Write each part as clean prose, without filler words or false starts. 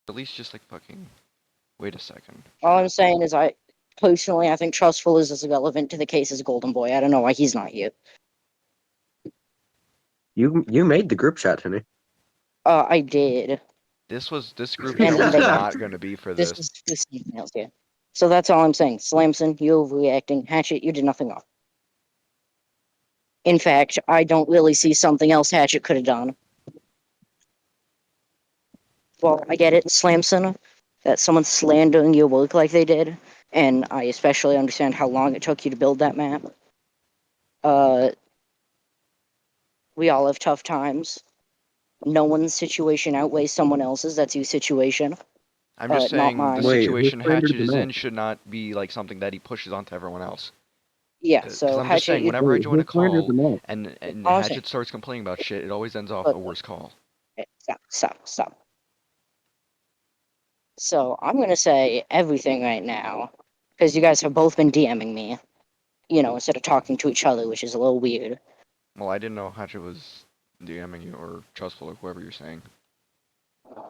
at least just like fucking. Wait a second. All I'm saying is personally, I think Trustful is as relevant to the case as Golden Boy. I don't know why he's not here. You made the group chat, Toony. I did. This group And chat was they- not going to be for This this. was for something else here. So that's all I'm saying. Slamson, you're overreacting. Hatchet, you did nothing wrong. In fact, I don't really see something else Hatchet could have done. Well, I get it, Slamson, that someone's slandering your work like they did, and I especially understand how long it took you to build that map. We all have tough times. No one's situation outweighs someone else's. That's your situation. I'm just Not saying mine. the Wait, who situation slandered Hatchet the is map? in should not be like something that he pushes onto everyone else. Yeah, Because so I'm just saying, Hatchet, whenever I join a Who slandered call the map? and all I'm saying, Hatchet starts complaining about shit, it always ends off but a worse call. stop. So I'm gonna say everything right now, because you guys have both been DMing me, instead of talking to each other, which is a little weird. Well, I didn't know Hatchet was DMing you or Trustful or whoever you're saying.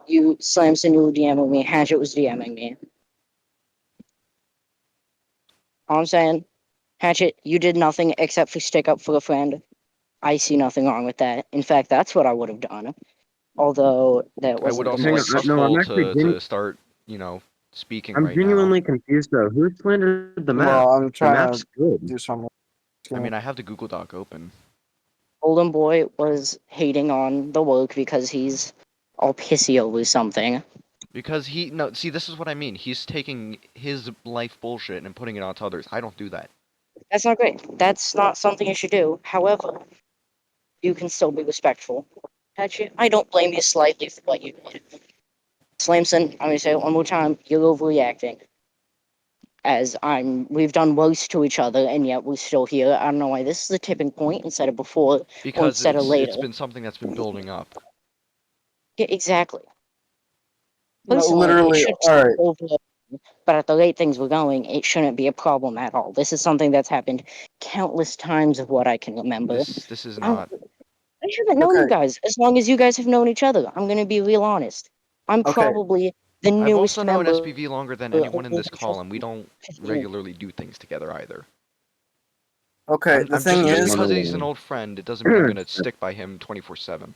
You Slamson, you were DMing me. Hatchet was DMing me. All I'm saying, Hatchet, you did nothing except for stick up for a friend. I see nothing wrong with that. In fact, that's what I would have done. Although that I would wasn't the also Hang like on, most. no, I'm Trustful actually to start, speaking I'm right now. genuinely confused though. Who slandered the map? Well, I'm The trying map's to good. do something. I mean, I have the Google Doc open. Golden Boy was hating on the work because he's all pissy over something. Because no, see, this is what I mean. He's taking his life bullshit and putting it onto others. I don't do that. That's not great. That's not something you should do. However, you can still be respectful. Hatchet, I don't blame you slightly for what you did. Slamson, I'm gonna say it one more time. You're overreacting. We've done worse to each other, and yet we're still here. I don't know why this is a tipping point instead of before or Because instead of it's later. been something that's been building up. Yeah, exactly. No, Personally, it literally. should All right. over, but at the rate things were going, it shouldn't be a problem at all. This is something that's happened countless times of what I can remember. This is I, not. I haven't known you Okay. guys as long as you guys have known each other. I'm gonna be real honest. I'm Okay. probably the I've also newest known member SPV longer than of anyone in the this call, and we don't regularly do things together either. Okay. The thing Just is, because he's an old friend, it doesn't mean I'm gonna stick by him 24/7.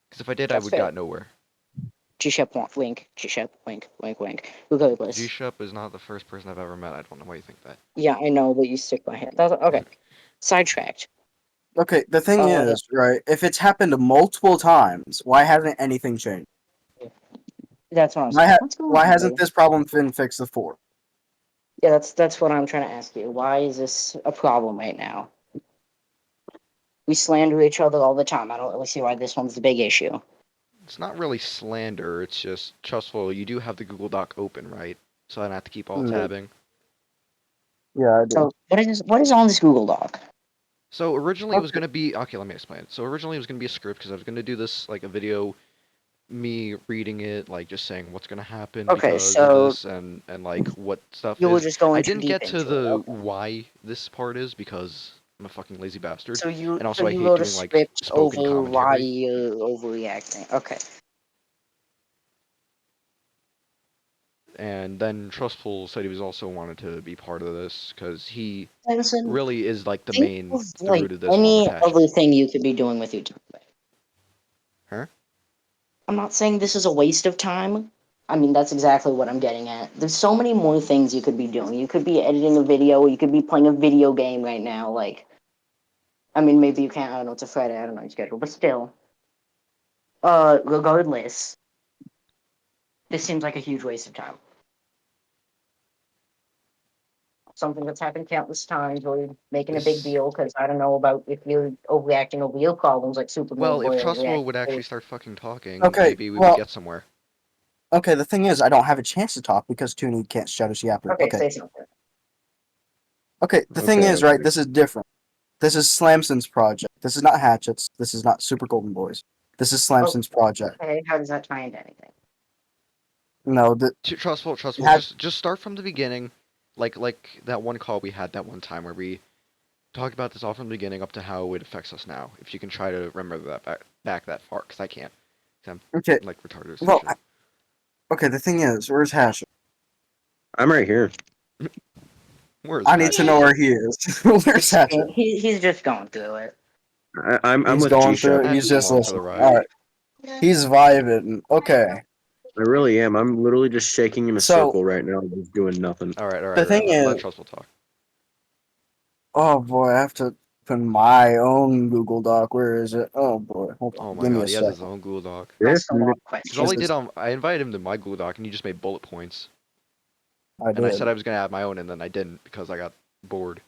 Because if I did, I That's would fair. got nowhere. G-Shep wink. G-Shep wink. Wink wink. Regardless. G-Shep is not the first person I've ever met. I don't know why you think that. Yeah, I know, but you stick by him. Okay. Sidetracked. okay. The thing is, right? If it's happened multiple times, why hasn't anything changed? That's what I'm saying. What's going Why on, hasn't buddy? this problem been fixed before? Yeah, that's what I'm trying to ask you. Why is this a problem right now? We slander each other all the time. I don't really see why this one's the big issue. It's not really slander. It's just trustful. You do have the Google Doc open, right? So I don't have to keep alt No. tabbing. Yeah, I do. So what is on this Google Doc? So originally it was going to be okay. Let me explain. So originally it was going to be a script because I was going to do this like a video, me reading it, like just saying what's going to happen Okay, because so of this and like what stuff you were is. just going I too didn't deep get to into it. the Okay. why this part is because I'm a fucking lazy bastard, So and also I hate wrote a doing like script spoken over why commentary. you're overreacting. Okay. And then Trustful said he was also wanted to be part of this because he Listen, really is like the think main, of the like root of this along with any Hatchet. other thing you could be doing with your time. Huh? I'm not saying this is a waste of time. I mean, that's exactly what I'm getting at. There's so many more things you could be doing. You could be editing a video. You could be playing a video game right now. Like, I mean, maybe you can't. I don't know. It's a Friday. I don't know your schedule, but still. Regardless, this seems like a huge waste of time. Something that's happened countless times, or you're making a big This deal because I don't know about if you're overreacting over real problems like Super Meat Well, if Boy Trustful overreacting. would actually start fucking talking, Okay. maybe we would Well. get somewhere. Okay. The thing is, I don't have a chance to talk because Toony can't shut his yapper. Okay, Okay. say something. Okay. The thing is, right? This is different. This is Slamson's project. This is not Hatchet's. This is not Super Golden Boys. This is Slamson's project. Okay, how does that tie into anything? No, the Trustful. Hat- Just start from the beginning, like that one call we had that one time where we talked about this all from the beginning up to how it affects us now. If you can try to remember that back that far, because I can't. 'Cause I'm okay. like retarded or some Well, shit. Okay, the thing is, where's Hatchet? I'm right here. Where's I need to know where he is. Where's Hatchet? He's just going through it. I'm He's with going G through Shep. it. He's Hatchet's just along for the listening. ride. All right, he's vibing. Okay, I really am. I'm literally just shaking in a So- circle right now, just doing nothing. All right, all right. The thing Let is- Trustful talk. oh boy, I have to open my own Google Doc. Where is it? Oh boy, hold on. Oh my Give me god, a he has his second. own Google Doc. That's the This- wrong Because all he question. did I invited him to my Google Doc and he just made bullet points. I And I did. said I was gonna add my own and then I didn't because I got bored.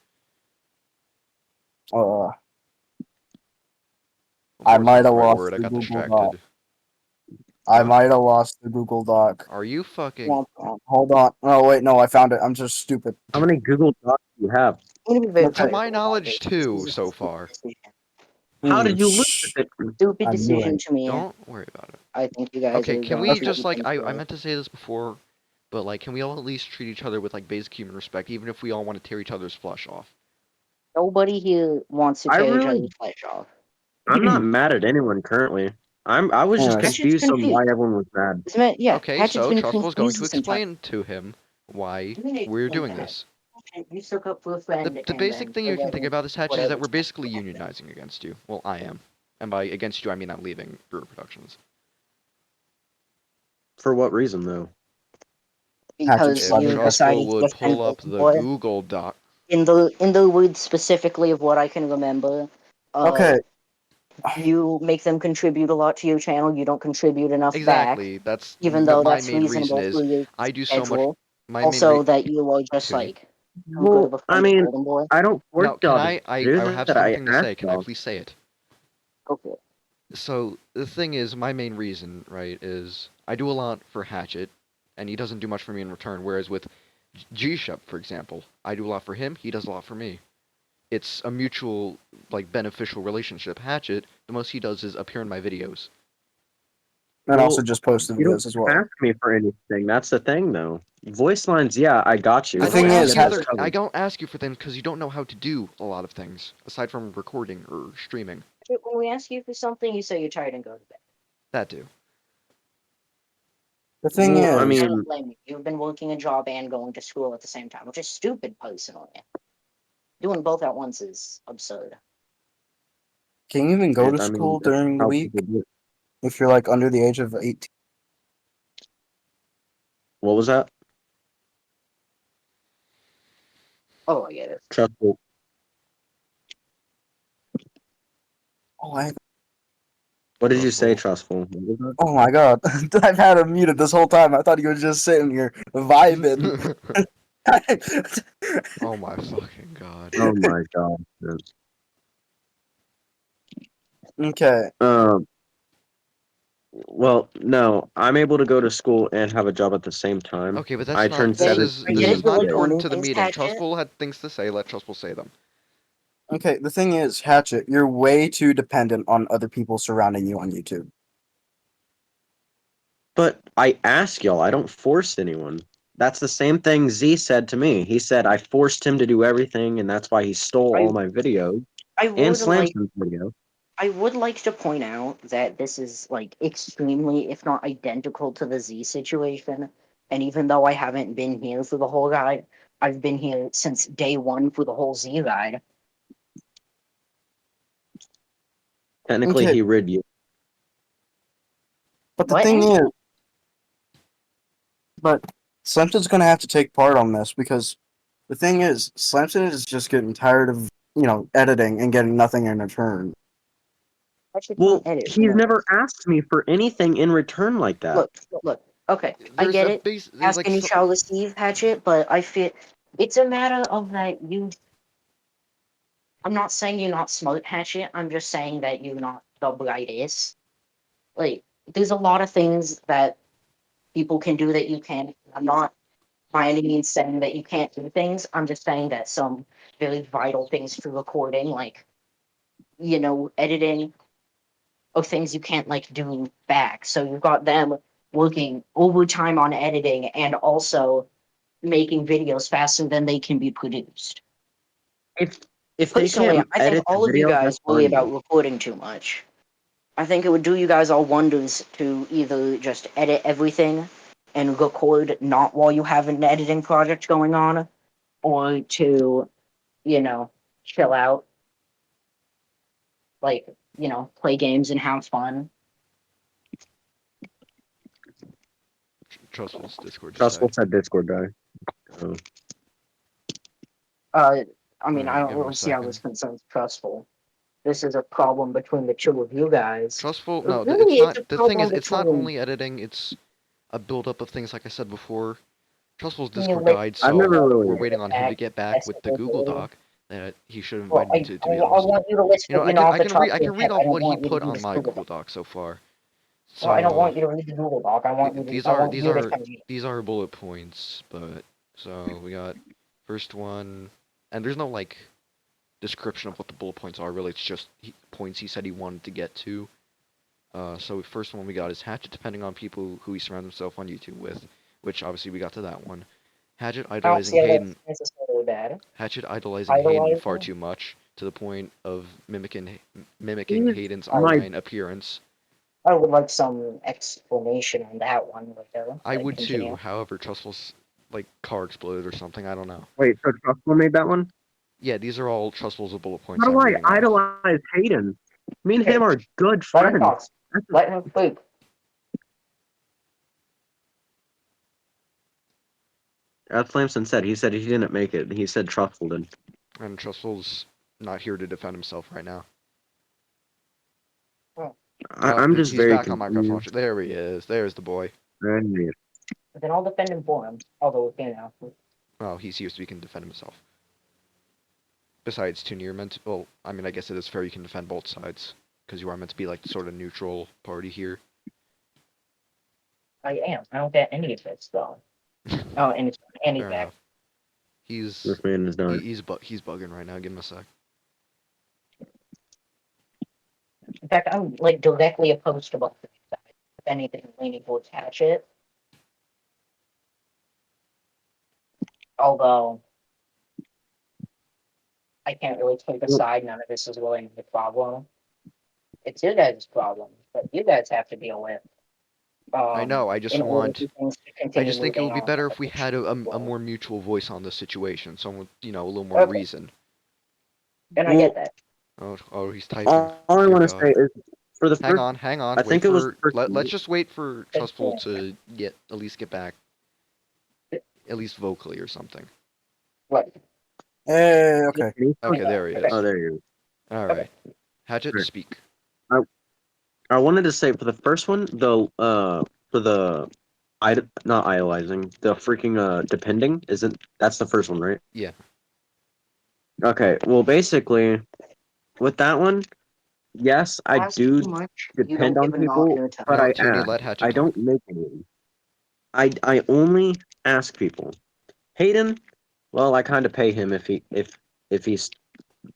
I Bored's might not the have right lost word. I the got Google distracted. Doc. I Huh? might have lost the Google Doc. Are you fucking? Womp womp. Hold on. Oh wait, no, I found it. I'm just stupid. How many Google Docs do you have? I'm gonna be very To To careful my about knowledge, this. two This is so a stupid far. decision. How did you lose Shh. it? Stupid I knew decision it. to me. Don't worry about it. I think you guys Okay, are can going we to just like I enjoy meant to say this before, but like can we all at least treat each other with like basic human respect, even if we all want to tear each other's flesh off? Nobody here wants to I tear each really- other's flesh off. I'm not mad at anyone currently. I was just Anyways. confused on why confused. everyone was mad. Isn't it? Yeah, Okay, Hatchet's so been Trustful is going confused to this entire explain to him why You need to we're explain doing that. this. You stuck up for a friend. The and basic then thing you can think forgetting about this, Hatch, is whatever that we're just basically happened. unionizing against you. Well, I am. And by against you, I mean I'm leaving Brewer Productions. For what reason though? Because Hatchet's If you Slugger. Trustful decided to would defend pull up the boy. Google Doc. In the words specifically of what I can remember, Okay. you make them contribute a lot to your channel. You don't contribute enough back, Exactly. That's even though my that's main reason reasonable is for your I do so much. schedule. My main Also, that you are just Toony. like too good of a Well, I friend of mean, Golden Boy. I don't force Now, can y'all I? to do I have that. I something to asked say. Can I y'all. please say it? Okay. So the thing is, my main reason, right, is I do a lot for Hatchet, and he doesn't do much for me in return. Whereas with G-Shep, for example, I do a lot for him, he does a lot for me. It's a mutual, like, beneficial relationship. Hatchet, the most he does is appear in my videos. And Well, also just post the You videos don't as well. ask me for anything. That's the thing, though. Voice lines, yeah, I got you. The I thing don't is, ask you Hatchet- for, covered. I don't ask you for them because you don't know how to do a lot of things aside from recording or streaming. When we ask you for something, you say you're tired and go to bed. That do. The thing Well, is, I I mean- don't blame you. You've been working a job and going to school at the same time, which is stupid personally. Doing both at once is absurd. can you even go to I mean, school that's during the how week people do it. if you're like under the age of 18? What was that? Oh, I get it. Trustful. Oh, What did you say, Trustful. Trustful? What was oh my god. I've had him muted this whole time. I thought he was just sitting here vibing. Oh my fucking god. that? Oh my god. man. Okay. Well, no, I'm able to go to school and have a job at the same time. Okay, but that's I not. turned This 17 is I get it not for today. important recording to the things, meeting. Hatchet. Trustful had things to say. Let Trustful say them. Okay, the thing is, Hatchet, you're way too dependent on other people surrounding you on YouTube. But I ask y'all, I don't force anyone. That's the same thing Z said to me. He said I forced him to do everything, and that's why he stole all my videos I and would like Slamson's video. I would like to point out that this is like extremely, if not identical to the Z situation. And even though I haven't been here for the whole ride, I've been here since day one for the whole Z ride. Technically, Okay. he rid you. But the What? thing is, but Slamson's gonna have to take part on this because the thing is, Slamson is just getting tired of, editing and getting nothing in return. Actually, Well, can't edit. he's never asked me for anything in return like that. Look. Okay, I There's get a it. base. There's Ask like and you shall receive, Hatchet. But I feel it's a matter of that you. I'm not saying you're not smart, Hatchet. I'm just saying that you're not the brightest. Like, there's a lot of things that people can do that you can't. I'm not by any means saying that you can't do things. I'm just saying that some very vital things for recording, like, editing, or things you can't like do back. So you've got them working overtime on editing and also making videos faster than they can be produced. If they Personally, can't I think edit the all of you video, guys that's worry fine. about recording too much. I think it would do you guys all wonders to either just edit everything and record not while you have an editing project going on, or to, chill out, like, play games and have fun. Trustful's Discord just Trustful died. said Discord guy. Oh. I Alright, don't give him a really see how this second. concerns Trustful. This is a problem between the two of you guys. Trustful, It no, really it's is not. a The thing is, problem it's not between only editing. It's a buildup of things. Like I said before, Trustful's you Discord like died, I've so never we're really. waiting on him to back get back with the Google estimating. Doc that he should have Well, invited me to. To be I honest, want you to list you know, it, off I the can top read of I your can head. read I off don't what he want you to put read on this my Google Google Doc. Doc so far. Well, I don't So want you to read the Google Doc. I want you these to. I are want these you to are tell me. these are bullet points, but so we got first one, and there's no like description of what the bullet points are. Really, it's just points he said he wanted to get to. So the first one we got is Hatchet, depending on people who he surrounds himself on YouTube with, which obviously we got to that one. Hatchet I don't idolizing see how Hayden. that's necessarily bad. Hatchet idolizing Hayden far Idolizing. too much to the point of mimicking He's Hayden's my. online appearance. I would like some explanation on that one, later. I Like, would too. continue. However, Trustful's like car exploded or something. I don't know. Wait, so Trustful made that one? Yeah, these are all Trustful's bullet points How do I'm I reading off. idolize Hayden? Me and Okay, him are good let him friends. talk. Let him speak. As Flamson said, he said he didn't make it. He said Trustful did. And Trustful's not here to defend himself right now. I'm just He's very back on Minecraft confused. Launcher. There he is. There's the boy. Then I'll defend him for him. Although, Oh, he's here so he can defend himself. Besides, toony, you're meant to. Well, I mean, I guess it is fair you can defend both sides because you are meant to be like the sort of neutral party here. I am. I don't get any of this, though. Oh, and it's any Fair back. enough. He's This man is done. he's bugging right now. Give him a sec. In fact, I'm like directly opposed to both sides. If anything, leaning towards Hatchet. Although I can't really take a side. None of this is really the problem. It's you guys' problem, but you guys have to deal with. I know. I In just order want. for things to I continue just think it moving would be on. better if we had a more mutual voice on this situation. Someone, a little more Okay. reason. And I get that. Oh, he's typing. All I Dear want to God. say is, for the Hang first, on, hang on. I Wait think it was for. the first Let's just wait for That's Trustful fair. to at least get back, at least vocally or something. What? Hey, okay. Okay, there he Okay. is. Oh, there you All right, Hatchet, Sure. speak. go. I wanted to say for the first one, for the, not idolizing, the freaking depending isn't that's the first one, right? Yeah. Okay, well, basically, with that one, yes, I Ask do too much. You depend don't on give a knock people, no time. but No, I toony, ask. let Hatchet I talk. don't make any. I only ask people. Hayden, well, I kind of pay him if he's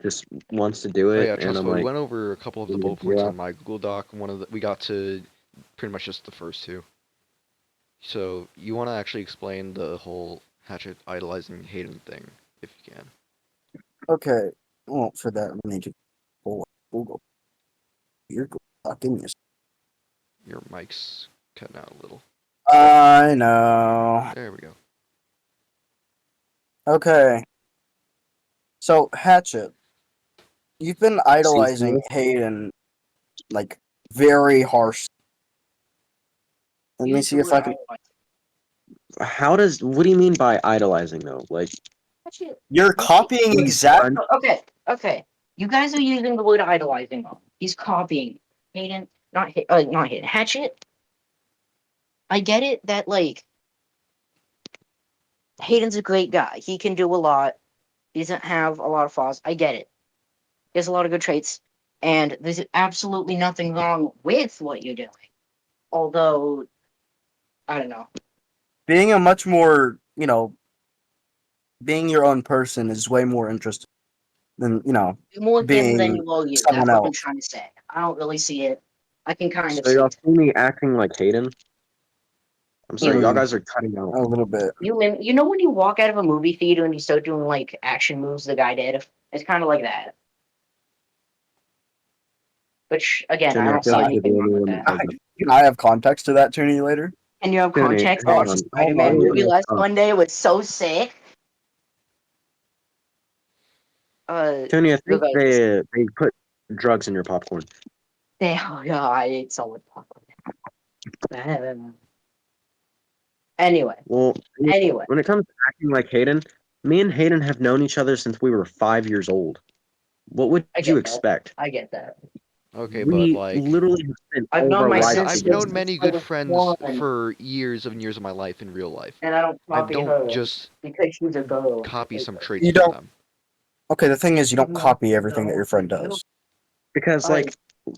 just wants to do Oh it, yeah, and I'm Trustful. We like, went over a couple of the "What do you bullet do points that?" on my Google Doc. We got to pretty much just the first two. So you want to actually explain the whole Hatchet idolizing Hayden thing, if you can. Okay. Well, for that, we need to pull up Google. Your Google Doc, give me a Your mic's cutting out a little. I know. There we go. Okay. So, Hatchet, you've been idolizing Hayden, like, very harsh. Let me Use see the if I word can. What do you mean by idolizing though? Like, You're copying being exact. friends- Okay. You guys are using the word idolizing. He's copying Hayden, not Hayden. Hatchet. I get it that like Hayden's a great guy. He can do a lot. He doesn't have a lot of flaws. I get it. He has a lot of good traits, and there's absolutely nothing wrong with what you're doing. Although, I don't know. Being a much more, being your own person is way more interesting than, You're more him than being you are you. someone That's what I'm else. trying to say. I don't really see it. I can kind of so see y'all it. see me acting like Hayden? I'm sorry, y'all Mm, guys are cutting out. a little bit. You know when you walk out of a movie theater and you start doing like action moves the guy did? It's kind of like that. Which again, I Jimmy, I don't feel see like you're the anything wrong only with one that. that does it. Can I have context to that, Toony, later? And you have Toony, context hang that Hold the on. Spider-Man on. movie last Monday was so sick. Toony, I think Regardless. they put drugs in your popcorn. Damn, yeah, I ate so much popcorn. Anyway, Well, anyway. when it comes to acting like Hayden, me and Hayden have known each other since we were 5 years old. What would I you get that. expect? I get that. Okay, but We like, literally have spent I've all of known our my lives I've sister together. known since many I good was friends 1, for years and years of my life in real life. and I don't I copy don't her just because she's a girl. copy some traits You from don't. them. Okay, the thing is, you don't copy everything that your friend does. Because, like,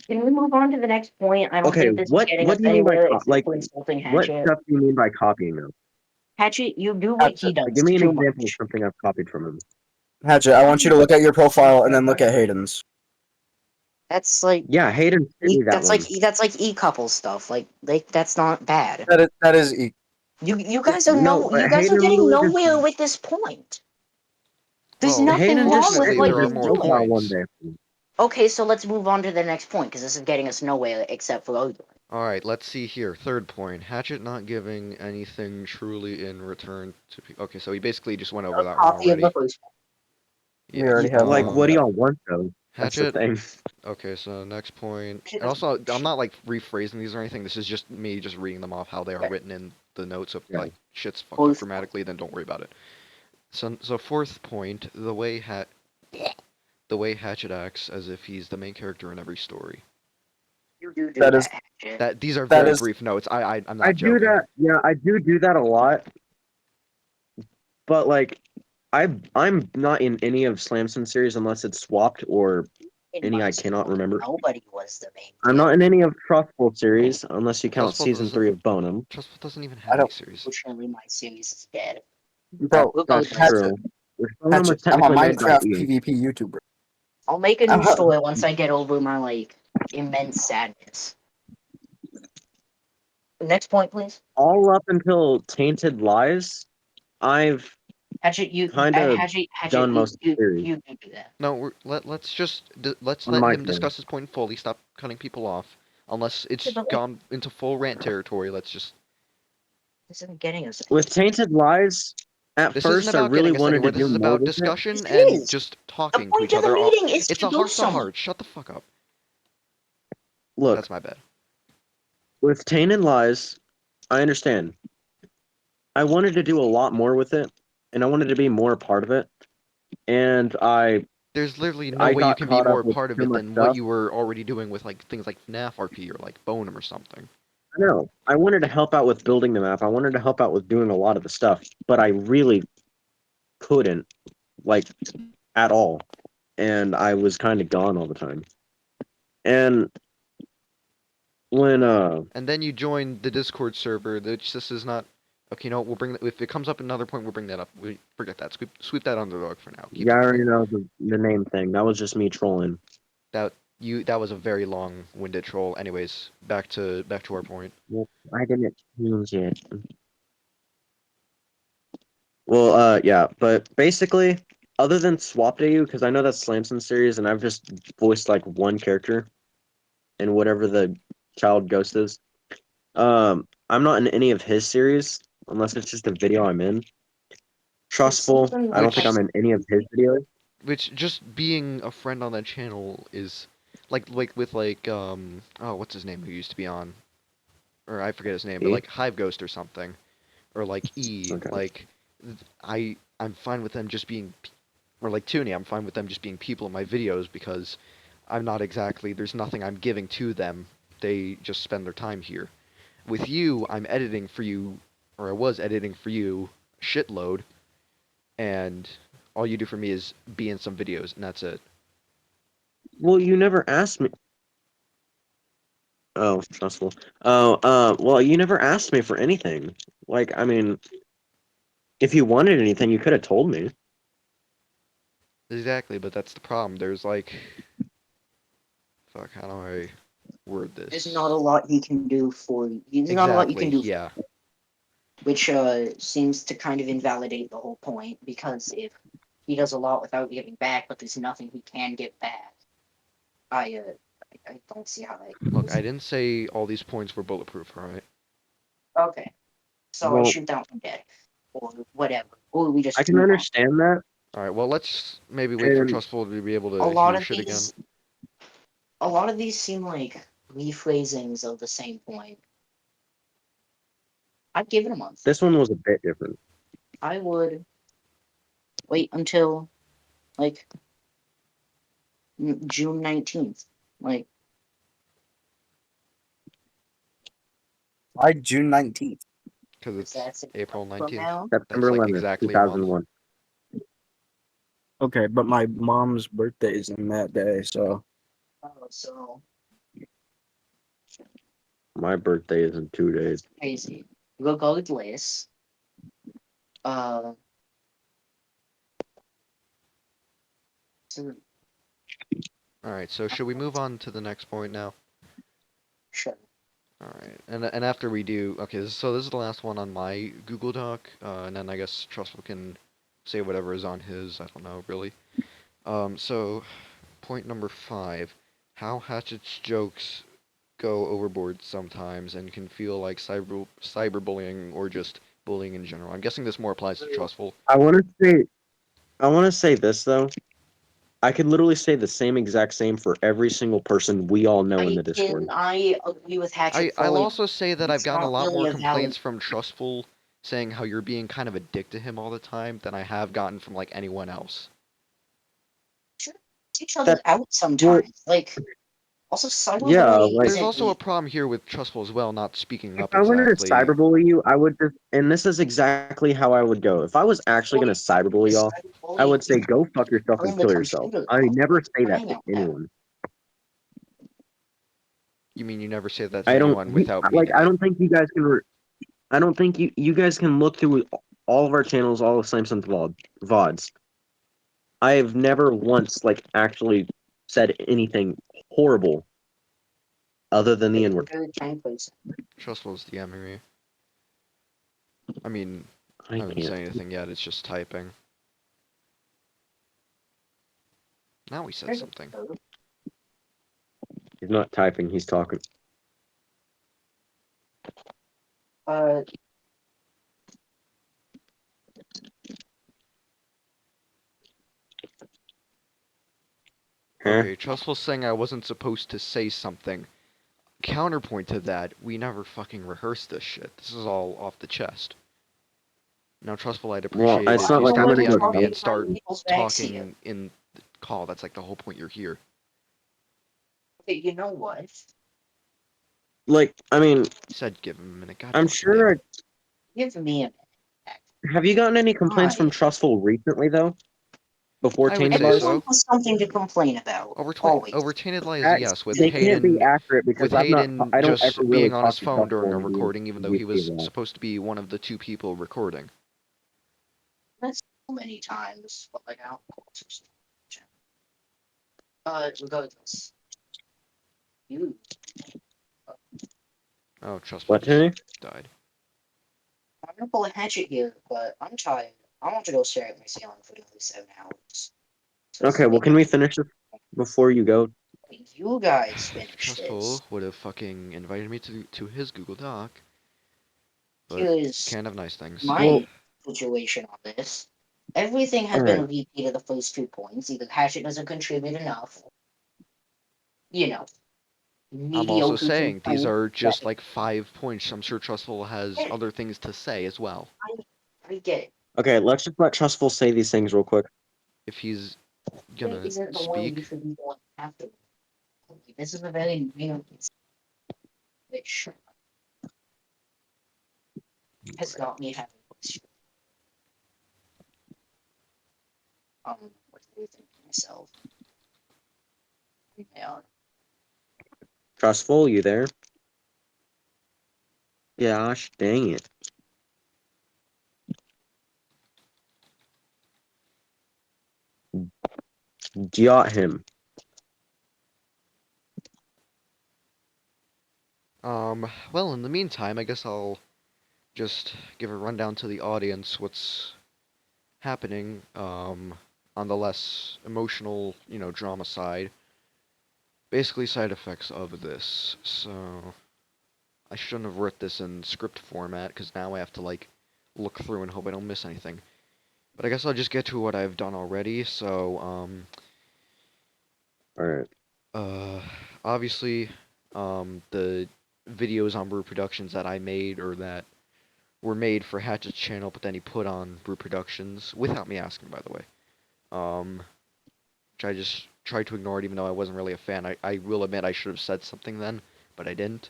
Can we move on to the next point? I don't okay, think this is what getting us do you mean by anywhere except like for insulting what Hatchet. stuff do you mean by copying them? Hatchet, you do what Hatchet, he Like, does give me an too example of much. something I've copied from him. Hatchet, I want you to look at your profile and then look at Hayden's. That's like Yeah, Hayden sent me that that's one. like e-couple stuff. Like that's not bad. That is You guys are No, but you guys are Hayden getting literally just nowhere with this point. There's Well, nothing Hayden just wrong with sent fortunately, me what there are his he's more doing. profile one points. day. Okay, so let's move on to the next point because this is getting us nowhere except for arguing. Alright, let's see here. Third point. Hatchet not giving anything truly in return to people. Okay, so he basically just went over A that one copy of the already. first We Yeah. already have one Like, on what do that. y'all want though? That's the Hatchet. thing. Okay, so next point. one. And also, I'm not like rephrasing these or anything. This is just me just reading them off how they are Okay. written in the notes. If Yeah. like shit's fucked up Fourth grammatically, then don't worry about it. So fourth point, the way Hatchet acts as if he's the main character in every story. You do That is that, Hatchet. That these are that very is brief notes. I'm I not do joking. that. Yeah, I do that a lot. But like, I'm not in any of Slamson series unless it's swapped or In any my I cannot school, remember. nobody was the main I'm not character. in any of Trustful series unless you count Trustful season doesn't 3 of Bonum. Trustful doesn't even I have any don't, series. Unfortunately, my series is dead. bro. That's Regardless, true. Hatchet, Which Bonum was Hatchet. I'm a technically made by Minecraft EA. PvP YouTuber. I'll make a I'm new a- story once I get over my like immense sadness. Next point, please. All up until Tainted Lies, I've Hatchet, kind of Hatchet, done most of the series you do that. No, let's just let's on let my him channel. discuss his point fully. Stop cutting people off. Unless Yeah, it's but like, gone into full rant territory, let's just. this isn't getting us. With Tainted Lies, at This isn't first I about really getting us wanted to anywhere. This do is more about with it. discussion This and is just the talking to point each of the other. meeting is It's to a go heart to somewhere. heart. Shut the fuck up. Look, That's my bad. with Tainted Lies, I understand. I wanted to do a lot more with it, and I wanted to be more a part of it. And There's literally no I way you got can be caught more up a with part of too it much than what stuff. you were already doing with like things like FNAF RP or like Bonum or something. I know. I wanted to help out with building the map. I wanted to help out with doing a lot of the stuff, but I really couldn't, like, at all. And I was kind of gone all the time. And when And then you join the Discord server. Which this is not. Okay, no, we'll bring that. If it comes up another point, we'll bring that up. We forget that. Sweep that under the rug for now. Keep yeah, I it already moving. know the name thing. That was just me trolling. That was a very long-winded troll. Anyways, back to our point. Well, I didn't change it. Well, yeah, but basically, other than Swap Dayu, because I know that's Slamson series, and I've just voiced like one character in whatever the child ghost is. I'm not in any of his series unless it's just a video I'm in. Trustful, I don't think Which I'm in any of his videos. just being a friend on that channel is like with like oh, what's his name who used to be on, or I forget his name, but E? like Hive Ghost or something, or like E, Okay. like I'm fine with them just being, or like toony, I'm fine with them just being people in my videos because I'm not exactly, there's nothing I'm giving to them. They just spend their time here. With you, I'm editing for you, or I was editing for you a shitload, and all you do for me is be in some videos, and that's it. Well, you never asked me. Oh, Trustful. Oh, well, you never asked me for anything. Like, I mean, if you wanted anything, you could have told me. Exactly, but that's the problem. There's like, fuck, how do I word this? There's not a lot he can do for you. There's not a lot you can Exactly, do, yeah. which seems to kind of invalidate the whole point because if he does a lot without giving back, but there's nothing he can get back, I don't see how that Look, goes. I didn't say all these points were bulletproof, alright? Okay, so I Well, shoot down one dead, or whatever, or we just I can move on. understand that. All right. Well, let's maybe wait for And Trustful to be able A to lot hear of shit again. these seem like rephrasings of the same point. I'd give it a month. this one was a bit different. I would wait until like June 19th. Like, Why June 19th? Because if it's that's a April month from 19th. now. That's September like 11th, exactly a month. 2001. Okay, but my mom's birthday is in that day, so So My birthday is in 2 days. crazy. Regardless, uh, so, All right. So should we move on to the next point now? sure. All right. And after we do, okay. So this is the last one on my Google Doc, and then I guess Trustful can say whatever is on his. I don't know really. So point number 5, how Hatchet's jokes go overboard sometimes and can feel like cyberbullying or just bullying in general. I'm guessing this more applies to Trustful. I want to say, this though. I could literally say the same exact same for every single person we all know in the Discord. I agree with Hatchet I'll fully. also say that I've It's gotten a not lot really more a valid. complaints from Trustful saying how you're being kind of a dick to him all the time than I have gotten from like anyone else. Sure, each other That out well, sometimes. Like, also yeah, cyberbullying like There's isn't. also a problem here with Trustful as well, not speaking if up I wanted to exactly. cyberbully you, I would just, and this is exactly how I would go. If I was actually gonna cyberbully y'all, I would say go fuck yourself and Turn the kill yourself. computer I off. never say that Crying to out loud. anyone. You mean you never say that to I don't anyone without like. meaning I it? don't think you guys can. I don't think you guys can look through all of our channels, all of Slamson's VODs. I have never once like actually said anything horrible other than the You're N a word. very kind person. Trustful's DMing me. I mean, I I haven't can't. said anything yet, it's just typing. Now he said something. He's not typing. He's talking. Uh, Huh? Okay, Trustful's saying I wasn't supposed to say something. Counterpoint to that, we never fucking rehearsed this shit. This is all off the chest. Now, Trustful, I'd Well, appreciate it's if I not you like don't I'm stop want gonna you go. DMing me talking and behind start people's backs here. talking in the call. That's like the whole point you're here. Okay, you know what? Like, I mean, He said give him a minute. God I'm fucking damn sure. it. Give me a minute. Have you gotten any complaints from Why? Trustful recently though? Before I would Tainted say Lies? so. Everyone has something to complain about. Always. Over Tainted Lies, yes, with They can't be Hayden accurate because I don't ever just really being on talk his to phone during Trustful, a and recording, even though we he see was that. supposed to be one of the 2 people recording. That's so many times, but like out. Regardless. You. Oh, Trustful What, just Tony? died. I'm gonna pull a hatchet here, but I'm tired. I want to go stare at my ceiling for nearly 7 hours. So this Okay, is well, can we finish this before you go? you guys If finish Trustful this. would have fucking invited me to his Google Doc, but Here's can't have nice things. Well, my situation on this. Everything has all been right. a repeat of the first 2 points. Either Hatchet doesn't contribute enough, you know, I'm also mediocre saying these complaint. are That just like 5 points. I'm sure Trustful has yeah, other things to say as well. I get it. Okay, let's just let Trustful say these things real quick. If he's That gonna isn't the way you speak, should be going after. This is a very real situation. Has got me having questions. What do you think to myself? Yeah, Trustful, you there? Gosh, dang it. Got him. well, in the meantime, I guess I'll just give a rundown to the audience what's happening, on the less emotional, drama side. Basically, side effects of this. So, I shouldn't have wrote this in script format because now I have to like look through and hope I don't miss anything. But I guess I'll just get to what I've done already. So, All right. uh, obviously, the videos on Brew Productions that I made or that were made for Hatchet's channel, but then he put on Brew Productions without me asking, by the way. Um, which I just tried to ignore it, even though I wasn't really a fan. I will admit I should have said something then, but I didn't.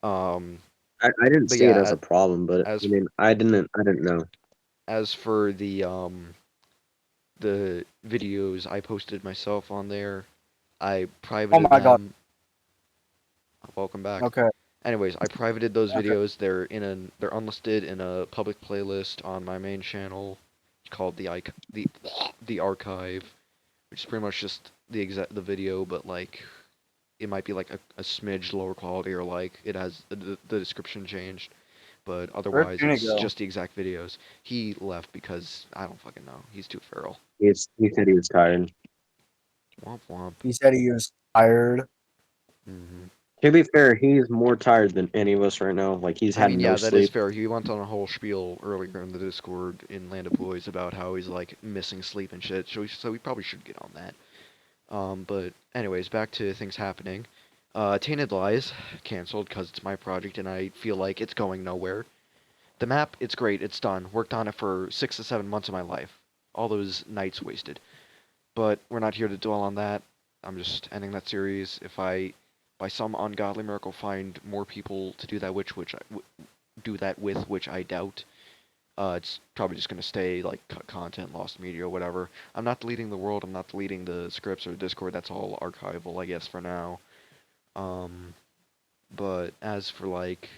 Um, I didn't but see it as yeah, a problem, but as I mean, I didn't know. as for the videos I posted myself on there, I Oh privated my god. them. Welcome back. Okay. Anyways, I privated those Okay. videos. They're unlisted in a public playlist on my main channel called the archive, which is pretty much just the video, but like it might be like a smidge lower quality or like it has the description changed, but Where'd otherwise Toony it's go? just the exact videos. He left because I don't fucking know. He's too feral. He said he was tired. Womp womp. He said he was tired. Hmm. To be fair, he's more tired than any of us right now. Like he's I had mean, no yeah, that is sleep. fair. He went on a whole spiel earlier in the Discord in Land of Boys about how he's like missing sleep and shit. So we probably should get on that. But anyways, back to things happening. Tainted Lies canceled because it's my project and I feel like it's going nowhere. The map, it's great, it's done. Worked on it for 6 to 7 months of my life. All those nights wasted. But we're not here to dwell on that. I'm just ending that series. If I, by some ungodly miracle, find more people to do that which I doubt, it's probably just gonna stay like content, lost media, whatever. I'm not deleting the world. I'm not deleting the scripts or Discord. That's all archival, I guess, for now. Um, but as for like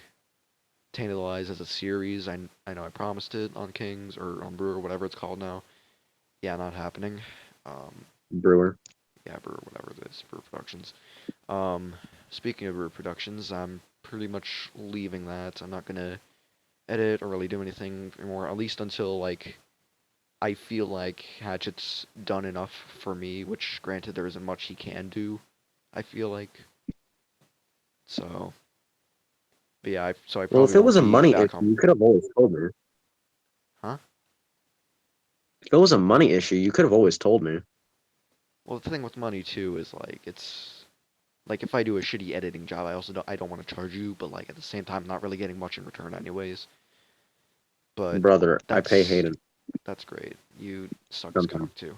Tainted Lies as a series, I know I promised it on Kings or on Brew or whatever it's called now. Yeah, not happening. Um, Brewer. yeah, Brew, whatever it is, Brew Productions. Um, speaking of Brew Productions, I'm pretty much leaving that. I'm not gonna edit or really do anything anymore, at least until like I feel like Hatchet's done enough for me, which granted there isn't much he can do, I feel like. So, but yeah, so I Well, probably if it won't was a be money back issue, on. you could have always told me. Huh? If it was a money issue, you could have always told me. Well, the thing with money too is like it's like if I do a shitty editing job, I don't want to charge you, but like at the same time, I'm not really getting much in return anyways. But Brother, I pay that's Hayden that's great. You suck his sometimes. cock too.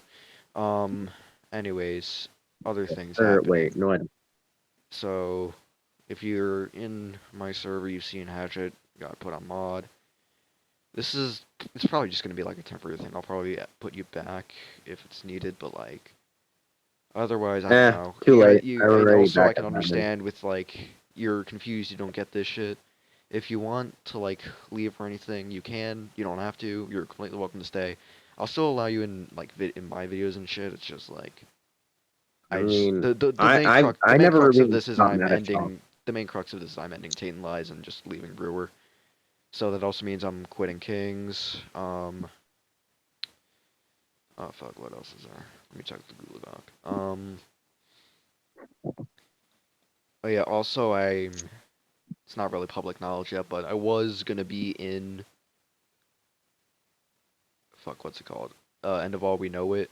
Um, anyways, other things Or wait, happening. no, I don't. So, if you're in my server, you've seen Hatchet, got put on mod. It's probably just gonna be like a temporary thing. I'll probably put you back if it's needed, but like, otherwise, I don't know. Too late. I And already also back I can up admin. understand with like, you're confused, you don't get this shit. If you want to like leave or anything, you can. You don't have to. You're completely welcome to stay. I'll still allow you in like in my videos and shit. It's just like I I just mean, the I main never crux of really this is got I'm mad at y'all. ending the main crux of this is I'm ending Tate and Lies and just leaving Brewer. So that also means I'm quitting Kings. Oh fuck, what else is there? Let me check the Google Doc. Oh yeah, also it's not really public knowledge yet, but I was gonna be in fuck, what's it called? End of All We Know It.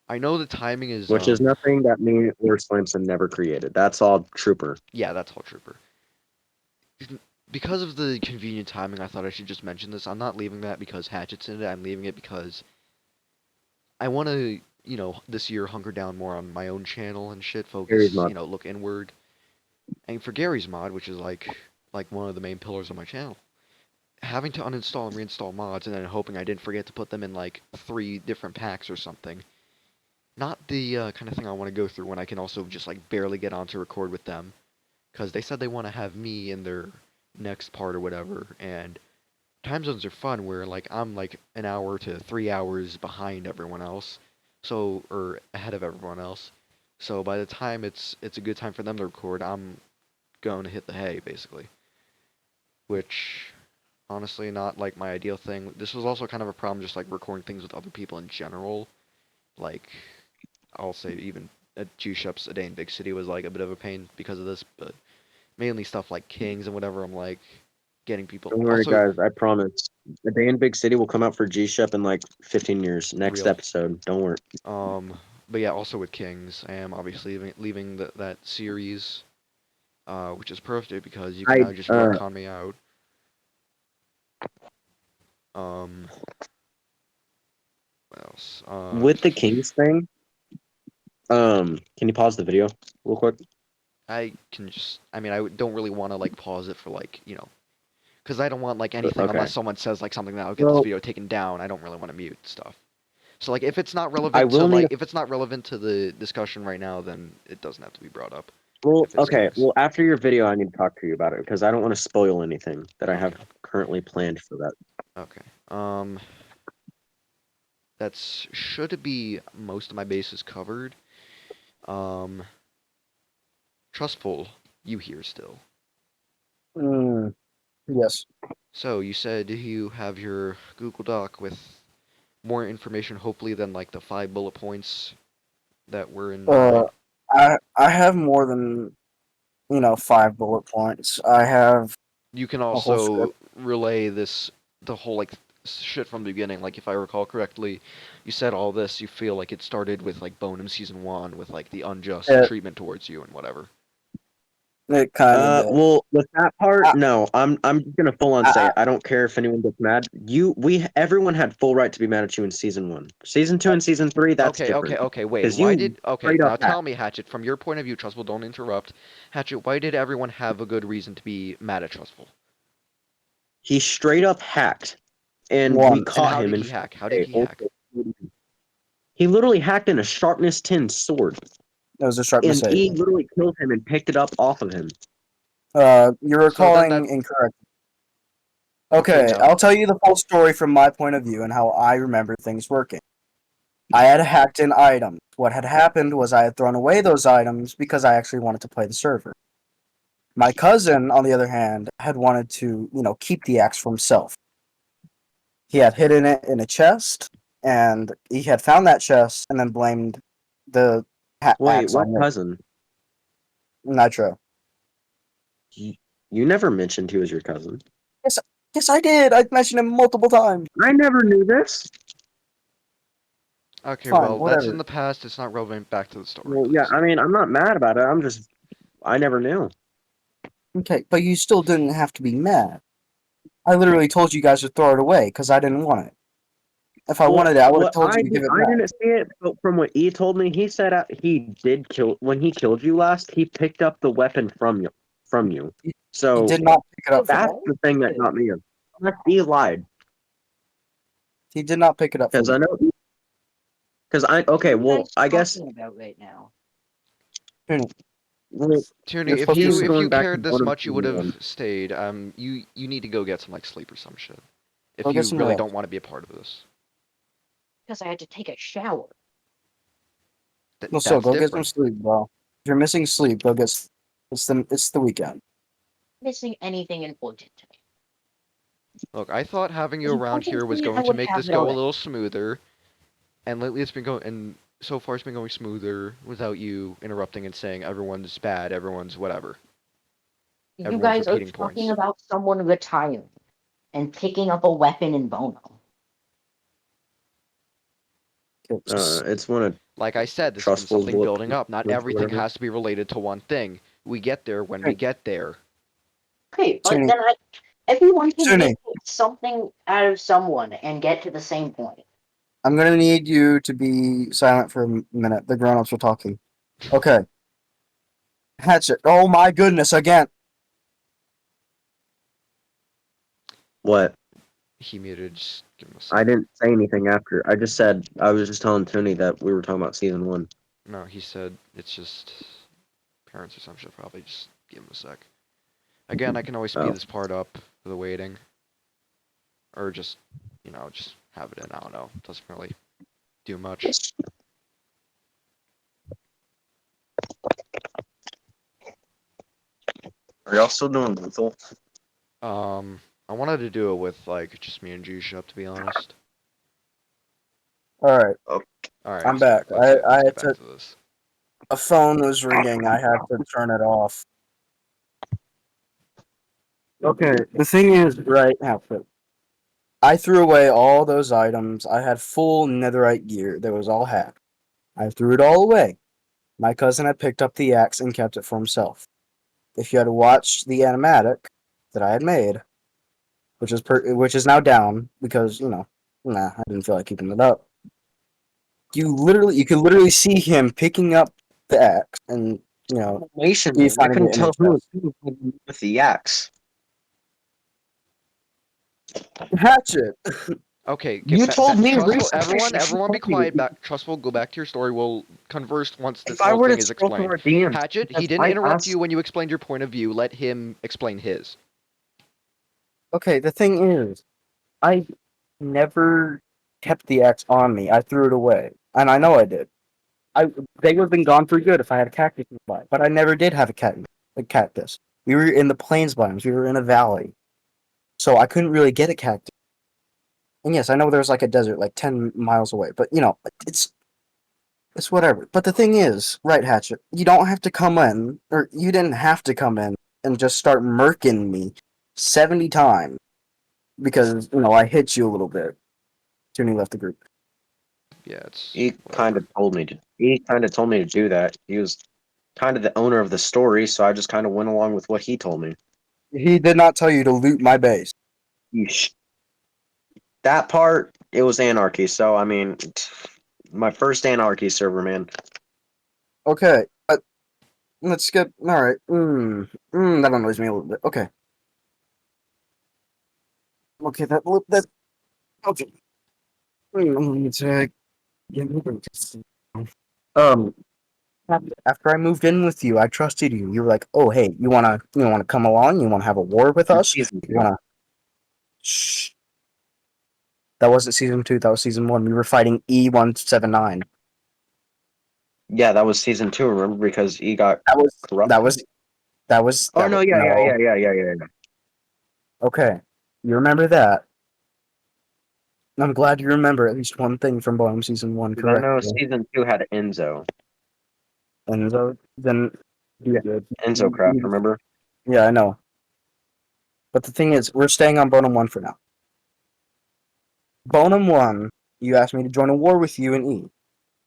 I know the timing is Which is nothing that me or Slamson never created. That's all Trooper. yeah, that's all Trooper. Because of the convenient timing, I thought I should just mention this. I'm not leaving that because Hatchet's in it. I'm leaving it because I want to, this year hunker down more on my own channel and shit. Aries Focus, mod. look inward. And for Gary's mod, which is like one of the main pillars of my channel, having to uninstall and reinstall mods and then hoping I didn't forget to put them in like 3 different packs or something. Not the kind of thing I want to go through when I can also just like barely get on to record with them, because they said they want to have me in their next part or whatever, and time zones are fun where like I'm like an hour to 3 hours behind everyone else, so or ahead of everyone else. So by the time it's a good time for them to record, I'm going to hit the hay basically, which honestly not like my ideal thing. This was also kind of a problem just like recording things with other people in general. Like I'll say even at G Shep's A Day in Big City was like a bit of a pain because of this, but mainly stuff like Kings and whatever. I'm like getting people. Don't worry, Also, guys. I promise. A Day in Big City will come out for G-Shep in like 15 years. Next real. episode. Don't worry. But yeah, also with Kings, I am obviously leaving that series, which is perfect because you can I now just retcon me out. Um, what else? with the Kings thing. Can you pause the video real quick? I can just. I mean, don't really want to like pause it for like because I don't want like anything Okay. unless someone says like something that'll get this Well, video taken down. I don't really want to mute stuff. So like if it's not I relevant to will need. if it's not relevant to the discussion right now, then it doesn't have to be brought up. Well, If it's okay. Kings. Well, after your video, I need to talk to you about it because I don't want to spoil anything that I have Okay. currently planned for that. Okay. That's should be most of my bases covered. Um, Trustful, you here still? Yes. So you said you have your Google Doc with more information, hopefully, than like the 5 bullet points that were in Uh, mine. I have more than 5 bullet points. I have You can a whole also script. relay the whole like shit from the beginning. Like if I recall correctly, you said all this. You feel like it started with like Bonum season 1 with like the unjust It, treatment towards you and whatever. it kind of did. Well, with that part, I, no. I'm just gonna full on say I, it. I don't care if anyone gets mad. Everyone had full right to be mad at you in season 1. Season 2 and season 3, that's Okay, okay, different okay. Wait, because why you did? Okay, straight up now hacked. tell me, Hatchet, from your point of view, Trustful. Don't interrupt. Hatchet, why did everyone have a good reason to be mad at Trustful? He straight up hacked, and we Once. And caught how him did in he hack? How did 4K. he hack? He literally hacked in a sharpness 10 sword, It was a sharpness and 8. he literally killed him and picked it up off of him. You're So then that. recalling incorrect. Okay, Okay, now. I'll tell you the full story from my point of view and how I remember things working. I had hacked in items. What had happened was I had thrown away those items because I actually wanted to play the server. My cousin, on the other hand, had wanted to, keep the axe for himself. He had hidden it in a chest, and he had found that chest and then blamed the Wait, axe what on me. cousin? Nitro. You, you never mentioned he was your cousin. Yes, yes, I did. I mentioned him multiple times. I never knew this. Okay, Fine, well, that's in whatever. the past. It's not relevant. Back to the story, Well, yeah, please. I mean, I'm not mad about it. I never knew. Okay, but you still didn't have to be mad. I literally told you guys to throw it away because I didn't want it. If I Well, wanted it, I would have what told you to give it I back. didn't see it, but from what E told me, he said he did kill when he killed you last. He picked up the weapon from you. From you. He So did not pick it up from me. that's the thing that got me. Unless E lied, He did not pick it up from because me. I know. Because I What are okay. you Well, guys I guess talking about right now? well, You're Toony, if supposed to. you E's if you going back to cared this bottom much, you would season have one. stayed. You need to go get some like sleep or some shit. Go If get you some really rest. don't want to be a part of this, Because I had to take a shower. No, so That's go get some different. sleep, bro. If you're missing sleep, go get. It's the weekend. Missing anything important today. Look, I thought having you If you around wanted here was me, I going to would make have this it go a already. little smoother, and lately it's been going, and so far it's been going smoother without you interrupting and saying everyone's bad, everyone's whatever, You everyone's guys are repeating talking points. about someone retiring and picking up a weapon in Bono. It's one of Like I said, this has been Trustful's something bullet building up. Not points or everything whatever. has to be related to one thing. We get there when we get there. Okay, but Toonie, then everyone can Toonie, get something out of someone and get to the same point. I'm gonna need you to be silent for a minute. The grown-ups are talking. Okay. Hatchet. Oh my goodness! Again. What? He muted. Just give him a I sec. didn't say anything after. I just said I was just telling Tony that we were talking about season 1. No, he said it's just parents or some shit. Probably just give him a sec. Again, I can always speed Oh. this part up for the waiting, or just just have it in. I don't know. Doesn't really do much. Are y'all still doing lethal? I wanted to do it with like just me and G Shop, to be honest. All right. All right, I'm back. let's I get had back to. to this. A phone was ringing. I had to turn it off. Okay, the thing is, right, Hatchet, I threw away all those items. I had full netherite gear that was all hacked. I threw it all away. My cousin had picked up the axe and kept it for himself. If you had watched the animatic that I had made, which is now down because I didn't feel like keeping it up. You could literally see him picking up the axe and Nation, he I finding couldn't it in tell his who was chest. who with the axe. Hatchet. Okay, You told me Trustful, recently. You everyone be told me quiet. Trustful, go back to your story. We'll converse once this if I whole were thing to is scroll through explained. our DMs, Hatchet, he because didn't I interrupt you asked. when you explained your point of view. Let him explain his. Okay, the thing is, I never kept the axe on me. I threw it away, and I know I did. They would have been gone for good if I had a cactus nearby, but I never did have a cactus. We were in the plains biomes. We were in a valley, so I couldn't really get a cactus. And yes, I know there's like a desert like 10 miles away, but it's it's whatever. But the thing is, right, Hatchet, you don't have to come in, or you didn't have to come in and just start murking me 70 times because I hit you a little bit. Toony left the group. Yeah, it's He kind whatever. of told me to. He kind of told me to do that. He was kind of the owner of the story, so I just kind of went along with what he told me. He did not tell you to loot my base. Yeesh. That part, it was anarchy. So I mean, my first anarchy server, man. Okay, but let's skip. All right. That annoys me a little bit. Okay. Okay. That. Okay. Let me Um. After I moved in with you, I trusted you. You were like, "Oh, hey, you wanna come along? You wanna have a war with In us? season You two. wanna?" Shh. That wasn't season 2. That was season 1. We were fighting E179. Yeah, that was season 2. Remember, because he got That was that corrupted. was that was Oh that no, was yeah, yeah, no. yeah, yeah, yeah, yeah, yeah. Okay, you remember that. I'm glad you remember at least one thing from Bottom season 1 Because I know correctly. season 2 had Enzo. And then you Yeah, did. Enzo Craft. Remember? Yeah, I know. But the thing is, we're staying on Bonum 1 for now. Bonum 1, you asked me to join a war with you and E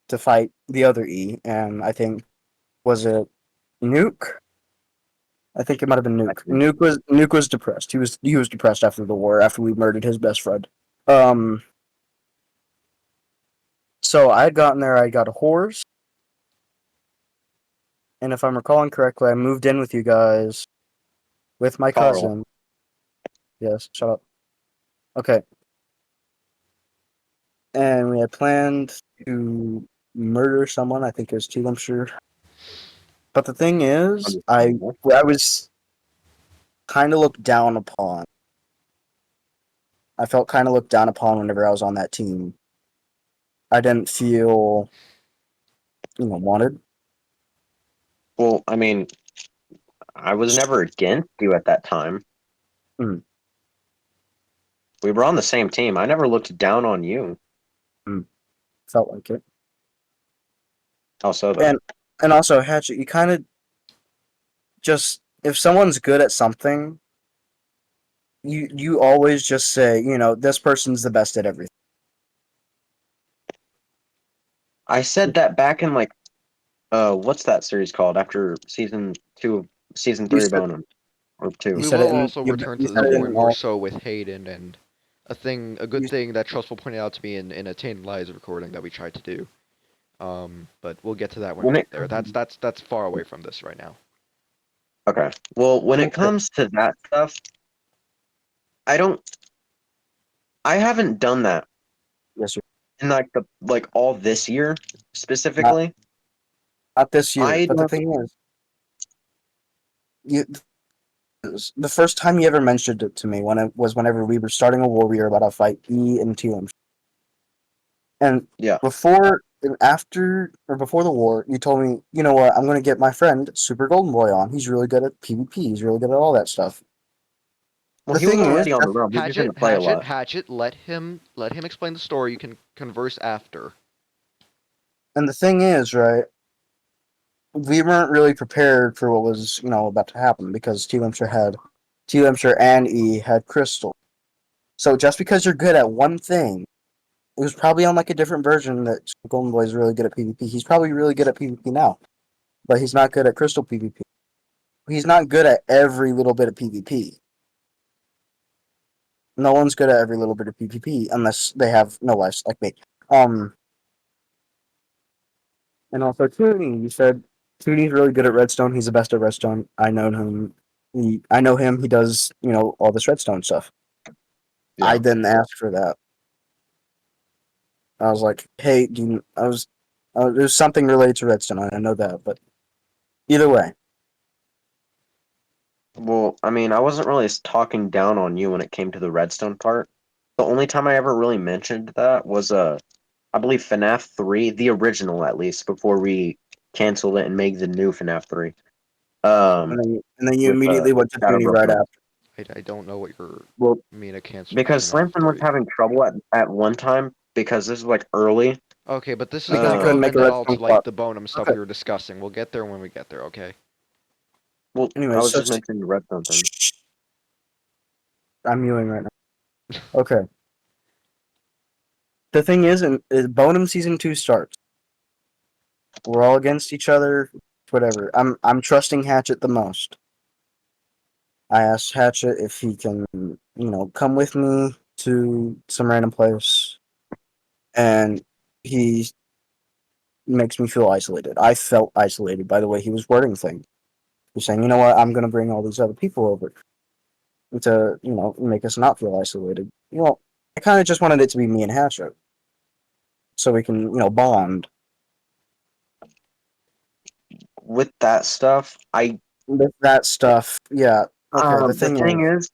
to fight the other E, and I think, was it Nuke? I think it might have been I Nuke. think. Nuke was depressed. He was depressed after the war, after we murdered his best friend. Um, so I had gotten there, I got a horse, and if I'm recalling correctly, I moved in with you guys with my Carl. cousin. Yes, shut up. Okay. And we had planned to murder someone. I think it was Teal, I'm sure. But the thing is, Understandable. I was kind of looked down upon. I felt kind of looked down upon whenever I was on that team. I didn't feel, wanted. Well, I mean, I was never against you at that time. Mm, We were on the same team. I never looked down on you. felt like it. How so, though? And also, Hatchet, you kind of just, if someone's good at something, you always just say, this person's the best at everything. I said that back in like, what's that series called? After season 2 of season You 3 of said Bonum or you 2. We said it will in also you, return you to this said it point in more all. so with Hayden and a good You, thing that Trustful pointed out to me in a Tainted Lies recording that we tried to do. But we'll get to that when we When it get there. That's far away from this right now. Okay. Well, when it okay. comes to that stuff, I don't. I haven't done that Yes, sir. in like all this year Not specifically. not this year, I but the don't. thing is, you the first time you ever mentioned it to me whenever we were starting a war. We were about to fight E and TM, and Yeah. before and after or before the war, you told me, you know what, I'm going to get my friend Super Golden Boy on. He's really good at PvP. He's really good at all that stuff. Well, The he was thing is, already on the road. He just didn't play a lot. Hatchet. Let him explain the story. You can converse after. and the thing is, right? We weren't really prepared for what was about to happen because T Limpster had T, I'm sure, and E had crystal. So just because you're good at one thing, it was probably on like a different version that Golden Boy is really good at PvP. He's probably really good at PvP now, but he's not good at crystal PvP. He's not good at every little bit of PvP. No one's good at every little bit of PvP unless they have no lives like me. And also Toony. You said Toony's really good at redstone. He's the best at redstone. I know him. I know him. He does all this redstone stuff. I Yeah. didn't ask for that. I was like, hey, there's something related to redstone. I know that, but either way, Well, I mean, I wasn't really talking down on you when it came to the redstone part. The only time I ever really mentioned that was I believe FNAF 3, the original at least, before we canceled it and made the new FNAF 3. and then you With immediately went to Shadow Toony right Broker. after. I don't know what you're Well, mean a cancel because FNAF Slamson was 3. having trouble at one time because this was like early. Okay, but this is Because he not couldn't make a relevant at all redstone to like clock. the Bonum stuff Okay. we were discussing. We'll get there when we get there, okay? Well, I Anyways, was just mentioning the redstone thing. I'm mewing right now. Okay. The thing is Bonum season 2 starts. We're all against each other. Whatever. I'm trusting Hatchet the most. I asked Hatchet if he can, come with me to some random place, and he makes me feel isolated. I felt isolated by the way he was wording things. He's saying, you know what, I'm gonna bring all these other people over to, make us not feel isolated. I kind of just wanted it to be me and Hatchet, so we can, bond. With that stuff, With that stuff, yeah. Okay, the the thing thing is, is,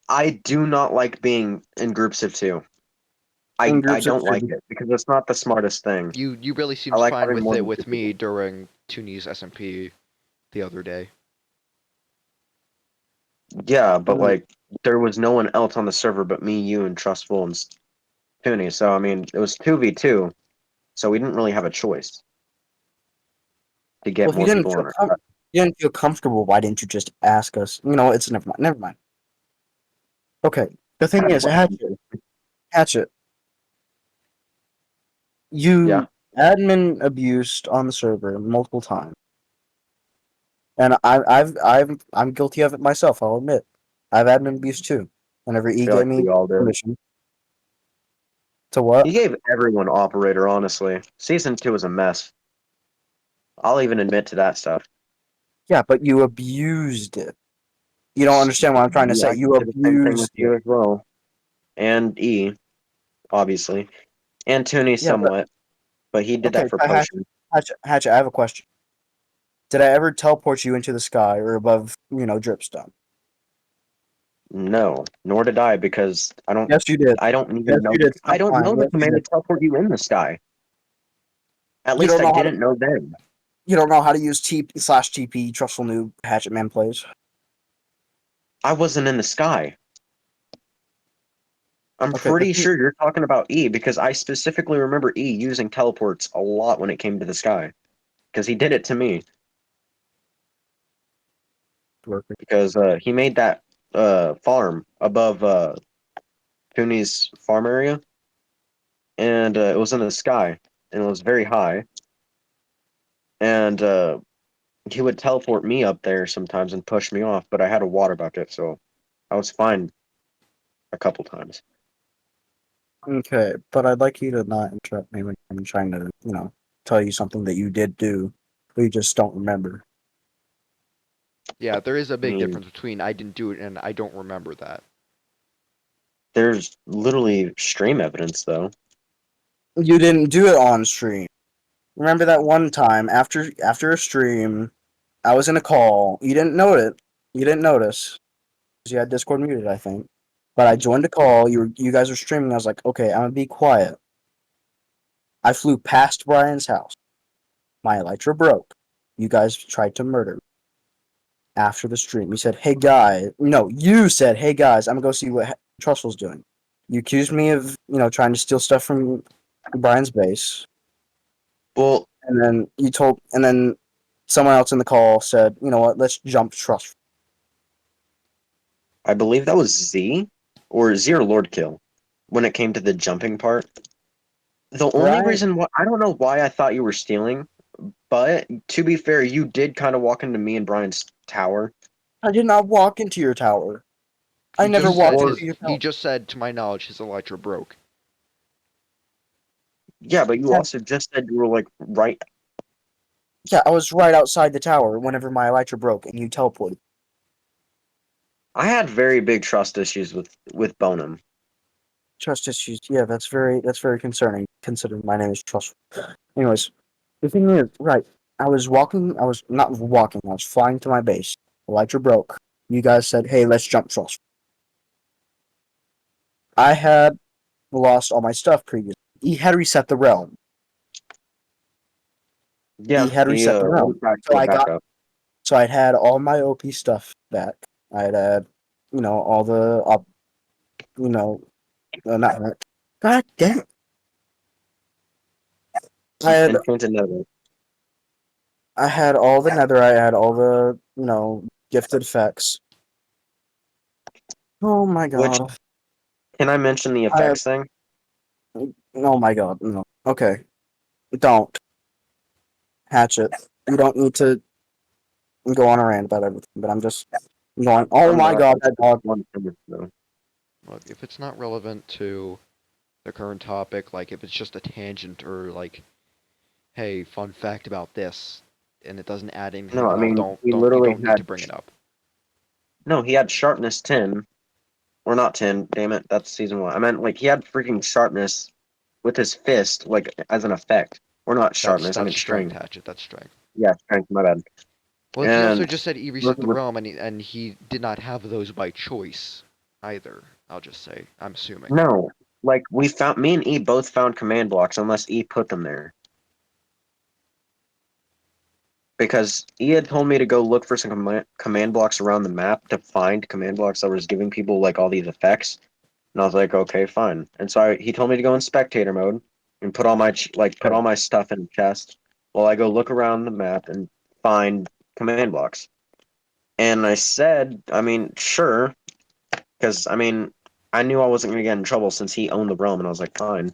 I do not like being in groups of two. in I groups of don't like two, it because it's not the smartest thing. You really I seemed like fine having with more it than two with me people. during Tooney's SMP the other day. Yeah, but like there was no one else on the server but me, you, and Trustful and Tooney. So I mean, it was 2v2, so we didn't really have a choice to get well, if more people on you didn't feel comfortable, why didn't you just ask us? It's never mind. Never mind. Okay, the thing is, Hatchet, Yeah, you admin abused on the server multiple times, and I'm guilty of it myself. I'll admit, I've admin abused too. Whenever I E feel gave like me we all did. permission to what? He gave everyone operator, honestly. Season 2 was a mess. I'll even admit to that stuff. Yeah, but you abused it. You don't understand what I'm trying to You say. You actually did the same thing with abused you it. as well. And E, obviously. And Tooney Yeah, but somewhat. But he did that okay, for potion. Hatchet, I have a question. Did I ever teleport you into the sky or above, Dripstone? No, nor did I because Yes, you did. I don't Yes, even know you did. I Stop don't know lying. the Yes, you command to did. teleport you in the sky. At You least don't I know how to. didn't know then. You don't know how to use T/TP. Trustful noob. Hatchet man plays. I wasn't in the sky. I'm Okay, the pretty thing. sure you're talking about E because I specifically remember E using teleports a lot when it came to the sky. Because he did it to me. Because he made that farm above Cooney's farm area. And it was in the sky. And it was very high. And he would teleport me up there sometimes and push me off, but I had a water bucket, so I was fine a couple times. Okay, but I'd like you to not interrupt me when I'm trying to, tell you something that you did do, but you just don't remember. Yeah, there is a I big mean, difference between I didn't do it and I don't remember that. there's literally stream evidence, though. You didn't do it on stream. Remember that one time after a stream, I was in a call. You didn't know it. You didn't notice because you had Discord muted, I think. But I joined a call. You guys were streaming. I was like, okay, I'm gonna be quiet. I flew past Brian's house. My elytra broke. You guys tried to murder me. After the stream, you said, "Hey guys," no, you said, "Hey guys, I'm gonna go see what Trustful's doing." You accused me of, trying to steal stuff from Brian's base, Well, and then someone else in the call said, "You know what? Let's jump Trustful." I believe that was Z or Z or Lord Kill when it came to the jumping part. The only Right? reason why I don't know why I thought you were stealing, but to be fair, you did kind of walk into me and Brian's tower. I did not walk into your tower. I He never just said walked Or into your he tower. just said, to my knowledge, his elytra broke. yeah, but you Yeah. also just said you were like right. Yeah, I was right outside the tower whenever my elytra broke and you teleported. I had very big trust issues with Bonham. Trust issues. Yeah, that's very concerning considering my name is Trust. Anyways, the thing is, right, I was not walking, I was flying to my base. Elytra broke. You guys said, hey, let's jump Trust. I had lost all my stuff previously. He had reset the realm. He Yeah, had he reset the realm. went back So to I got backup. so I'd had all my OP stuff back. I'd had, all the not God damn it. I had Enchanted Nether, I had all the netherite, I had all the, gifted effects. Oh my which god. can I mention the I effects thing? oh my god, no. Okay. Don't. Hatchet. You don't need to go on a rant about everything, but I'm just going, oh I'm my not. god, It's that just dog. one thing, though. Look, if it's not relevant to the current topic, like if it's just a tangent or like, hey, fun fact about this, and it doesn't add anything No, at I all, mean don't he don't you literally don't need to had bring it up. no. He had sharpness 10 or not 10. Damn it, that's season 1. I meant like he had freaking sharpness with his fist, like as an effect, or not sharpness. I That's mean strength, strength. Hatchet. That's strength. Yeah, strength. My bad. Well, he also And just said he reset the with realm, and he did not have those by choice either. I'll just say, I'm assuming. no, like we found me and E both found command blocks unless E put them there. Because he had told me to go look for some command blocks around the map to find command blocks that was giving people like all these effects, and I was like, okay, fine. And so he told me to go in spectator mode and put all my put all my stuff in a chest while I go look around the map and find command blocks. And I said, I mean, sure, because I mean, I knew I wasn't gonna get in trouble since he owned the realm, and I was like, fine.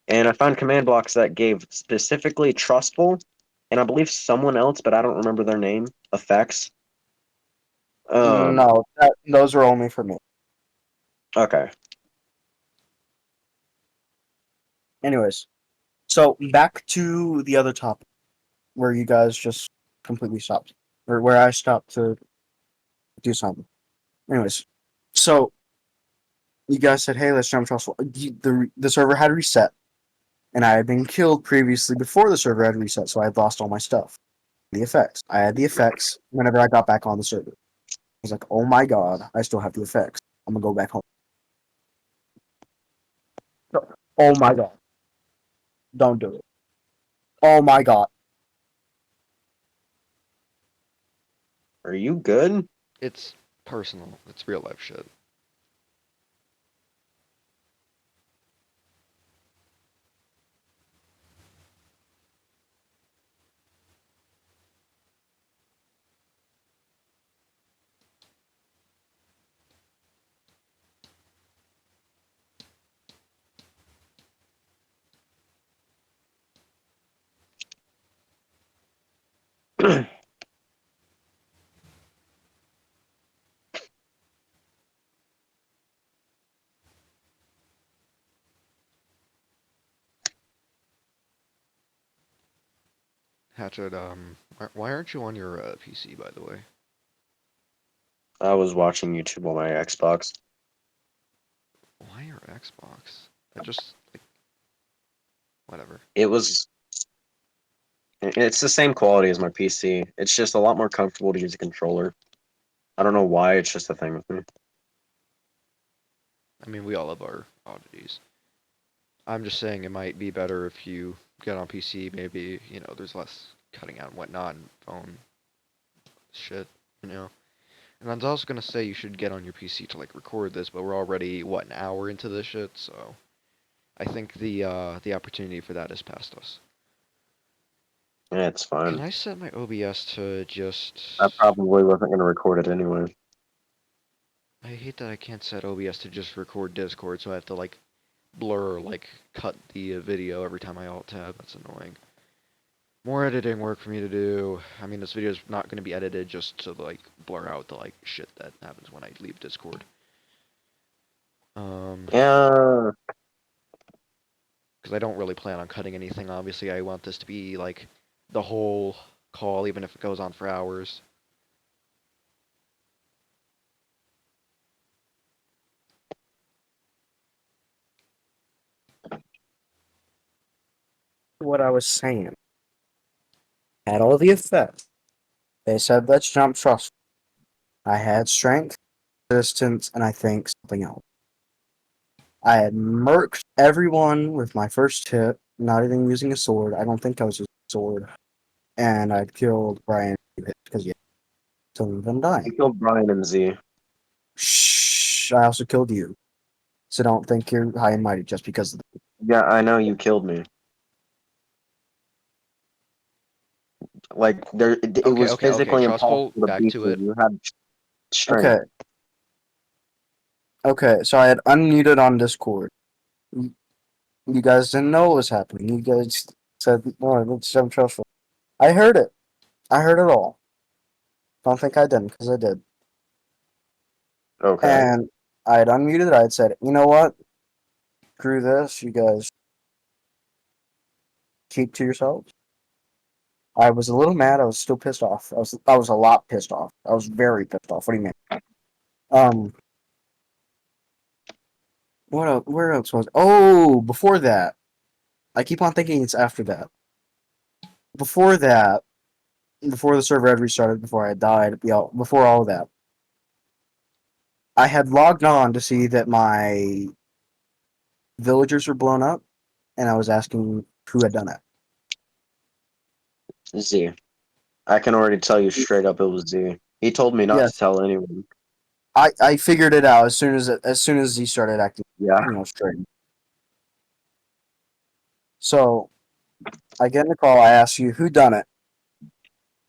And I found command blocks that gave specifically trustful, and I believe someone else, but I don't remember their name, effects. Um, No, those are only for me. okay. Anyways, so back to the other topic where you guys just completely stopped, or where I stopped to do something. Anyways, so you guys said, "Hey, let's jump across." The server had reset, and I had been killed previously before the server had reset, so I had lost all my stuff. The effects. I had the effects whenever I got back on the server. I was like, "Oh my god, I still have the effects. I'm gonna go back home." Oh my god, don't do it. Oh my god. Are you good? It's personal. It's real life shit. Hatchet, why aren't you on your PC, by the way? I was watching YouTube on my Xbox. Why your Xbox? I just, like, whatever. It was. It's the same quality as my PC. It's just a lot more comfortable to use a controller. I don't know why. It's just a thing with me. I mean, we all have our oddities. I'm just saying it might be better if you get on PC, maybe, there's less cutting out and whatnot, and phone shit, you know? And I was also gonna say you should get on your PC to, like, record this, but we're already, what, an hour into this shit, so I think the opportunity for that is past us. Yeah, it's Can fine. I set my OBS to just... I probably wasn't gonna record it anyway. I hate that I can't set OBS to just record Discord, so I have to like blur or like cut the video every time I alt tab. That's annoying. More editing work for me to do. I mean, this video is not going to be edited just to like blur out the like shit that happens when I leave Discord. Yeah. Because I don't really plan on cutting anything. Obviously, I want this to be like the whole call, even if it goes on for hours. What I was saying. Had all the effects. They said let's jump trust. I had strength, resistance, and I think something else. I had murked everyone with my first hit, not even using a sword. I don't think I was using a sword. And I'd killed Brian because yeah, till them dying. You killed Brian and Z. Shh, I also killed you. So don't think you're high and mighty just because of that. Yeah, I know you killed me. Like it Okay, was okay, okay. physically Trustful, impossible to back beat to you. it. You had strength. Okay. Okay, so I had unmuted on Discord. You guys didn't know what was happening. You guys said, "No, it's untrustful." I heard it. I heard it all. Don't think I didn't, because I did. Okay. And I had unmuted it. I had said, "You know what? Screw this. You guys keep to yourselves." I was a little mad. I was still pissed off. I was a lot pissed off. I was very pissed off. What do you mean? Um, what else? Where else was? Oh, before that, I keep on thinking it's after that. Before that, before the server had restarted, before I had died, before all of that, I had logged on to see that my villagers were blown up, and I was asking who had done it. Z. I can already tell you straight up it was Z. He told me not Yes, to tell anyone. I figured it out as soon as he started acting, Yeah. straight. So I get in the call. I asked you who done it.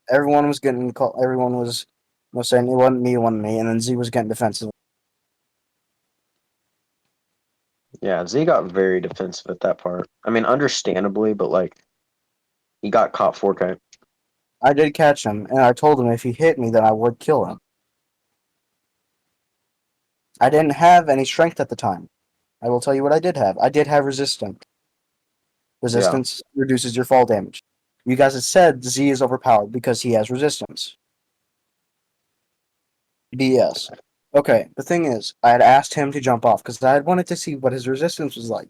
Everyone was getting the call. Everyone was saying it wasn't me, and then Z was getting defensive. Yeah, Z got very defensive at that part. I mean, understandably, but like he got caught 4K. I did catch him, and I told him if he hit me, then I would kill him. I didn't have any strength at the time. I will tell you what I did have. I did have resistance. Yeah. Resistance reduces your fall damage. You guys had said Z is overpowered because he has resistance. BS. Okay, the thing is, I had asked him to jump off because I had wanted to see what his resistance was like.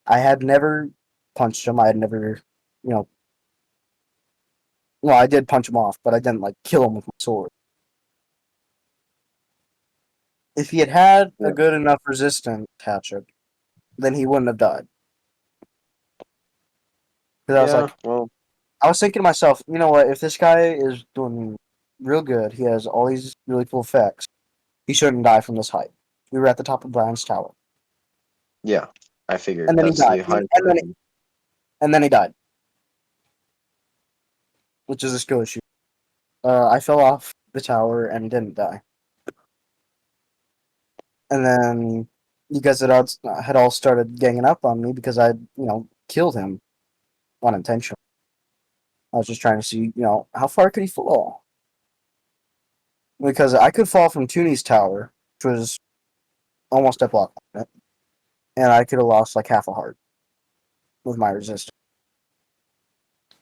I had never punched him. I had never, you know, well, I did punch him off, but I didn't like kill him with my sword. If he had had a Yeah. good enough resistance, Hatchet, then he wouldn't have died. Because I was Yeah. like, Well. I was thinking to myself, you know what? If this guy is doing real good, he has all these really cool effects. He shouldn't die from this height. We were at the top of Brian's tower, Yeah. I and figured then he that's the died, highest. and then he died, which is a skill issue. I fell off the tower and didn't die, and then you guys had all started ganging up on me because I, killed him unintentionally. I was just trying to see, how far could he fall? Because I could fall from Toony's tower, which was almost a block on it, and I could have lost like half a heart with my resistance. I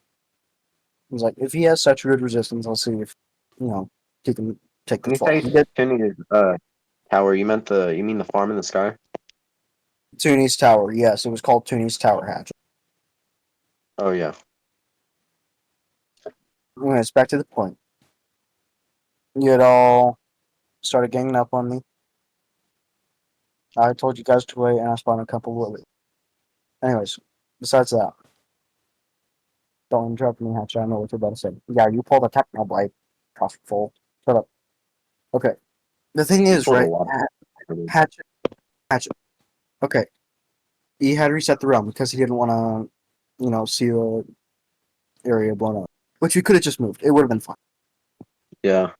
was like, if he has such good resistance, I'll see if, he can take the When you fall. say He did. Tuni's tower, you mean the farm in the sky? Toony's tower, yes, it was called Toony's Tower Hatchet. Oh yeah. Anyways, back to the point. You had all started ganging up on me. I told you guys to wait, and I spawned a couple Willies. Anyways, besides that, don't interrupt me, Hatchet. I know what you're about to say. Yeah, you pulled a techno blade. Trustful. Shut up. Okay. The thing You is, pulled a right? lot. Hatchet. Hatchet. Okay. He had reset the realm because he didn't want to, see the area blown up. Which we could have just moved. It would have been fine. Yeah.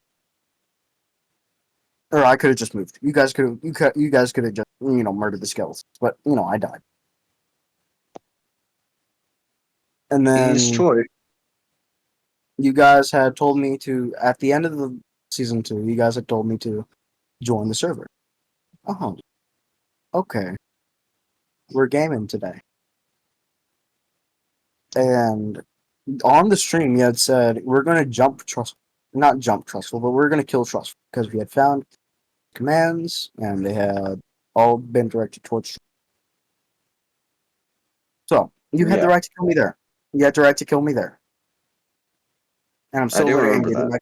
Or I could have just moved. You guys could have. You guys could have just murdered the skeletons. But I died. And His then choice. you guys had told me to at the end of the season 2. You guys had told me to join the server. Oh, okay. We're gaming today. And on the stream, you had said we're going to not jump trustful, but we're going to kill trustful because we had found commands and they had all been directed towards. So you had the Yeah, right to kill me there. You had the right to kill me there. And I'm I still a do little remember angry. that.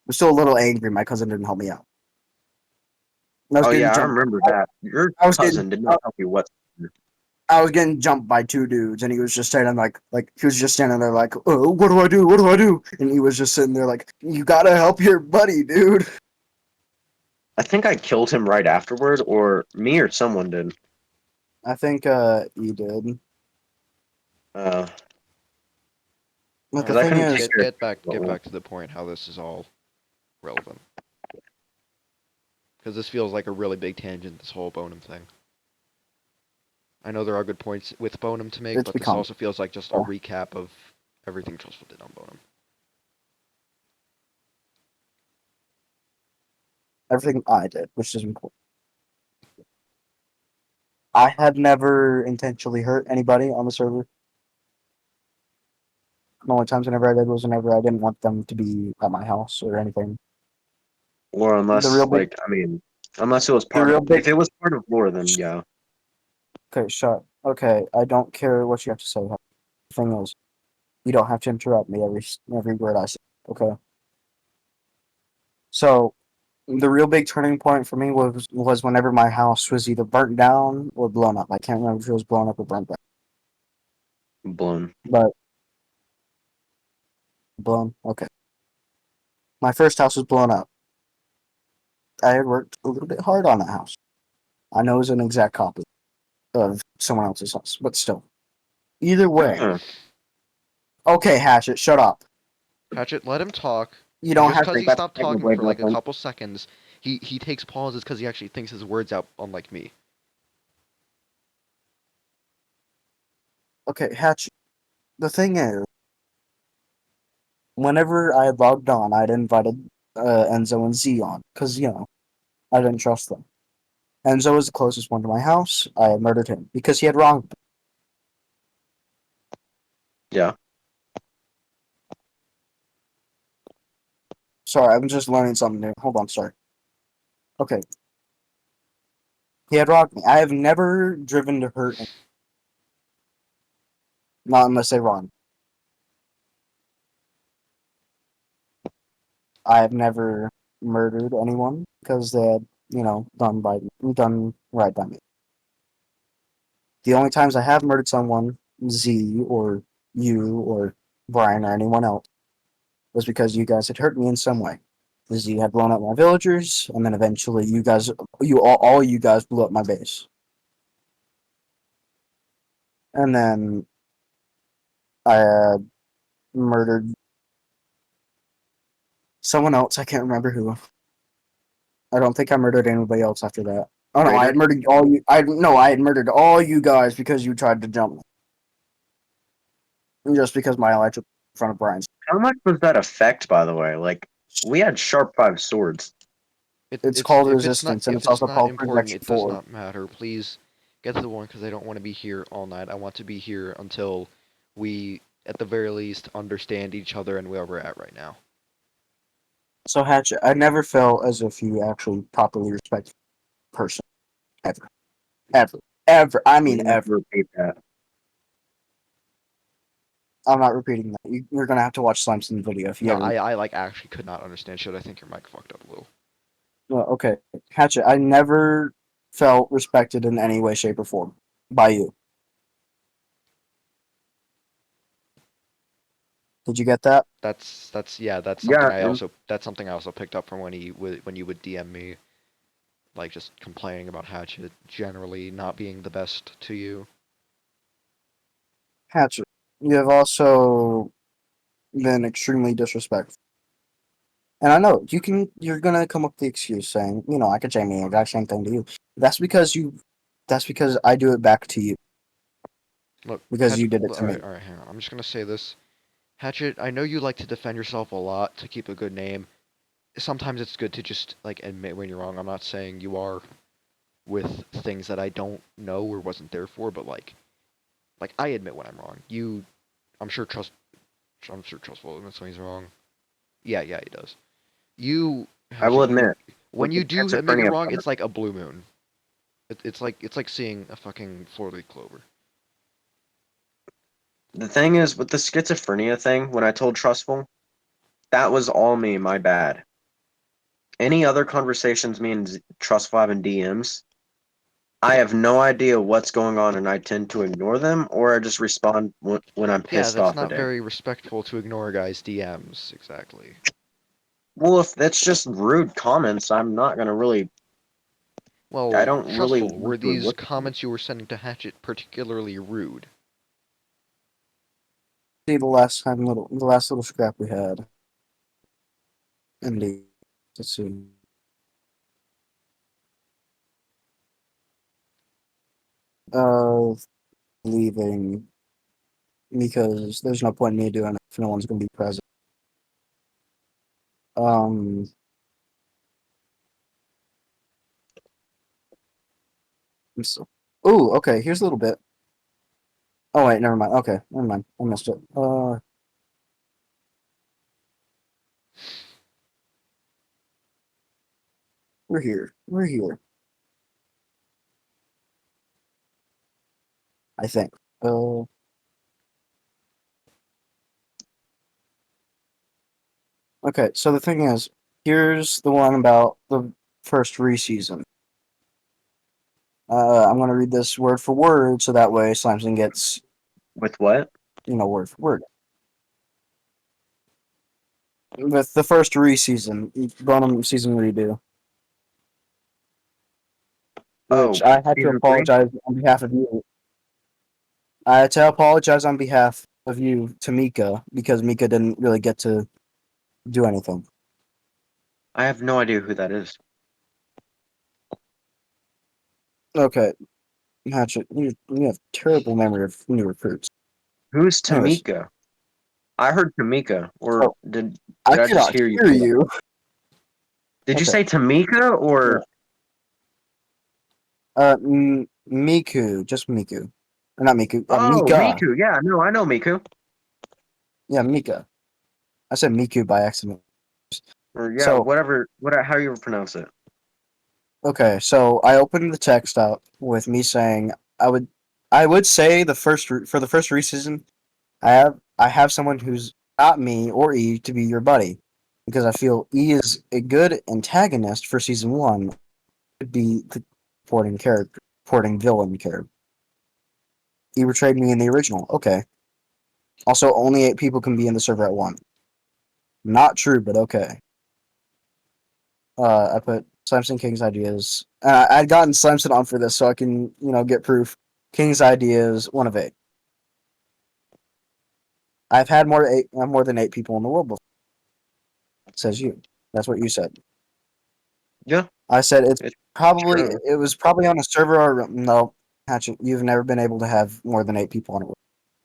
I'm still a little angry. My cousin didn't help me out. And I was Oh getting yeah, I jumped. remember that. Your I was getting. cousin did not help you whatsoever. I was getting jumped by 2 dudes, and he was just standing like he was just standing there like, oh, what do I do? What do I do? And he was just sitting there like, you gotta help your buddy, dude. I think I killed him right afterward, or me or someone did. I think you did. Uh, But the because I thing Alright, couldn't is, take care of get it. back to the point how this is all relevant. Because this feels like a really big tangent, this whole Bonum thing. I know there are good points with Bonum to make, it's but this become also feels like just a recap of everything Trustful did on Bonum. everything I did, which is important. I had never intentionally hurt anybody on the server. The only times whenever I did was whenever I didn't want them to be at my house or anything. Or The real unless, big, like, I mean, unless it was the part of. real big. If it was part of lore, then yeah. Okay, shut. Okay, I don't care what you have to say. The thing is, you don't have to interrupt me every word I say. Okay. So the real big turning point for me was whenever my house was either burnt down or blown up. I can't remember if it was blown up or burnt down, Blown. but blown. Okay. My first house was blown up. I had worked a little bit hard on that house. I know it was an exact copy of someone else's house, but still. Either way. Okay, Hatchet, shut up. Hatchet, let him talk. You don't Just have because to. he That's stopped my talking for like a wavelength. couple seconds, he takes pauses because he actually thinks his words out, unlike me. Okay, Hatchet. The thing is, whenever I had logged on, I'd invited Enzo and Z on because I didn't trust them. Enzo was the closest one to my house. I had murdered him because he had wronged me. Yeah. Sorry, I'm just learning something new. Hold on, sorry. Okay. He had wronged me. I have never driven to hurt him. Not unless they wrong. I have never murdered anyone because they had, done right by me. The only times I have murdered someone, Z or you or Brian or anyone else, was because you guys had hurt me in some way. Z had blown up my villagers, and then eventually all you guys blew up my base. And then I murdered someone else. I can't remember who. I don't think I murdered anybody else after that. Oh no, I Raider? had murdered all you. I had murdered all you guys because you tried to jump me. Just because my ally took in front of Brian's. How much was that effect, by the way? Like, we had sharp 5 swords. It's called If it's not resistance, and it's also not called important, projection it does 4. not matter. Please get to the one because I don't want to be here all night. I want to be here until we, at the very least, understand each other and where we're at right now. So Hatchet, I never felt as if you actually properly respect a person ever, ever, ever. I mean Please ever. repeat that. I'm not repeating that. You're gonna have to watch Slimeson's video if you No, ever. I like actually could not understand shit. I think your mic fucked up a little. Well, okay, Hatchet. I never felt respected in any way, shape, or form by you. Did you get that? That's Yeah, something and that's something I also picked up from when when you would DM me, like just complaining about Hatchet generally not being the best to you. Hatchet, you have also been extremely disrespectful. And I know you're gonna come up with the excuse saying, I could say the exact same thing to you. That's because I do it back to you Look, because you did it to me. all right, hang on. I'm just gonna say this. Hatchet, I know you like to defend yourself a lot to keep a good name. Sometimes it's good to just like admit when you're wrong. I'm not saying you are with things that I don't know or wasn't there for, but like I admit when I'm wrong. I'm sure trustful admits when he's wrong. Yeah, he does. You, I will Hatchet, admit, when with the you do admit you're schizophrenia wrong, part, it's like a blue moon. It's like seeing a fucking four-leaf clover. the thing is with the schizophrenia thing, when I told Trustful, that was all me, my bad. Any other conversations me and Trustful have in DMs, I have no idea what's going on, and I tend to ignore them, or I just respond when I'm Yeah, pissed that's off a not day. very respectful to ignore a guy's DMs, exactly. Well, if that's just rude comments, I'm not gonna really. I Well, don't really trustful, were want to these look at them. comments you were sending to Hatchet particularly rude? See the last little scrap we had. Indeed. Let's see. Uh, leaving because there's no point in me doing it if no one's gonna be present. Um. So, ooh, okay. Here's a little bit. Oh wait, never mind. Okay, never mind. I missed it. We're here. We're here. I think. Okay. So the thing is, here's the one about the first reseason. I'm gonna read this word for word, so that way Slimson gets With what? word for word. With the first reseason, Bonham season redo, which Oh, I had to season 3? apologize on behalf of you. I had to apologize on behalf of you to Mika because Mika didn't really get to do anything. I have no idea who that is. Okay, Hatchet, you have terrible memory of new recruits. Who's Anyways, Tamika? I heard Tamika, or so did I I just cannot hear you hear say that? you. Did you Okay, say Tamika or Miku, just Miku, or not Miku, oh Mika. Miku? Yeah, no, I know Miku. Yeah, Mika. I said Miku by accident. Or yeah, So whatever, how you pronounce it. okay, so I opened the text up with me saying I would say for the first reseason I have someone who's not me or E to be your buddy because I feel E is a good antagonist for season one. Could be the supporting villain character. E betrayed me in the original. Okay. Also, only 8 people can be in the server at once. Not true, but okay. I put Slimson King's ideas. I'd gotten Slimson on for this, so I can get proof. King's ideas 1 of 8. I've had more than 8 people in the world before. Says you. That's what you said. Yeah, I said it's true. it was probably on a server or no, Hatchet. You've never been able to have more than 8 people on a realm.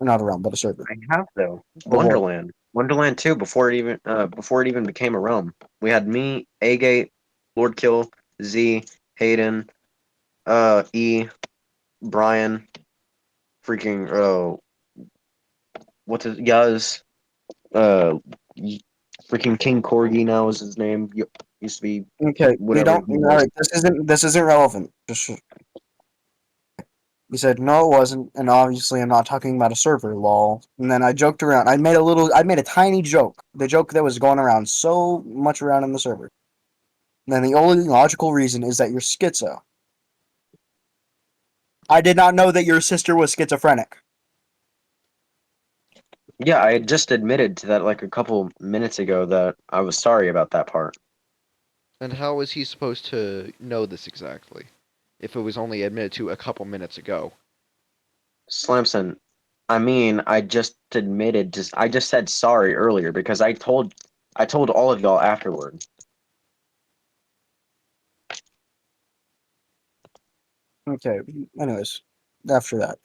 Or not a realm, but a server. I have though. A world. Wonderland 2 before it even became a realm. We had me, Agate, Lord Kill, Z, Hayden, E, Brian, freaking what's his Yuz, uh, freaking King Corgi now is his name. Used to be Okay, we whatever don't. he All was. right, this isn't relevant. Just he said no, it wasn't, and obviously I'm not talking about a server. Lol. And then I joked around. I made a tiny joke. The joke that was going around so much around in the server. And then the only logical reason is that you're schizo. I did not know that your sister was schizophrenic. Yeah, I had just admitted to that like a couple minutes ago that I was sorry about that part. And how is he supposed to know this exactly? If it was only admitted to a couple minutes ago. Slamson, I mean, I just said sorry earlier because I told I told all of y'all afterward. Okay. Anyways, after that,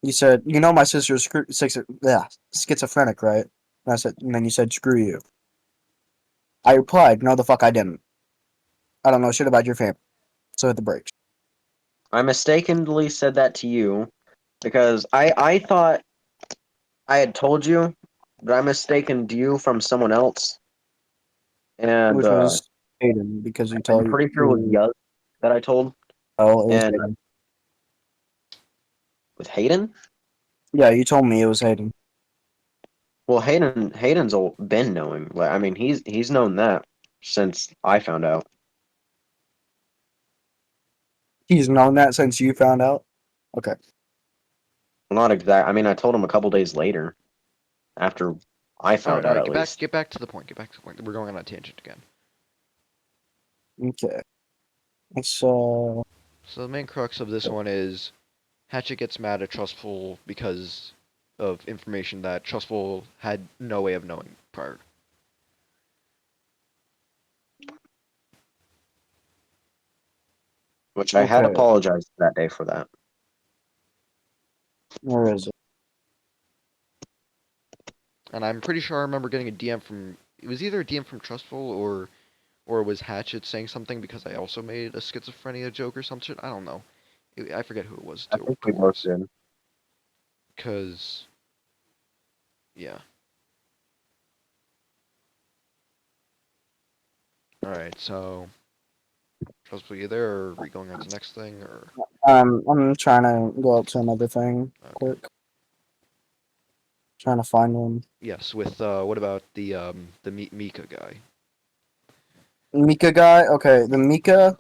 you said, you know, my sister's schizophrenic, right? And I said, and then you said, screw you. I replied, no, the fuck I didn't. I don't know shit about your family. So hit the brakes. I mistakenly said that to you because I thought I had told you, but I mistaken you from someone else, and Which was Hayden, because you I'm told pretty sure it was you, Yuz that I told, oh, it was and Hayden. with Hayden. Yeah, you told me it was Hayden. Well, Hayden's been knowing. Like, I mean, he's known that since I found out. He's known that since you found out? Okay. Well, not exact. I mean, I told him a couple days later, after I All right, found all out right. at least. Get back to the point. Get back to the point. We're going on a tangent again. Okay. So the main crux of this one is Hatchet gets mad at Trustful because of information that Trustful had no way of knowing prior. Which I had Okay. apologized that day for that. Where is it? And I'm pretty sure I remember getting a DM from it was either a DM from Trustful or it was Hatchet saying something because I also made a schizophrenia joke or something. I don't know. I forget who it was I think we both towards. did. Cause yeah. All right. So Trustful, you there, or are we going on to the next thing, or I'm trying to go up to another thing okay? quick. Trying to find one. Yes. With what about the Mika guy? Mika guy? Okay, the Mika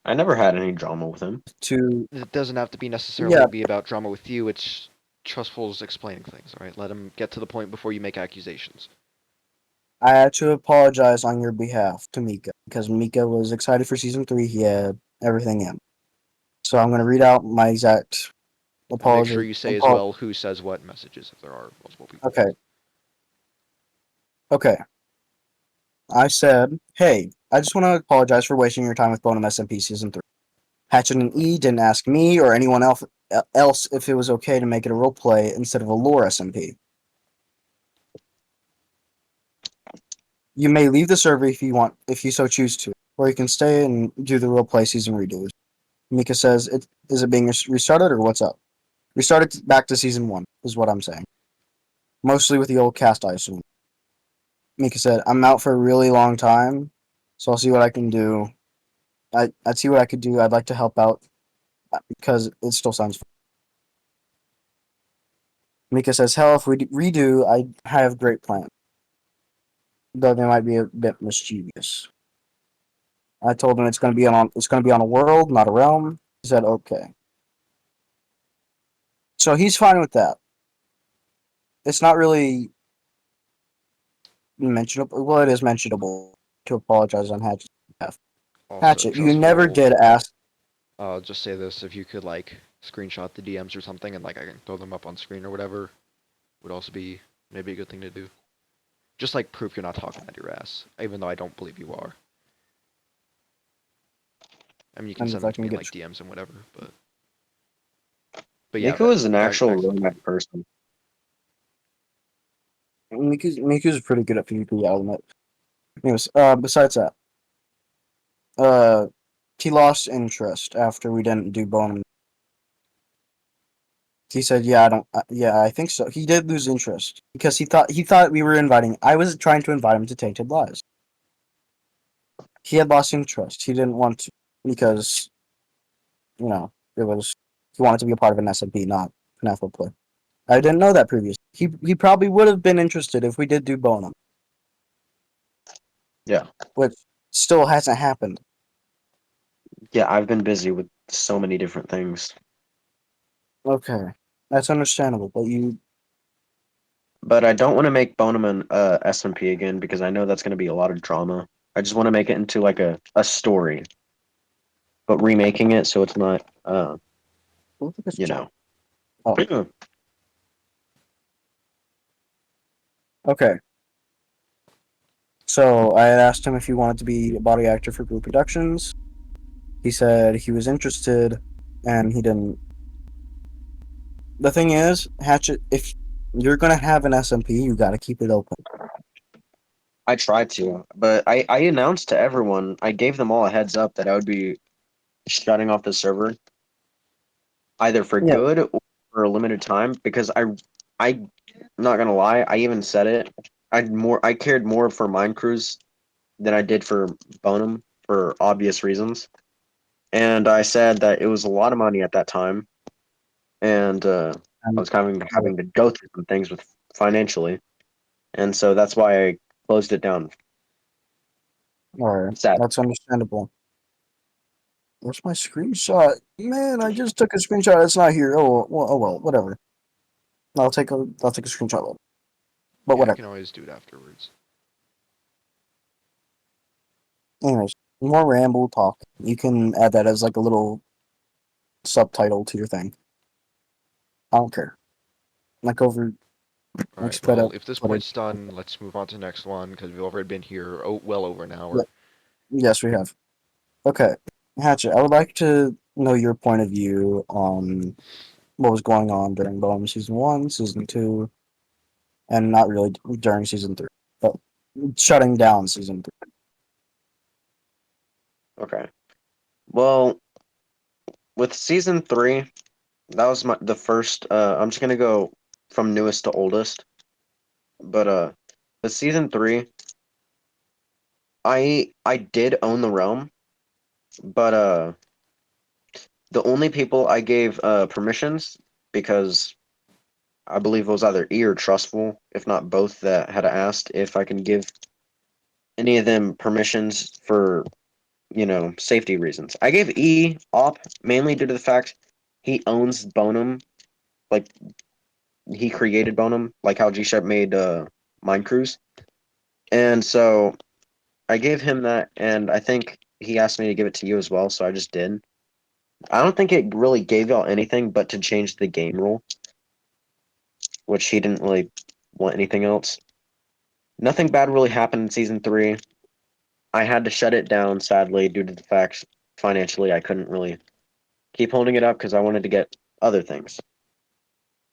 I never had any drama with him. to It doesn't have to be necessarily yeah, be about drama with you. It's Trustful's explaining things. All right. Let him get to the point before you make accusations. I had to apologize on your behalf to Mika because Mika was excited for season 3. He had everything in. So I'm gonna read out my exact And make sure apology. you say as well who says what messages if there are multiple people. Okay. Okay. I said, hey, I just want to apologize for wasting your time with Bonum SMP season 3. Hatchet and E didn't ask me or anyone else if it was okay to make it a role play instead of a lore SMP. You may leave the server if you so choose to, or you can stay and do the role play season redos. Mika says, is it being restarted or what's up? Restarted back to season 1 is what I'm saying. Mostly with the old cast, I assume. Mika said, I'm out for a really long time, so I'll see what I can do. I'd see what I could do. I'd like to help out because it still sounds fun. Mika says, hell, if we redo, I have great plans. Though they might be a bit mischievous. I told him it's gonna be on a world, not a realm. He said, okay. So he's fine with that. It's not really mentionable. Well, it is mentionable to apologize on Hatchet's behalf. Also, Hatchet, you never Trustful. did ask. I'll just say this: if you could like screenshot the DMs or something, and like I can throw them up on screen or whatever, would also be maybe a good thing to do. Just like proof you're not talking out your ass, even though I don't believe you are. I mean, you can And send if them I to can me in get like DMs and whatever, but yeah, Miko is an back actual back to the really nice point. person. Miku's pretty good at PvP element. Anyways, besides that, he lost interest after we didn't do bone. He said, "Yeah, I don't. Yeah, I think so." He did lose interest because he thought we were inviting. I was trying to invite him to Tainted Lies. He had lost interest. He didn't want to because it was he wanted to be a part of an SMP, not an FO play. I didn't know that previously. He probably would have been interested if we did do Bonum, Yeah. which still hasn't happened. Yeah, I've been busy with so many different things. Okay, that's understandable, but you But I don't want to make Boneman SMP again because I know that's going to be a lot of drama. I just want to make it into like a story, but remaking it so it's not, look at this you chat. know. Oh, okay. So I had asked him if he wanted to be a body actor for Group Productions. He said he was interested, and he didn't. The thing is, Hatchet, if you're gonna have an SMP, you gotta keep it open. I tried to, but I announced to everyone. I gave them all a heads up that I would be shutting off the server, either for Yeah. good or for a limited time. Because I'm not gonna lie. I even said it. I cared more for Mine Cruise than I did for Bonum for obvious reasons. And I said that it was a lot of money at that time, and I And was having to go through some things with financially, and so that's why I closed it down. or Sad. that's understandable. Where's my screenshot? Man, I just took a screenshot. It's not here. Oh well, whatever. I'll take a screenshot later. But Yeah, I whatever. can always do it afterwards. Anyways, more ramble talk. You can add that as like a little subtitle to your thing. I don't care. Like over, All like right. spread Well, out if this footage. point's done, let's move on to the next one because we've already been here well over an Yeah. hour. Yes, we have. Okay, Hatchet. I would like to know your point of view on what was going on during Bone season 1, season 2, and not really during season 3, but shutting down season 3. Okay. Well, with season 3, that was the first. I'm just gonna go from newest to oldest. But with season 3, I did own the realm, but the only people I gave permissions because I believe it was either E or Trustful, if not both, that had asked if I can give any of them permissions for, safety reasons. I gave E op mainly due to the fact he owns Bonum, like he created Bonum, like how G Shep made Mine Cruise. And so I gave him that, and I think he asked me to give it to you as well, so I just did. I don't think it really gave y'all anything but to change the game rule, which he didn't really want anything else. Nothing bad really happened in season 3. I had to shut it down, sadly, due to the fact financially I couldn't really keep holding it up because I wanted to get other things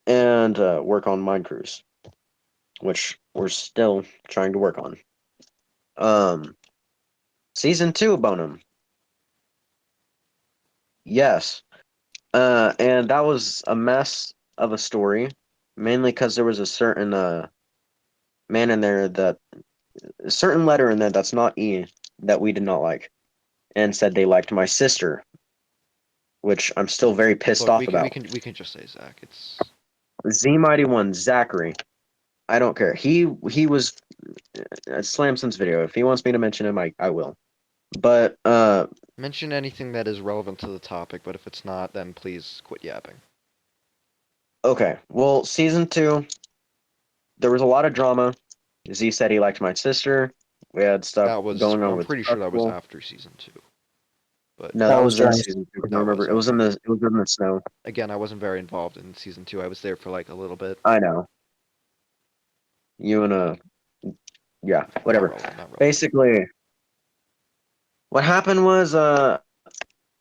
and work on Mine Cruise, which we're still trying to work on. Um, season 2 Bonum, yes, and that was a mess of a story, mainly because there was a certain man in there that a certain letter in there that's not E that we did not like, and said they liked my sister, which I'm still very pissed Look, we off can we about. can we can just say Zach. It's Z Mighty One Zachary. I don't care. He was Slamson's video. If he wants me to mention him, I will. But mention anything that is relevant to the topic, but if it's not, then please quit yapping. okay. Well, season 2, there was a lot of drama. Z said he liked my sister. We had stuff That was going on I'm with pretty sure that was Trustful. after season 2. But No, That that was was in during. season 2. I that remember was it was in okay. the snow. Again, I wasn't very involved in season 2. I was there for like a little bit. I know. You and yeah, Not whatever. relevant. Not relevant. Basically, what happened was I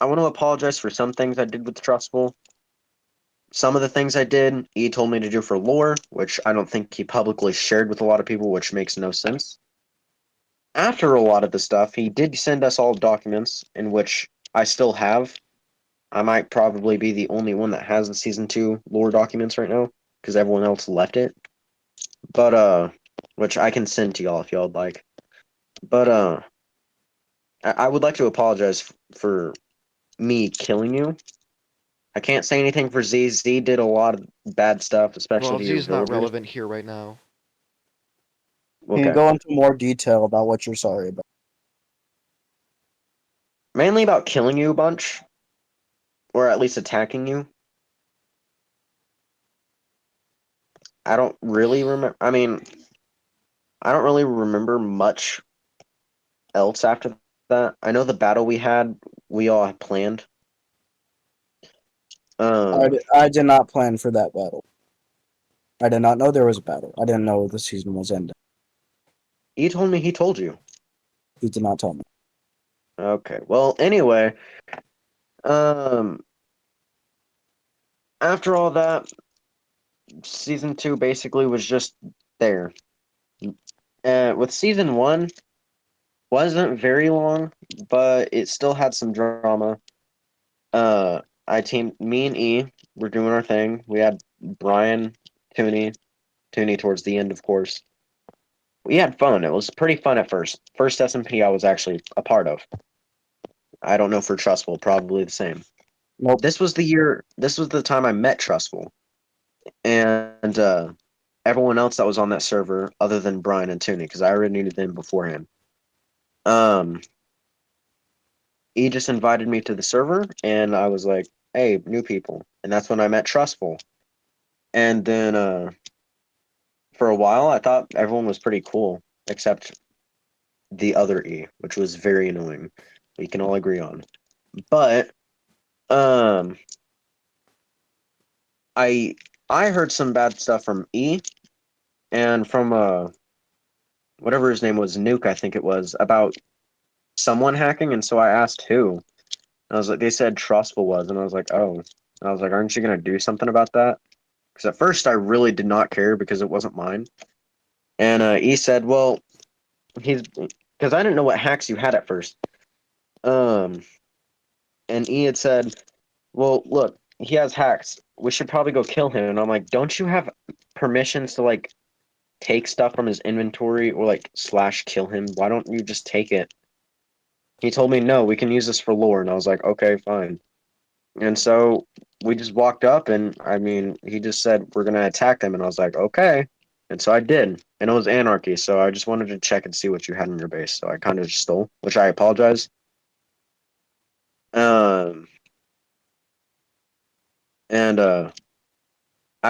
want to apologize for some things I did with Trustful. Some of the things I did, he told me to do for lore, which I don't think he publicly shared with a lot of people, which makes no sense. After a lot of the stuff, he did send us all documents in which I still have. I might probably be the only one that has the season 2 lore documents right now, because everyone else left it. But which I can send to y'all if y'all would like. But I would like to apologize for me killing you. I can't say anything for Z. Z did a lot of bad stuff, especially Well, to Z your is not villagers. relevant here right now. Can you Okay. go into more detail about what you're sorry about? Mainly about killing you a bunch, or at least attacking you. I don't really remember. I mean, I don't really remember much else after that. I know the battle we had, we all had planned. I, Um, di- I did not plan for that battle. I did not know there was a battle. I didn't know the season was ending. he told me he told you. He did not tell me. Okay. Well, anyway, um, after all that, season 2 basically was just there. With season 1, wasn't very long, but it still had some drama. Me and E were doing our thing. We had Brian, Toony towards the end, of course. We had fun. It was pretty fun at first. First SMP I was actually a part of. I don't know for Trustful, probably the same. Nope. This was the time I met Trustful. And everyone else that was on that server, other than Brian and Toony, because I already knew them beforehand. Um, he just invited me to the server, and I was like, "Hey, new people," and that's when I met Trustful. And then for a while, I thought everyone was pretty cool, except the other E, which was very annoying. We can all agree on. But um, I I heard some bad stuff from E and from whatever his name was, Nuke, I think it was, about someone hacking, and so I asked who. And I was like, they said Trustful was, and I was like, oh. And I was like, aren't you gonna do something about that? Because at first I really did not care because it wasn't mine. And he said, well, he's because I didn't know what hacks you had at first. Um, and he had said, well, look, he has hacks. We should probably go kill him. And I'm like, don't you have permissions to like take stuff from his inventory or like slash kill him? Why don't you just take it? He told me, no, we can use this for lore. And I was like, okay, fine. And so we just walked up, and I mean, he just said, we're going to attack them. And I was like, okay. And so I did. And it was anarchy. So I just wanted to check and see what you had in your base. So I kind of just stole, which I apologize. Um, and I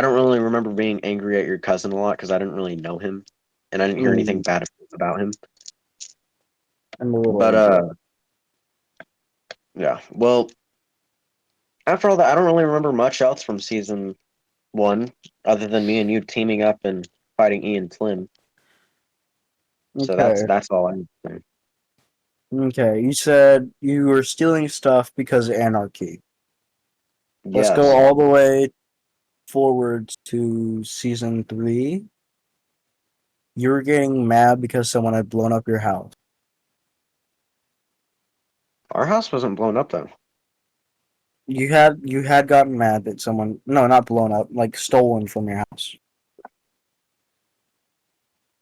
don't really remember being angry at your cousin a lot because I didn't really know him. And I didn't hear anything bad about him. I'm a little But angry. yeah. Well, after all that, I don't really remember much else from season 1 other than me and you teaming up and fighting Ian Slim. So Okay. that's all I'm saying. Okay. You said you were stealing stuff because of anarchy. Let's go Yes. all the way forward to season 3. You were getting mad because someone had blown up your house. Our house wasn't blown up though. You had gotten mad that someone, no, not blown up, like stolen from your house.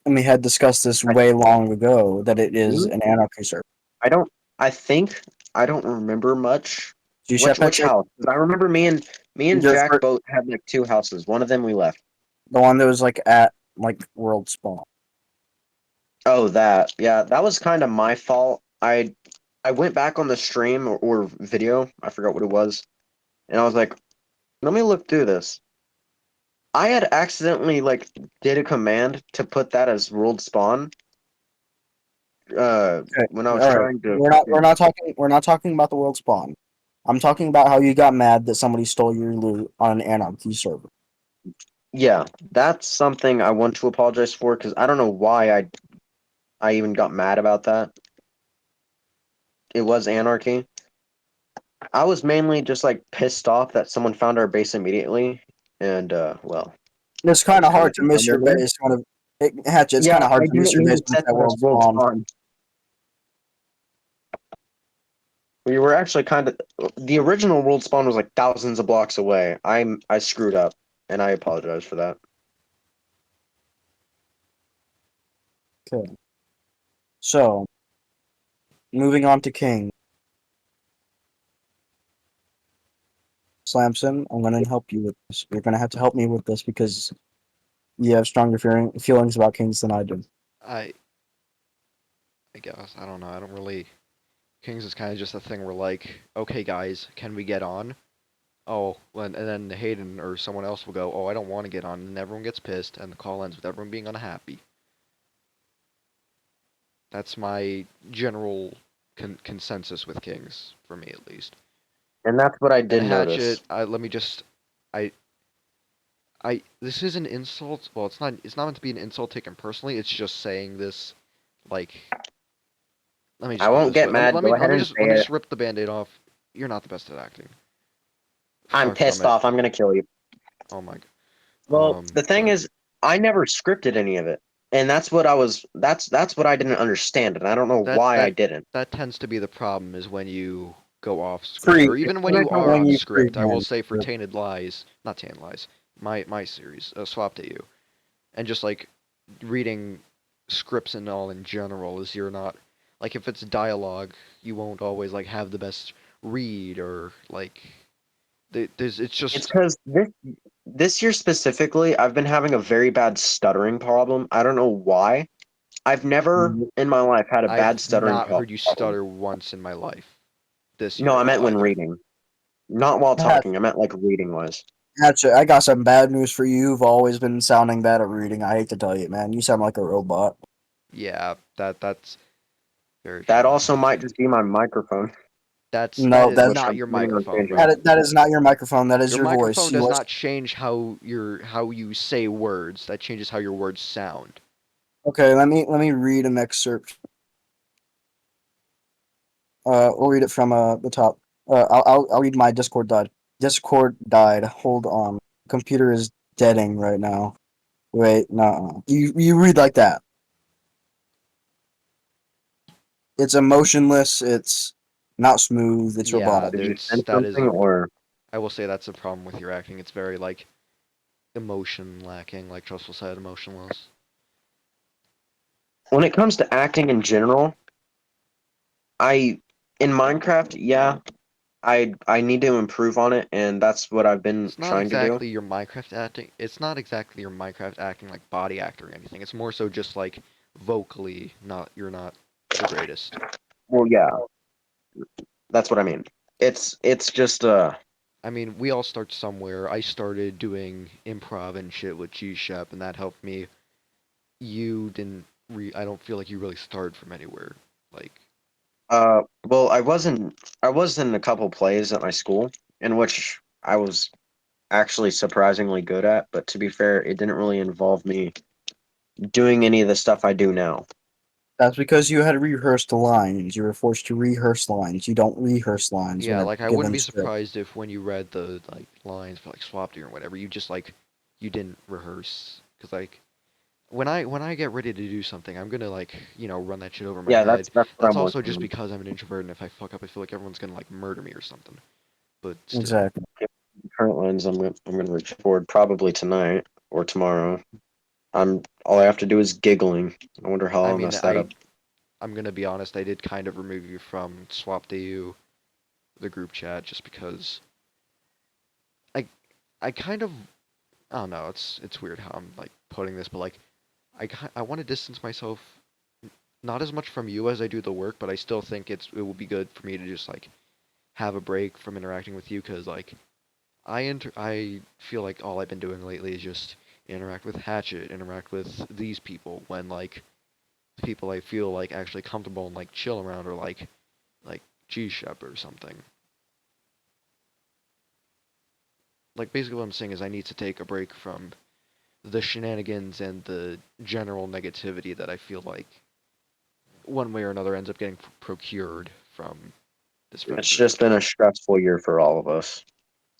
And we had discussed this I way long ago that it is think an anarchy server. I don't I think I don't remember much. G Which house? 'Cause I remember me and your Jack both had like 2 houses. One of them we left. the one that was like at like World Spawn. Oh, that. Yeah, that was kind of my fault. I went back on the stream or video. I forgot what it was. And I was like, let me look through this. I had accidentally like did a command to put that as world spawn Okay, when I was all right. trying to We're not talking about the World Spawn. I'm talking about how you got mad that somebody stole your loot on an anarchy server. yeah, that's something I want to apologize for because I don't know why I even got mad about that. It was anarchy. I was mainly just like pissed off that someone found our base immediately, and well, It's that kind was of kind hard of to the miss end your of it. base when Hatchet. It's Yeah, kind of hard I to miss didn't your base even when it's set at that World as world Spawn. spawn. We were actually kind of the original world spawn was like thousands of blocks away. I screwed up, and I apologize for that. Okay. So, moving on to King. Slamson, I'm going to help you with this. You're going to have to help me with this because you have stronger feelings about Kings than I do. I I guess I don't know. I don't really. Kings is kind of just a thing where like, okay, guys, can we get on? Oh, and then Hayden or someone else will go, oh, I don't want to get on, and everyone gets pissed, and the call ends with everyone being unhappy. That's my general consensus with Kings, for me at least. And that's what I And did Hatchet, notice. let me just, I, this is an insult. Well, it's not. It's not meant to be an insult taken personally. It's just saying this like, let me I just put it won't this get way. Let me mad. let me Go let ahead me and just say let me it. just rip the band-aid off. You're not the best at acting. I'm Far from pissed it. off. I'm gonna kill you. Oh my. Well, the thing But is, I never scripted any of it, and that's what I was. That's what I didn't understand, and I don't know that why I that didn't. that tends to be the problem is when you go off script, Free or even when When I you don't are when on you script. I will freehand. say for Tainted Lies, not Tainted Lies, my series, Swapped at You, and just like reading scripts and all in general is you're not like if it's dialogue, you won't always like have the best read or like there's it's It's just because this year specifically, I've been having a very bad stuttering problem. I don't know why. I've never in my life had a bad I've stuttering not heard you problem. stutter once in my life this No, year I meant when either. reading, not while Hatchet, talking. I meant like reading wise. Hatchet, I got some bad news for you. You've always been sounding bad at reading. I hate to tell you, man. You sound like a robot. Yeah, that's very That true. also might just be my microphone, That No, is which not I'm your planning on microphone, changing. bro. that is not your microphone. That is Your your voice. microphone You does listen. not change how you say words. That changes how your words sound. Okay, let me read an excerpt. We'll read it from the top. I'll read my Discord died. Discord died. Hold on. Computer is deading right now. Wait, no. You read like that. It's emotionless. It's not smooth. It's Yeah, robotic. Did you it's send that is something a or? I will say that's a problem with your acting. It's very like emotion lacking, like Trustful said, emotionless. When it comes to acting in general, I in Minecraft, yeah, I need to improve on it, and that's what I've been It's not trying to do. exactly your Minecraft acting. It's not exactly your Minecraft acting like body actor or anything. It's more so just like vocally, not you're not the greatest. Well, yeah, that's what I mean. It's just I mean, we all start somewhere. I started doing improv and shit with G Shep, and that helped me. You didn't. I don't feel like you really started from anywhere. Like, well, I was in a couple plays at my school in which I was actually surprisingly good at, but to be fair, it didn't really involve me doing any of the stuff I do now. That's because you had rehearsed lines. You were forced to rehearse lines. You don't rehearse lines when yeah, a like I wouldn't given be script. surprised if when you read the like lines for like Swap or whatever, you just like you didn't rehearse. Cause like when I get ready to do something, I'm gonna like run that shit over my Yeah, head. that's what That's I'm also working just on. because I'm an introvert, and if I fuck up, I feel like everyone's gonna like murder me or something. But still, Exactly. Current lines I'm gonna record probably tonight or tomorrow. I'm all I have to do is giggling. I wonder how I I'll mean, mess that up. I'm gonna be honest. I did kind of remove you from Swap DU, the group chat, just because I I kind of I don't know. It's weird how I'm like putting this, but like I want to distance myself not as much from you as I do the work, but I still think it will be good for me to just like have a break from interacting with you because like I feel like all I've been doing lately is just interact with Hatchet, interact with these people when like the people I feel like actually comfortable and like chill around or like G Shep or something. Like basically what I'm saying is I need to take a break from the shenanigans and the general negativity that I feel like one way or another ends up getting procured from this friend It's group. just been a stressful year for all of us.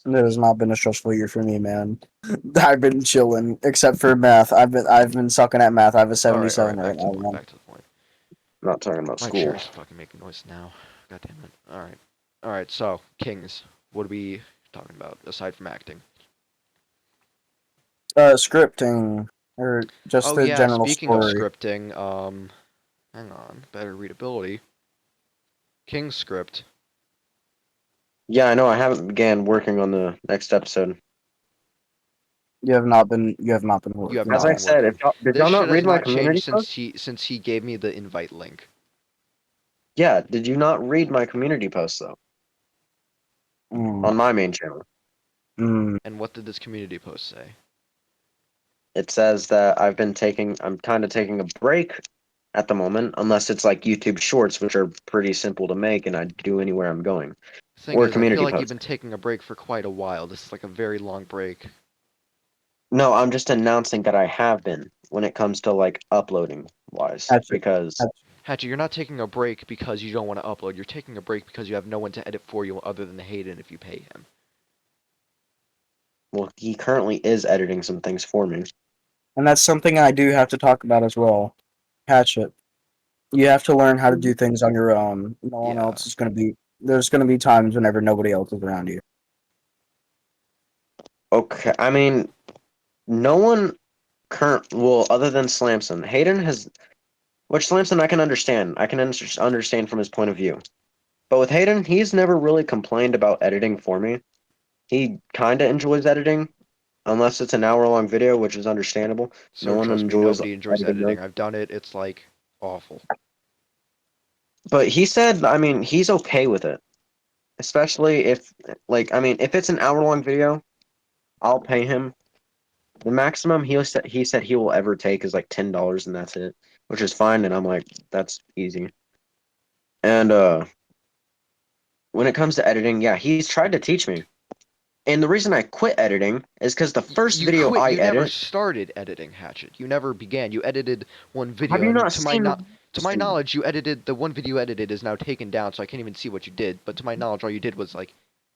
It has not been a stressful year for me, man. I've been chilling, except for math. I've been sucking at math. I have a All 77 right, right back to the now, point. man. Back to the point. I'm not talking about My school. chair's fucking making noise now. God damn it. All right. So Kings, what are we talking about aside from acting? Scripting or just Oh the yeah, general speaking of story. scripting, hang on, better readability. King's script. Yeah, I know. I haven't began working on the next episode. You have not been. You have not been You have working As not I on been it. said, if working. y'all, did This y'all shit not has read my not community changed post? since he gave me the invite link. Yeah, did you not read my community post though Mm, on my main channel? mm. And what did this community post say? It says that I'm kind of taking a break at the moment, unless it's like YouTube Shorts, which are pretty simple to make and I do anywhere I'm going, Thing or is, I feel community like you've been posts. taking a break for quite a while. This is like a very long break. No, I'm just announcing that I have been. when it comes to like uploading wise, Hatchet. because Hatchet, you're not taking a break because you don't want to upload. You're taking a break because you have no one to edit for you other than Hayden if you pay him. well, he currently is editing some things for me. And that's something I do have to talk about as well. Hatchet. You have to learn how to do things on your own. No one Yeah. else is going to be. There's going to be times whenever nobody else is around you. Okay, I mean, no one well, other than Slamson, Hayden has, which Slamson I can understand. I can understand from his point of view. But with Hayden, he's never really complained about editing for me. He kind of enjoys editing, unless it's an hour-long video, which is understandable. No Sir, one trust me, enjoys nobody enjoys editing those. editing. I've done it. It's like awful. But he said, I mean, he's okay with it, especially if, like, I mean, if it's an hour-long video, I'll pay him. The maximum he said he will ever take is like $10, and that's it, which is fine. And I'm like, that's easy. And when it comes to editing, yeah, he's tried to teach me. And the reason I quit editing is because the first You video quit. I You never edit. started editing, Hatchet. You never began. You edited one Have video, you and not seen? to my knowledge, you edited the one video you edited is now taken down, so I can't even see what you did. But to my knowledge, all you did was like,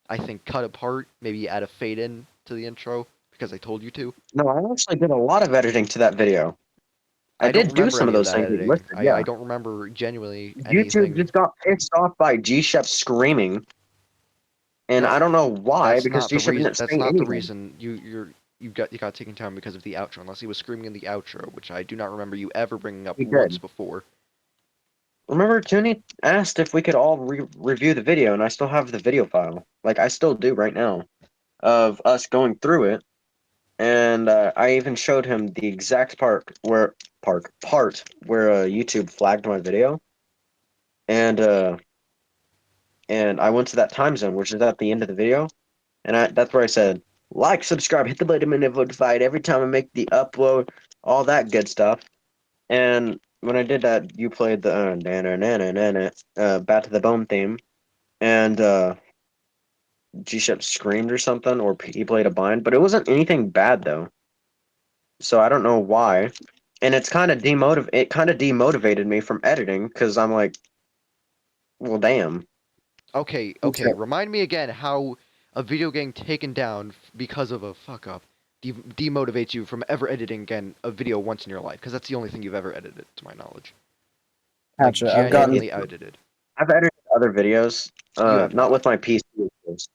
I think cut apart, maybe add a fade in to the intro because I told you to. No, I actually did a lot of editing to that video. I I don't did do remember some of any of those that things you editing. listed. I Yeah, don't remember genuinely YouTube anything. just got pissed off by G Shep screaming, and No, I don't know why that's because not G the Shep reason. didn't That's say not the anything. reason you got taken down because of the outro. Unless he was screaming in the outro, which I do not remember you ever bringing up He once did. before. Remember, Toony asked if we could all review the video, and I still have the video file. Like I still do right now, of us going through it. And I even showed him the exact part where YouTube flagged my video, and I went to that time zone, which is at the end of the video, and that's where I said like, subscribe, hit the button, and notified every time I make the upload, all that good stuff. And when I did that, you played the Bat to the Bone theme, and G Shep screamed or something, or he played a bind, but it wasn't anything bad though. So I don't know why. And it kind of demotivated me from editing because I'm like, well, damn. Okay, Okay. okay. Remind me again how a video getting taken down because of a fuck up demotivates you from ever editing again a video once in your life, because that's the only thing you've ever edited, to my knowledge. Like Hatchet. I've gotten. It, genuinely edited. I've edited other videos, You have not not. with my PC. Of course.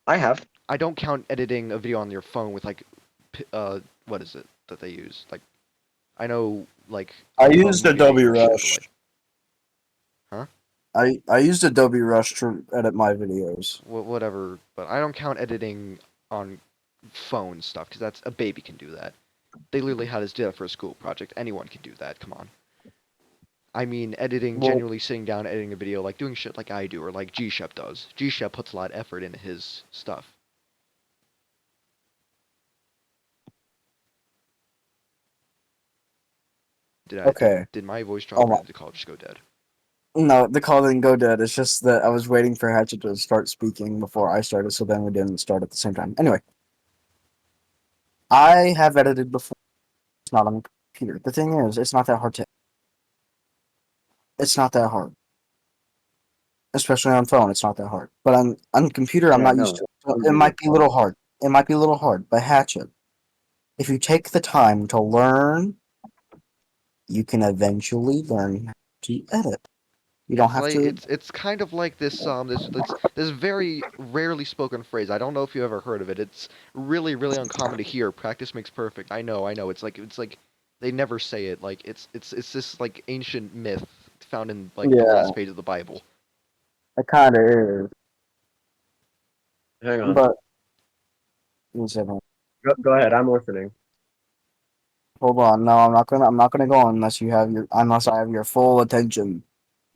I have. I don't count editing a video on your phone with like, what is it that they use? Like, I know like I phone used movie Adobe maker shit, but Rush. like, huh? I used Adobe Rush to edit my videos. Whatever. But I don't count editing on phone stuff because that's a baby can do that. They literally had us do that for a school project. Anyone can do that. Come on. I mean, editing, Well, genuinely sitting down, editing a video, like doing shit like I do, or like G Shep does. G Shep puts a lot of effort into his stuff. okay. Did my voice Oh drop or my. did the call just go dead? No, the call didn't go dead. It's just that I was waiting for Hatchet to start speaking before I started, so then we didn't start at the same time. Anyway, I have edited before. It's not on the computer. The thing is, it's not that hard to. It's not that hard, especially on phone. It's not that hard. But on computer, I'm Yeah, not used no. to it. So it might be a little hard. It might be a little hard. But Hatchet, if you take the time to learn, you can eventually learn how to edit. You don't It's have like to. it's kind of like this very rarely spoken phrase. I don't know if you ever heard of it. It's really uncommon to hear. Practice makes perfect. I know. It's like they never say it. Like it's this like ancient myth found in like the Yeah, last page of the Bible. it kind of is. Hang on. But one second. Go ahead. I'm listening. Hold on. No, I'm not gonna. I'm not gonna go unless you have your. Unless I have your full attention.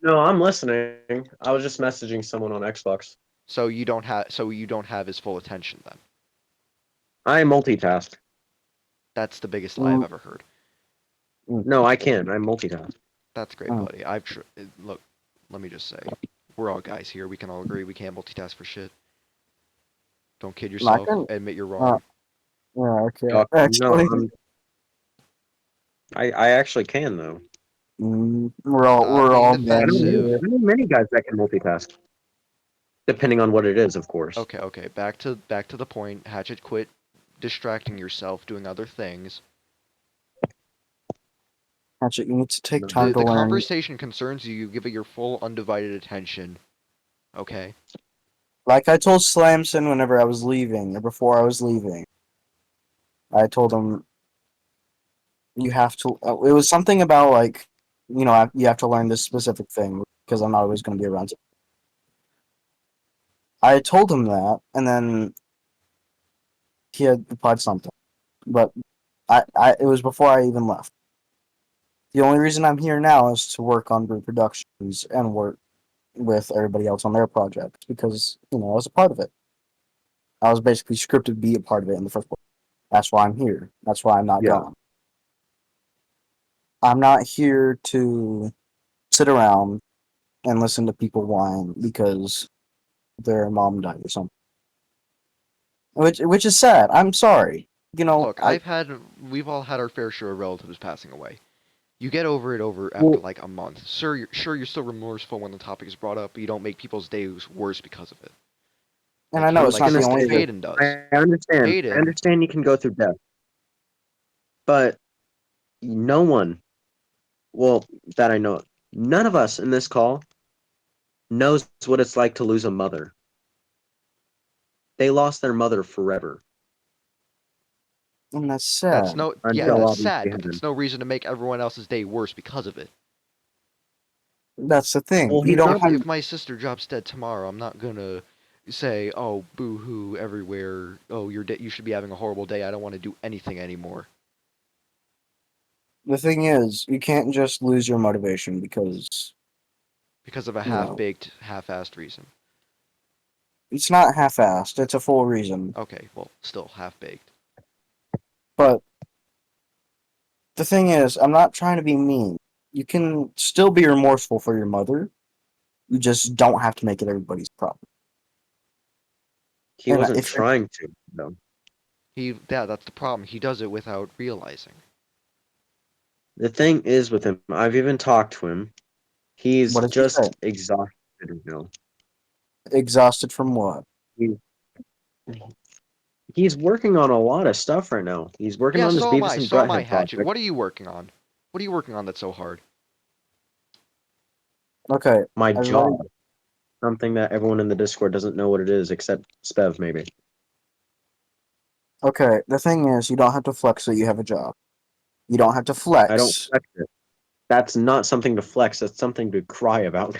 No, I'm listening. I was just messaging someone on Xbox. So you don't have his full attention then. I multitask. That's the biggest lie I've Mm, ever heard. No, I can. I multitask. That's great, mm. buddy. Look, let me just say, we're all guys here. We can all agree we can't multitask for shit. Don't kid I yourself. can. Admit you're wrong. Yeah. Okay. No, Actually, I actually can though. We're Being all I men defensive. here. know many guys that can multitask, depending on what it is, of course. Okay. Back to the point. Hatchet, quit distracting yourself, doing other things. Hatchet, you need to take No. time to The learn. conversation concerns you. You give it your full undivided attention. Okay. Like I told Slamson whenever I was leaving, or before I was leaving, I told him you have to. It was something about like, you have to learn this specific thing because I'm not always going to be around. I told him that, and then he had replied something, but it was before I even left. The only reason I'm here now is to work on reproductions and work with everybody else on their projects because I was a part of it. I was basically scripted to be a part of it in the first place. That's why I'm here. That's why I'm not Yeah. gone. I'm not here to sit around and listen to people whine because their mom died or something. Which is sad. I'm sorry. Look, I we've all had our fair share of relatives passing away. You get over it after well, like a month. Sure, you're still remorseful when the topic is brought up, but you don't make people's days worse because of it. and I I know it's was not gonna the say only thing. that Hayden does. I understand. I Hayden, understand you can go through death, but no one, well, that I know, of, none of us in this call knows what it's like to lose a mother. They lost their mother forever And that's sad. yeah, until that's obviously sad, but heaven. that's no reason to make everyone else's day worse because of it. That's the thing. Well, You he's don't not. have If my sister drops dead tomorrow, I'm not gonna say, "Oh, boo-hoo everywhere. Oh, you should be having a horrible day. I don't want to do anything anymore." the thing is, you can't just lose your motivation because, Because of a you know, half-baked, half-assed reason. it's not half-assed. It's a full reason. Okay, well, still half-baked. But the thing is, I'm not trying to be mean. You can still be remorseful for your mother. You just don't have to make it everybody's problem. He And wasn't if trying to, though. Yeah, that's the problem. He does it without realizing. The thing is with him, I've even talked to him. He's what does he say? just exhausted now. Exhausted from what? He, he's working on a lot of stuff right now. He's working Yeah, on his so am I. Beavis and So am I, Butthead Hatchet. project. What are you working on? What are you working on that's so hard? Okay, My everybody. job. Something that everyone in the Discord doesn't know what it is, except Spev, maybe. Okay, the thing is, you don't have to flex that you have a job. You don't have to I don't flex. flex it. That's not something to flex. That's something to cry about.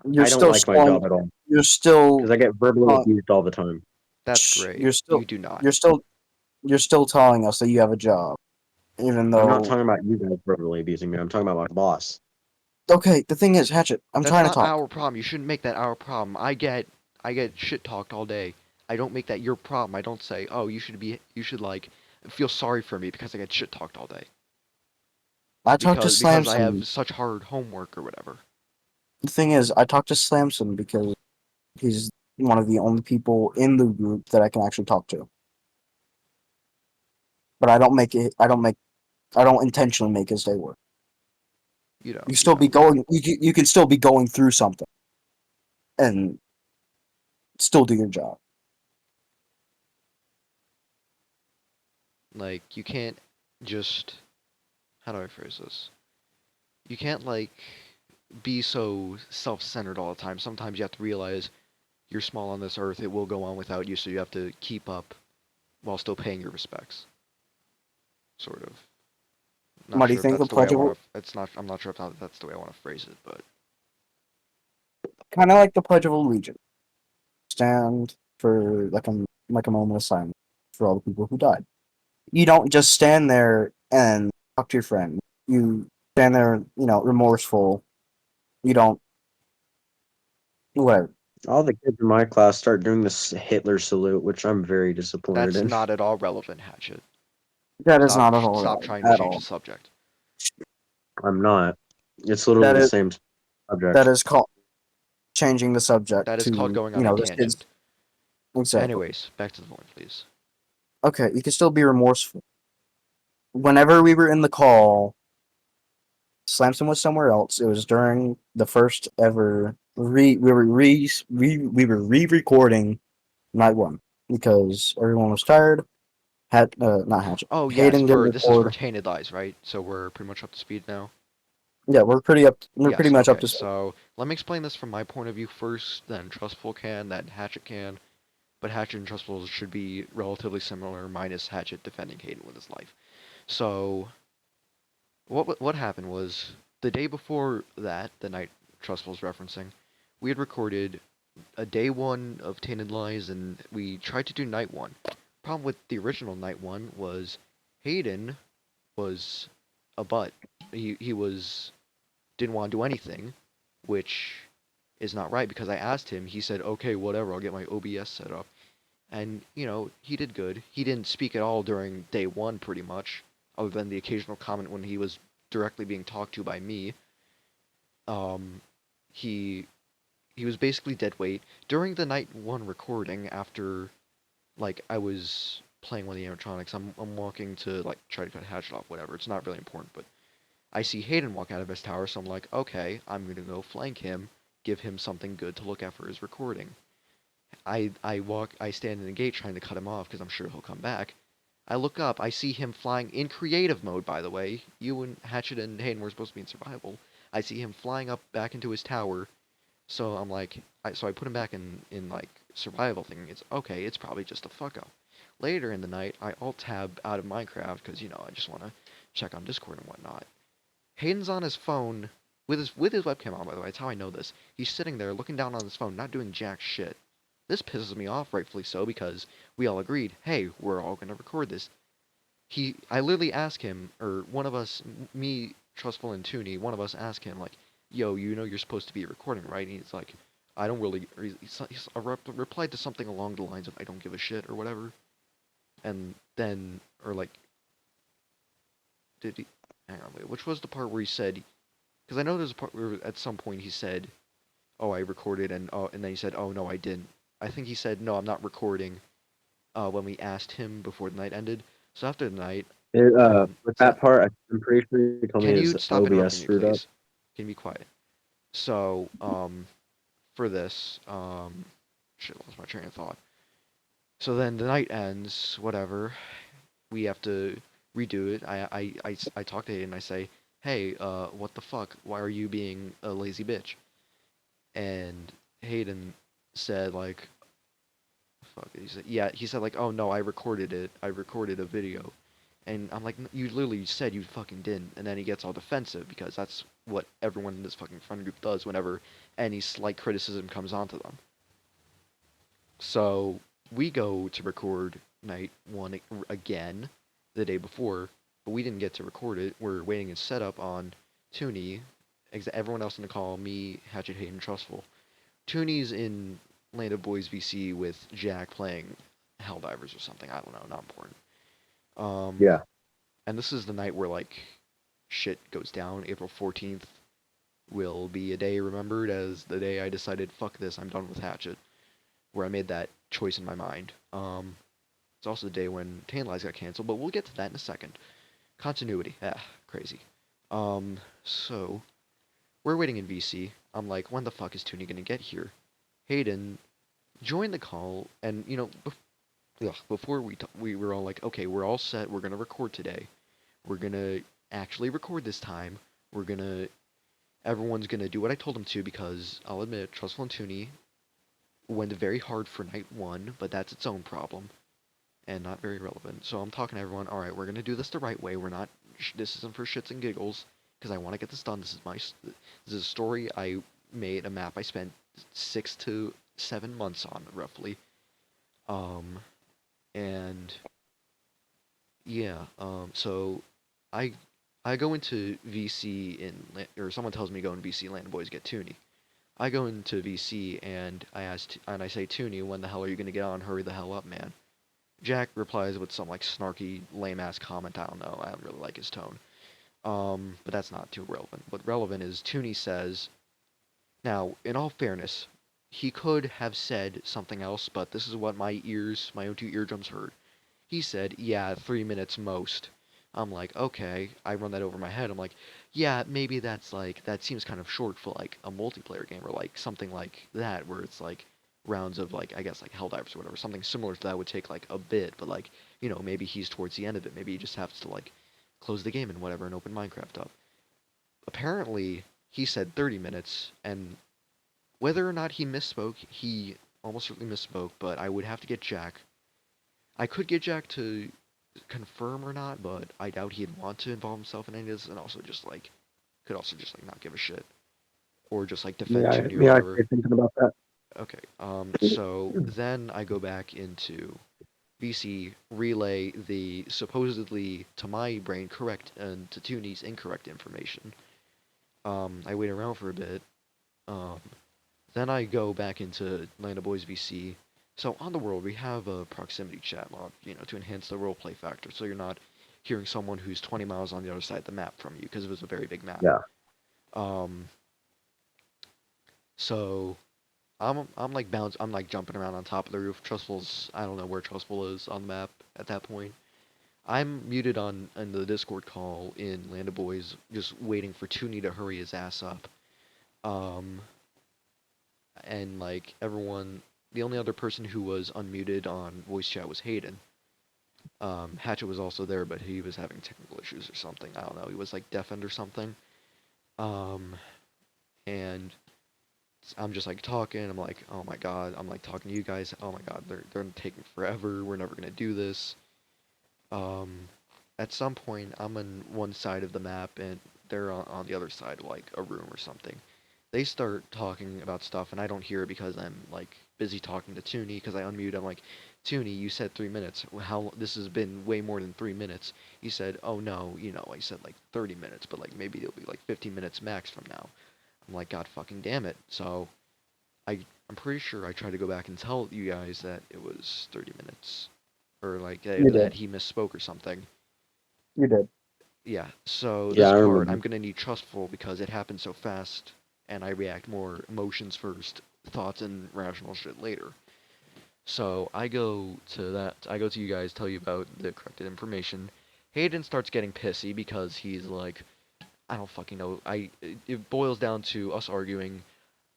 You're I don't still like my showing. job at all You're still. because I get verbally Uh, abused all the time. That's great. you're still. You do not. You're still. You're still telling us that you have a job, even I'm not though. talking about you guys verbally abusing me. I'm talking about my boss. Okay, the thing is, Hatchet. I'm That's trying to not talk. our problem. You shouldn't make that our problem. I get shit talked all day. I don't make that your problem. I don't say, "Oh, you should like feel sorry for me because I get shit talked all day." I talked to Because I Slamson. have such hard homework or whatever. The thing is, I talked to Slamson because he's one of the only people in the group that I can actually talk to. But I don't make it. I don't make. I don't intentionally make his day work. You know. You can still be going through something and still do your job. Like you can't just how do I phrase this? You can't like be so self-centered all the time. Sometimes you have to realize you're small on this earth. It will go on without you, so you have to keep up while still paying your respects. Sort of. Not What do you sure if think the that's the way I pledge want of to. It's not. I'm not sure if that's the way I want to phrase it, but kind of like the Pledge of Allegiance? Stand for like a moment of silence for all the people who died. You don't just stand there and talk to your friend. You stand there, remorseful. You don't whatever. All the kids in my class start doing this Hitler salute, which I'm very disappointed that's in. not at all relevant, Hatchet. That is not at all Stop relevant trying to at change the all. subject. I'm not. It's literally That the is same that subject. is called changing the subject That is called to going on a this kid's tangent. exactly. Anyways, back to the point, please. Okay, you can still be remorseful. whenever we were in the call, Slamson was somewhere else. It was during the first ever we were re-recording night one because everyone was tired. Had not Hatchet. Oh yes, Hayden didn't for this is for record. Tainted Lies, right? So we're pretty much up to speed now. Yeah, we're pretty up. We're pretty Yes, much up okay. to. So let me explain this from my point of view first, then Trustful can, then Hatchet can. But Hatchet and Trustful should be relatively similar, minus Hatchet defending Hayden with his life. So what happened was the day before that, the night Trustful's referencing, we had recorded a day one of Tainted Lies, and we tried to do night one. Problem with the original night one was Hayden was a butt. He was didn't want to do anything, which is not right because I asked him. He said, "Okay, whatever. I'll get my OBS set up." And he did good. He didn't speak at all during day one, pretty much, other than the occasional comment when he was directly being talked to by me. Um, he he was basically dead weight during the night one recording. After like I was playing one of the animatronics, I'm walking to like try to cut Hatchet off, whatever. It's not really important, but I see Hayden walk out of his tower, so I'm like, okay, I'm gonna go flank him, give him something good to look at for his recording. I stand in the gate trying to cut him off because I'm sure he'll come back. I look up, I see him flying in creative mode, by the way. You and Hatchet and Hayden were supposed to be in survival. I see him flying up back into his tower, so I'm like, so I put him back in like survival, thinking it's okay, it's probably just a fuck up. Later in the night, I alt tab out of Minecraft because I just want to check on Discord and whatnot. Hayden's on his phone with his webcam on, by the way. That's how I know this. He's sitting there looking down on his phone, not doing jack shit. This pisses me off, rightfully so, because we all agreed, hey, we're all gonna record this. I literally asked him, or one of us, me, Trustful, and Toony, one of us asked him, like, yo, you're supposed to be recording, right? And he's like, I don't really, he's replied to something along the lines of, I don't give a shit, or whatever. And then, or like, did he, hang on, wait, which was the part where he said, because I know there's a part where at some point he said, oh, I recorded, and then he said, oh, no, I didn't. I think he said, no, I'm not recording, when we asked him before the night ended. So after the night, With so that part, I'm pretty sure you told me can his you stop OBS interrupting me, screwed up. please? Can you be quiet? So, for this, shit, lost my train of thought. So then the night ends, whatever. We have to redo it. I talk to Hayden and I say, hey, what the fuck? Why are you being a lazy bitch? And Hayden said, like, fuck it. He said, yeah, he said, like, oh no, I recorded it. I recorded a video. And I'm like, you literally said you fucking didn't. And then he gets all defensive because that's what everyone in this fucking friend group does whenever any slight criticism comes onto them. So we go to record night one again the day before, but we didn't get to record it. We're waiting in setup on Toony, everyone else in the call, me, Hatchet, Hayden, Trustful. Toonie's in Land of Boys VC with Jack playing Helldivers or something. I don't know, not important. Yeah. And this is the night where like shit goes down. April 14th will be a day remembered as the day I decided, fuck this, I'm done with Hatchet, where I made that choice in my mind. It's also the day when Tan Lies got canceled, but we'll get to that in a second. Continuity, crazy. So we're waiting in VC. I'm like, when the fuck is Toonie gonna get here? Hayden joined the call, and before we were all like, okay, we're all set. We're gonna record today. We're gonna actually record this time. Everyone's gonna do what I told them to because I'll admit, Trustful and Toony went very hard for night one, but that's its own problem and not very relevant. So I'm talking to everyone. All right, we're gonna do this the right way. We're not. This isn't for shits and giggles because I want to get this done. This is a story I made, a map I spent 6 to 7 months on roughly. Um, and yeah, so I I go into VC or someone tells me go in VC Land Boys get Toony. I go into VC and I say Toony, when the hell are you gonna get on? Hurry the hell up, man. Jack replies with some like snarky, lame ass comment. I don't know. I don't really like his tone. But that's not too relevant. What relevant is Toony says. Now, in all fairness, he could have said something else, but this is what my own two eardrums heard. He said, yeah, 3 minutes most. I'm like, okay. I run that over my head. I'm like, yeah, maybe that's like that seems kind of short for like a multiplayer game or like something like that where it's like rounds of like I guess like Helldivers or whatever. Something similar to that would take like a bit, but like maybe he's towards the end of it. Maybe he just has to like close the game and whatever and open Minecraft up. Apparently, he said 30 minutes, and whether or not he misspoke, he almost certainly misspoke. But I would have to get Jack. I could get Jack to confirm or not, but I doubt he'd want to involve himself in any of this, and also just like could also just like not give a shit or just like defend Yeah, Toony or yeah, I whatever. stayed thinking about that. Okay. So then I go back into VC, relay the supposedly to my brain correct and to Toony's incorrect information. I wait around for a bit. Um, then I go back into Land of Boys VC. So on the world, we have a proximity chat mod, to enhance the roleplay factor, so you're not hearing someone who's 20 miles on the other side of the map from you, because it was a very big map. Yeah. Um, so I'm like I'm like jumping around on top of the roof. Trustful's I don't know where Trustful is on the map at that point. I'm muted on in the Discord call in Land of Boys, just waiting for Toony to hurry his ass up. Um, and like everyone, the only other person who was unmuted on voice chat was Hayden. Hatchet was also there, but he was having technical issues or something. I don't know. He was like deafened or something. Um, and I'm just like talking. I'm like, oh my god. I'm like talking to you guys. Oh my god, they're taking forever. We're never gonna do this. Um, at some point, I'm on one side of the map and they're on the other side, like a room or something. They start talking about stuff, and I don't hear it because I'm like busy talking to Toony. Because I unmute. I'm like, Toony, you said 3 minutes. How this has been way more than 3 minutes. He said, oh no, I said like 30 minutes, but like maybe it'll be like 15 minutes max from now. I'm like, God fucking damn it. So I'm pretty sure I tried to go back and tell you guys that it was 30 minutes, or like You that did. he misspoke or something. You did. Yeah. So Yeah, this I part I'm remember. gonna need Trustful because it happened so fast, and I react more emotions first, thoughts and rational shit later. So I go to that. I go to you guys, tell you about the corrected information. Hayden starts getting pissy because he's like, I don't fucking know. It boils down to us arguing.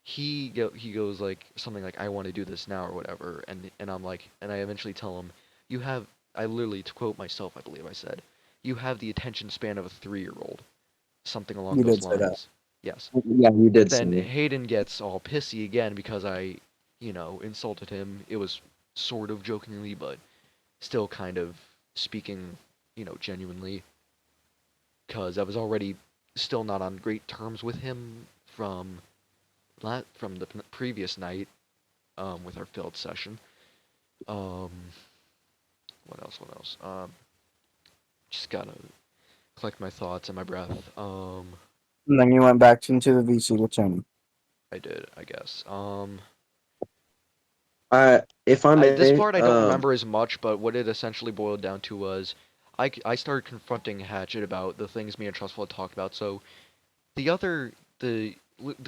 He goes like something like I want to do this now or whatever, and I'm like, and I eventually tell him, you have. I literally, to quote myself, I believe I said, you have the attention span of a 3-year-old, something along You those did say that. lines. Yes. Yeah, you did Then say. Hayden gets all pissy again because I, insulted him. It was sort of jokingly, but still kind of speaking, genuinely, because I was already still not on great terms with him from the previous night, with our failed session. Um, what else? What else? Just gotta collect my thoughts and my breath. And then you went back into the VC with Tony. I did, I guess. If I This may, part I don't remember as much, but what it essentially boiled down to was I started confronting Hatchet about the things me and Trustful had talked about. So the other the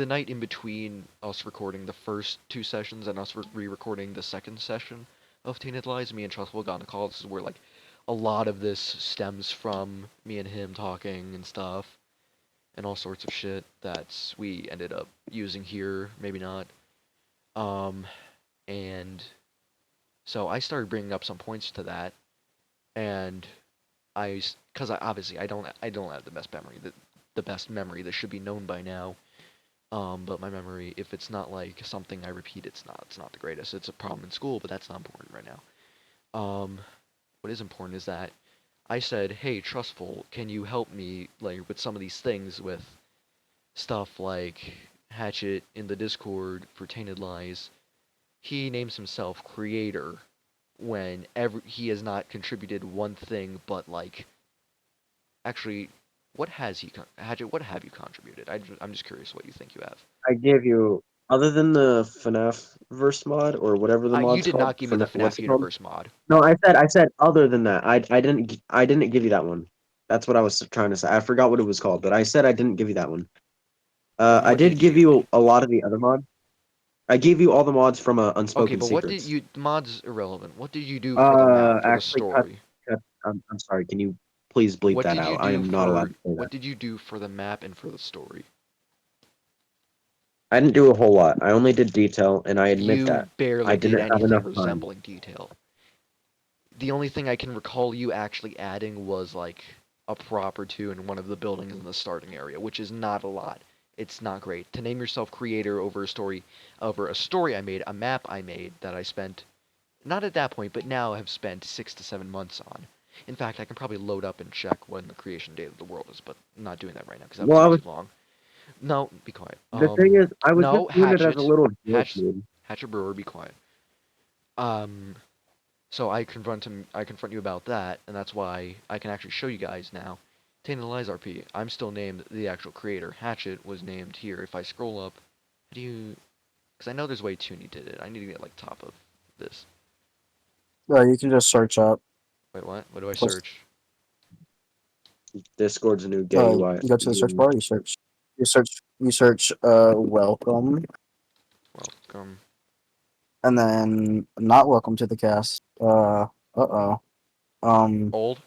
night in between us recording the first 2 sessions and us re-recording the second session of Tainted Lies, me and Trustful got on a call. This is where like a lot of this stems from me and him talking and stuff and all sorts of shit that we ended up using here, maybe not. Um, and so I started bringing up some points to that, and because obviously I don't have the best memory, the best memory that should be known by now. But my memory, if it's not like something I repeat, it's not the greatest. It's a problem in school, but that's not important right now. What is important is that I said, hey, Trustful, can you help me like with some of these things with stuff like Hatchet in the Discord for Tainted Lies? He names himself creator when he has not contributed one thing but like actually what has he Hatchet, what have you contributed? I'm just curious what you think you have. I gave you, other than the FNAF verse mod or whatever the You mod's did called, not give me the what's FNAF it called? universe mod. No, I said other than that. I didn't give you that one. That's what I was trying to say. I forgot what it was called, but I said I didn't give you that one. Then I what did did you give give me? you a lot of the other mods. I gave you all the mods from Okay, Unspoken but what did Secrets. you mods irrelevant. What did you do for the map for the Actually, cut, story? cut. I'm sorry. Can you Please bleep What that did you out. I do am not allowed for to say that. what did you do for the map and for the story? I didn't do a whole lot. I only did detail, and I admit You that. I barely did didn't have enough anything time. resembling detail. The only thing I can recall you actually adding was like a prop or two in one of the buildings in the starting area, which is not a lot. It's not great. To name yourself creator over a story I made, a map I made that I spent not at that point, but now have spent 6 to 7 months on. In fact, I can probably load up and check when the creation date of the world is, but I'm not doing that right now because that would Well, I take was. too long. No, be quiet. The thing is, I was just No, doing it as a Hatchet, little joke, Hatch, dude. Hatchet Brewer, be quiet. Um, so I confront you about that, and that's why I can actually show you guys now. Tainted Lies RP. I'm still named the actual creator. Hatchet was named here. If I scroll up, how do you? Because I know there's a way Toony did it. I need to get like top of this. You can just search up. Wait, what? What do I Plus, search? Discord's a new gay UI. you go to the search bar. You search. You search. Welcome, Welcome. and then not welcome to the cast. Oh. Old.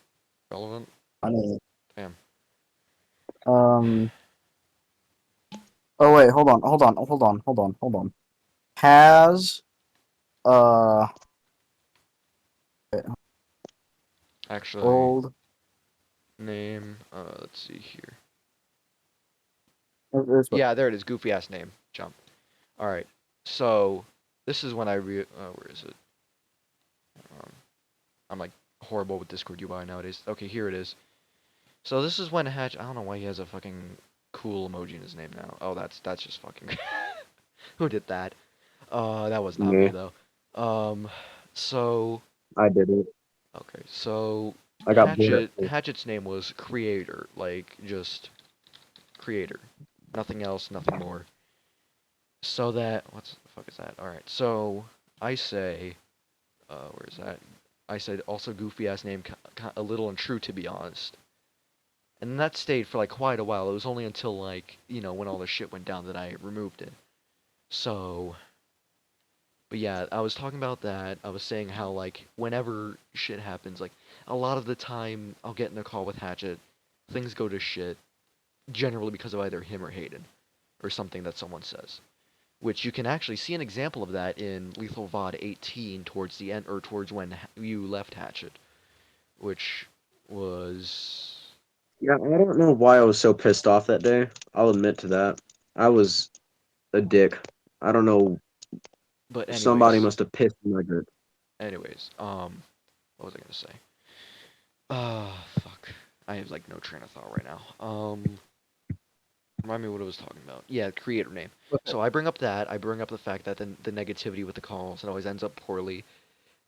Relevant. I mean, Damn. um. Oh wait, hold on. Has uh Actually, old. name. Let's see here. There's what? Yeah, there it is. Goofy ass name. Jump. All right. So this is when where is it? Um, I'm like horrible with Discord UI nowadays. Okay, here it is. So this is when Hatch. I don't know why he has a fucking cool emoji in his name now. Oh, that's just fucking. Who did that? That was not me Me. though. Um, so I did it. okay, so I got bored at first. Hatchet's name was Creator, like just Creator, nothing else, nothing more. So that what the fuck is that? All right, so I say, where is that? I said also goofy ass name, a little untrue to be honest. And that stayed for like quite a while. It was only until like, when all the shit went down that I removed it. So, but yeah, I was talking about that. I was saying how like whenever shit happens, like a lot of the time I'll get in a call with Hatchet, things go to shit, generally because of either him or Hayden, or something that someone says. Which you can actually see an example of that in Lethal VOD 18 towards the end, or towards when you left Hatchet, which was. Yeah, I don't know why I was so pissed off that day. I'll admit to that. I was a dick. I don't know. But Somebody anyways, must have pissed me like that. what was I gonna say? Fuck. I have like no train of thought right now. Remind me what I was talking about. Yeah, creator name. So I bring up that. I bring up the fact that the negativity with the calls, it always ends up poorly.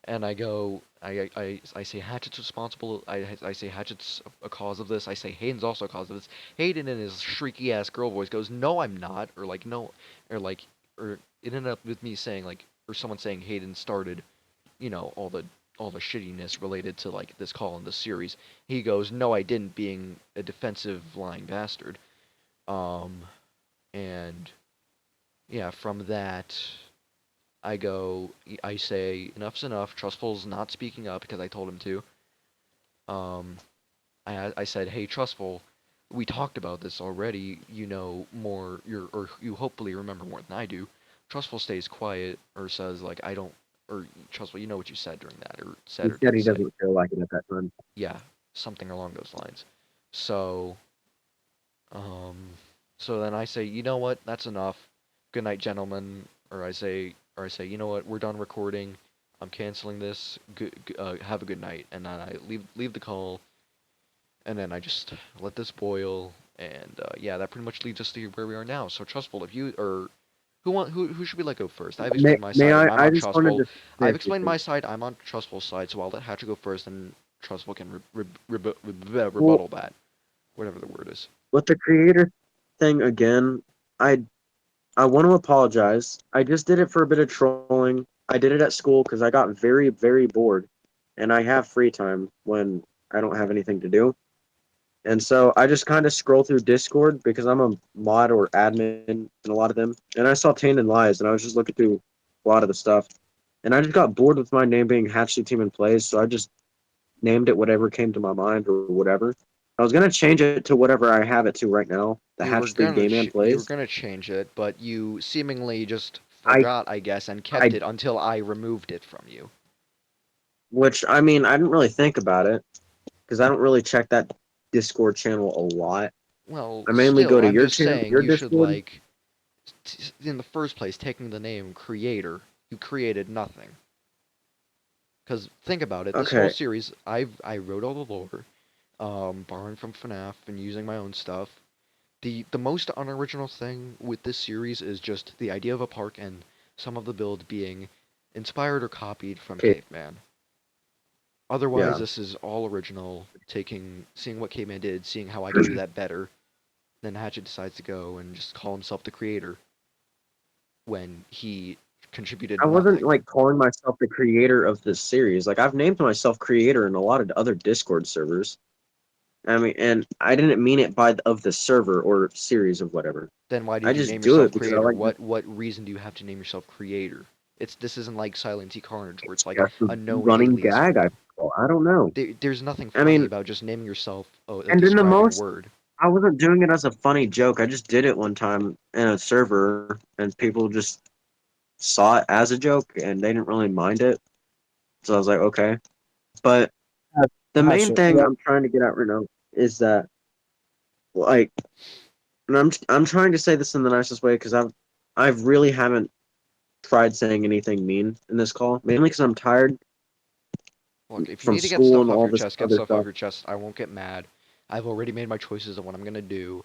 And I go, I say Hatchet's responsible. I say Hatchet's a cause of this. I say Hayden's also a cause of this. Hayden in his shrieky ass girl voice goes, "No, I'm not," or like, "No," or like, or it ended up with me saying like, or someone saying Hayden started, all the shittiness related to like this call in this series. He goes, "No, I didn't," being a defensive lying bastard. Um, and yeah, from that. I say, enough's enough. Trustful's not speaking up because I told him to. Um, I said, hey, Trustful, we talked about this already. You know more, or you hopefully remember more than I do. Trustful stays quiet or says, like, I don't, or Trustful, you know what you said during that, or He said or said didn't he say. doesn't feel like it at that time. Yeah, something along those lines. So, um, so then I say, you know what, that's enough. Good night, gentlemen. Or I say, you know what, we're done recording. I'm canceling this. Have a good night. And then I leave the call. And then I just let this boil. And yeah, that pretty much leads us to where we are now. So Trustful, if you or who should we let go first? I've explained my May side, and I? I'm I on just wanted Trustful. to say I've a few explained my things. side. I'm on Trustful's side. So I'll let Hatcher go first, and Trustful can Well, rebuttal that, whatever the word is. with the creator thing again, I I want to apologize. I just did it for a bit of trolling. I did it at school because I got very, very bored, and I have free time when I don't have anything to do. And so I just kind of scroll through Discord because I'm a mod or admin in a lot of them. And I saw Tainted Lies, and I was just looking through a lot of the stuff. And I just got bored with my name being Hatchet Team and Plays, so I just named it whatever came to my mind or whatever. I was gonna change it to whatever I have it to right now. The Hatch 3 Game Man You were Plays. gonna change it, but you seemingly just I forgot, I guess, and kept I it until I removed it from you. which I mean I didn't really think about it because I don't really check that Discord channel a lot. Well, I mainly go still, to I'm your just channel, saying your you should Discord. like, in the first place, taking the name creator, you created nothing. Because think about it, this whole Okay, series, I wrote all the lore, borrowing from FNAF and using my own stuff. The most unoriginal thing with this series is just the idea of a park and some of the build being inspired or copied from okay, Caveman. Otherwise, yeah. this is all original, seeing what Caveman did, seeing how I can do that better. Then Hatchet decides to go and just call himself the creator when he contributed I wasn't nothing. like calling myself the creator of this series. Like I've named myself creator in a lot of other Discord servers. I mean, and I didn't mean it by of the server or series of whatever. Then why I did you just name do yourself it because I creator? like What reason do you have to name yourself creator? This isn't like Silent T Carnage where it's like just a a known running alias for gag. you. I don't know. There's nothing I funny mean, about just naming yourself a and in the describing most, word. I wasn't doing it as a funny joke. I just did it one time in a server, and people just saw it as a joke, and they didn't really mind it. So I was like, okay. But the main Hatchet. thing Yeah. I'm trying to get at right now is that, like, and I'm trying to say this in the nicest way because I've really haven't tried saying anything mean in this call, mainly because I'm tired Look, if you from need to get school stuff and off all your this chest, get other stuff off stuff. your chest. I won't get mad. I've already made my choices of what I'm gonna do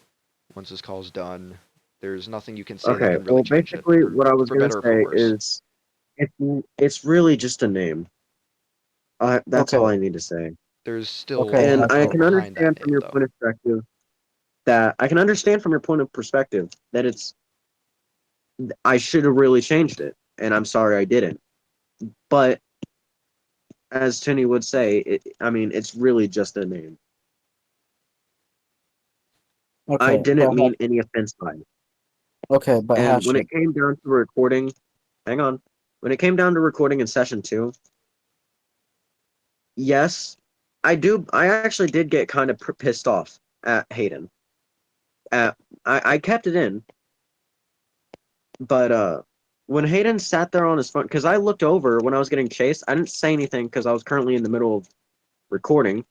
once this call's done. There's nothing you can say that Okay, can really well, change it basically, what I was for gonna better or for say worse. is it's it's really just a name. That's Okay. all I need to say. There's still Okay. a And lot I more Hatchet. can behind that understand name, from your though. point of perspective that I can understand from your point of perspective that it's I should have really changed it, and I'm sorry I didn't. But as Tinny would say, I mean, it's really just a name. I Okay. didn't mean any offense by it. But And when Hatchet. it came down to recording, hang on, when it came down to recording in session two, yes, I do. I actually did get kind of pissed off at Hayden. At I kept it in, but when Hayden sat there on his phone, because I looked over when I was getting chased, I didn't say anything because I was currently in the middle of recording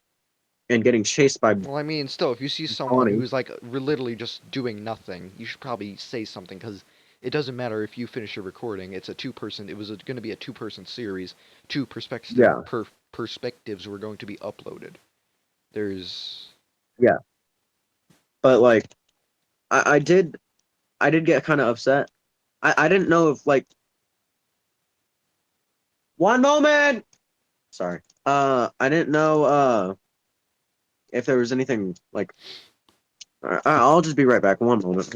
and getting chased by Well, I mean, still, if you see someone Bonnie. who's like literally just doing nothing, you should probably say something because it doesn't matter if you finish your recording. It's a two-person. It was going to be a two-person series. Two Yeah, perspectives were going to be uploaded. There's yeah, but like I did, I did get kind of upset. I didn't know if like one moment. Sorry. I didn't know if there was anything like. I'll just be right back. One moment.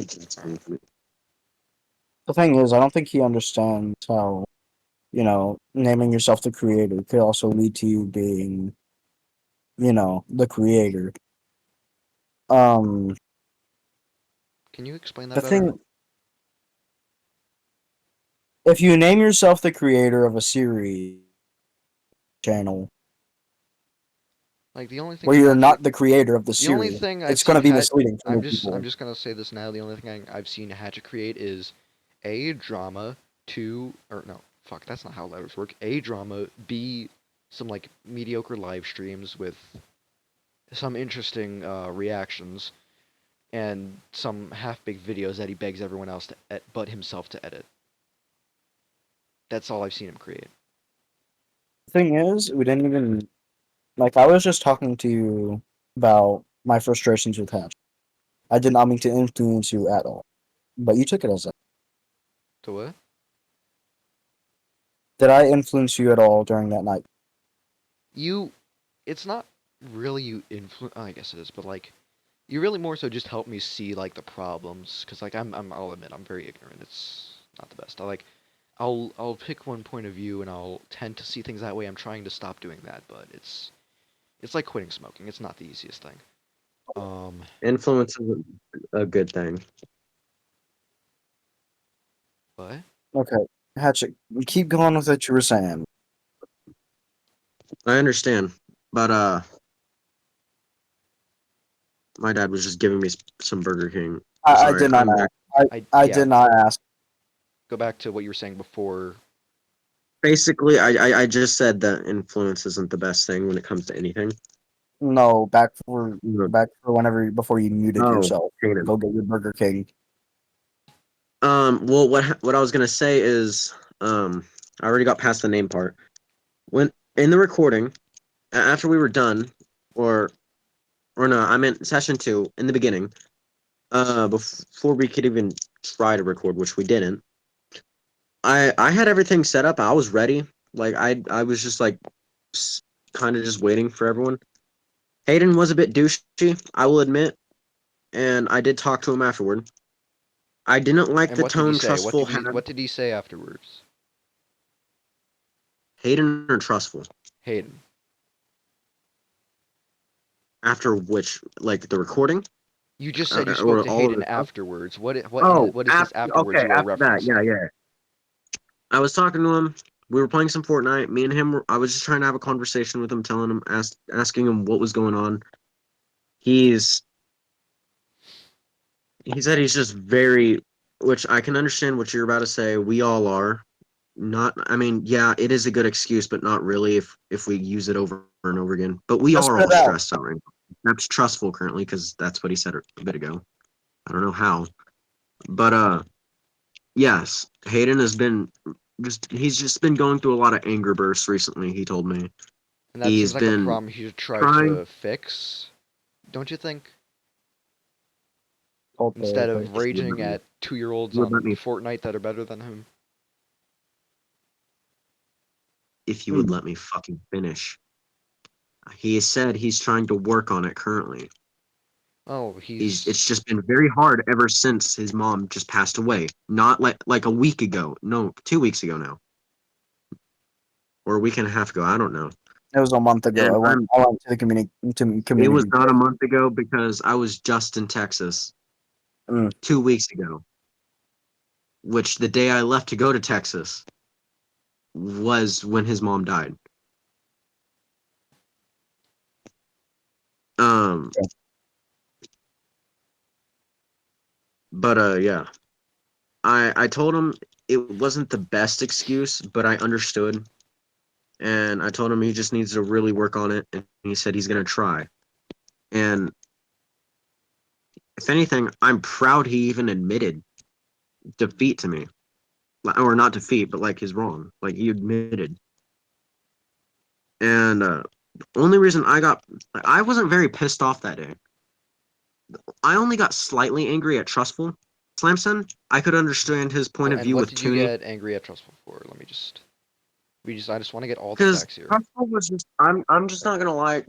The thing is, I don't think he understands how, naming yourself the creator could also lead to you being, the creator. Um, Can you explain that the better? thing, if you name yourself the creator of a series channel Like the only thing where you're Hatchet, not the creator of the the only series, thing I've it's going seen to be Hat, misleading for people. I'm just gonna say this now. The only thing I've seen Hatchet create is a drama, two or no, fuck, that's not how letters work. A drama, B some like mediocre live streams with some interesting reactions, and some half-baked videos that he begs everyone else to but himself to edit. That's all I've seen him create. The thing is, we didn't even like. I was just talking to you about my frustrations with Hatch. I did not mean to influence you at all, but you took it as that. To what? Did I influence you at all during that night? You, it's not really you influence. I guess it is, but like you really more so just help me see like the problems because like I'll admit I'm very ignorant. It's not the best. I'll pick one point of view and I'll tend to see things that way. I'm trying to stop doing that, but it's like quitting smoking. It's not the easiest thing. Um, Influence is a good thing. but Okay, Hatchet, keep going with what you were saying. I understand. But my dad was just giving me some Burger King. I Sorry, did not I'm ask. back. I Yeah. did not ask. Go back to what you were saying before. Basically, I just said that influence isn't the best thing when it comes to anything. No, No. back for whenever before you muted Oh, yourself. Hayden. Go get your Burger King. Well, what I was gonna say is, I already got past the name part. When in the recording, after we were done, or or no, I meant session 2 in the beginning. Before we could even try to record, which we didn't. I had everything set up. I was ready. Like I was just like kind of just waiting for everyone. Hayden was a bit douchey, I will admit, and I did talk to him afterward. I didn't like And the what did he tone say? Trustful had. What did he say afterwards? Hayden or Trustful? Hayden. After which, like the recording, You just said you spoke or to all of Hayden the stuff. afterwards. Oh, What is this afterwards okay, you are after that, referencing? yeah, yeah. I was talking to him. We were playing some Fortnite. Me and him. I was just trying to have a conversation with him, telling him, asking him what was going on. He's he said he's just very, which I can understand what you're about to say. We all are. Not, I mean, yeah, it is a good excuse, but not really if we use it over and over again. But we Just are spit all it out. stressed out right now. That's Trustful currently because that's what he said a bit ago. I don't know how, but yes, Hayden has been he's just been going through a lot of anger bursts recently. He told me And that he's seems like a been problem he should try trying. to fix, don't you think? Okay. Instead of If you would let raging me, at 2-year-olds you would let on me, Fortnite that are better than him. if you would let me fucking finish. He said he's trying to work on it currently. Oh, It's just been very hard ever since his mom just passed away. Not like a week ago. No, 2 weeks ago now. Or a week and a half ago. I don't know. It was a month ago. And I went to the it was community. not a month ago because I was just in Texas Mm. 2 weeks ago. Which the day I left to go to Texas was when his mom died. Um Yeah. but yeah. I told him it wasn't the best excuse, but I understood. And I told him he just needs to really work on it, and he said he's gonna try. And if anything, I'm proud he even admitted defeat to me, or not defeat, but like his wrong. Like he admitted. And the only reason I wasn't very pissed off that day. I only got slightly angry at Trustful. Slamson, I could understand his point of and view what with did you Tooney. get angry at Trustful for? I just want to get all the Because facts here. Trustful was just, I'm just not gonna lie,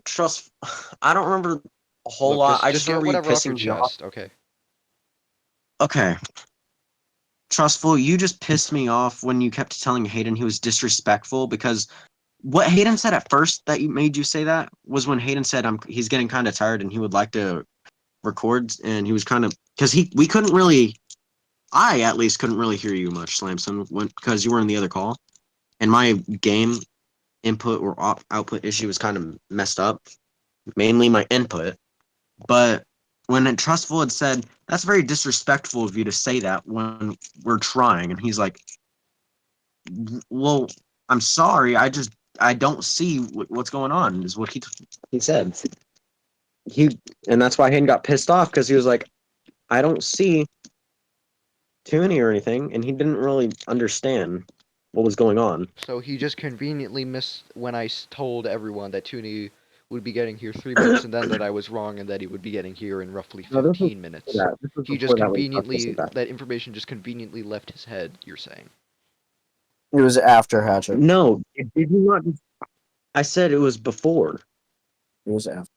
I don't remember a whole Look, lot. I just just get remember you whatever off your pissing me off. chest, okay? Okay, Trustful, you just pissed me off when you kept telling Hayden he was disrespectful because what Hayden said at first that made you say that was when Hayden said he's getting kind of tired and he would like to record, and he was kind of because we couldn't really, I at least couldn't really hear you much, Slamson, because you were in the other call, and my game input or output issue was kind of messed up, mainly my input. But when Trustful had said, that's very disrespectful of you to say that when we're trying, and he's like, well, I'm sorry, I don't see what's going on, is what he said. He and that's why Hayden got pissed off because he was like, I don't see Tooney or anything, and he didn't really understand what was going on. So he just conveniently missed when I told everyone that Tooney would be getting here 3 minutes and then that I was wrong and that he would be getting here in roughly No, this was 15 before minutes. that. This was He just before that when Trustful said conveniently, that. that information just conveniently left his head, you're saying. It was after Hatchet. No, did you not? I said it was before. It was after.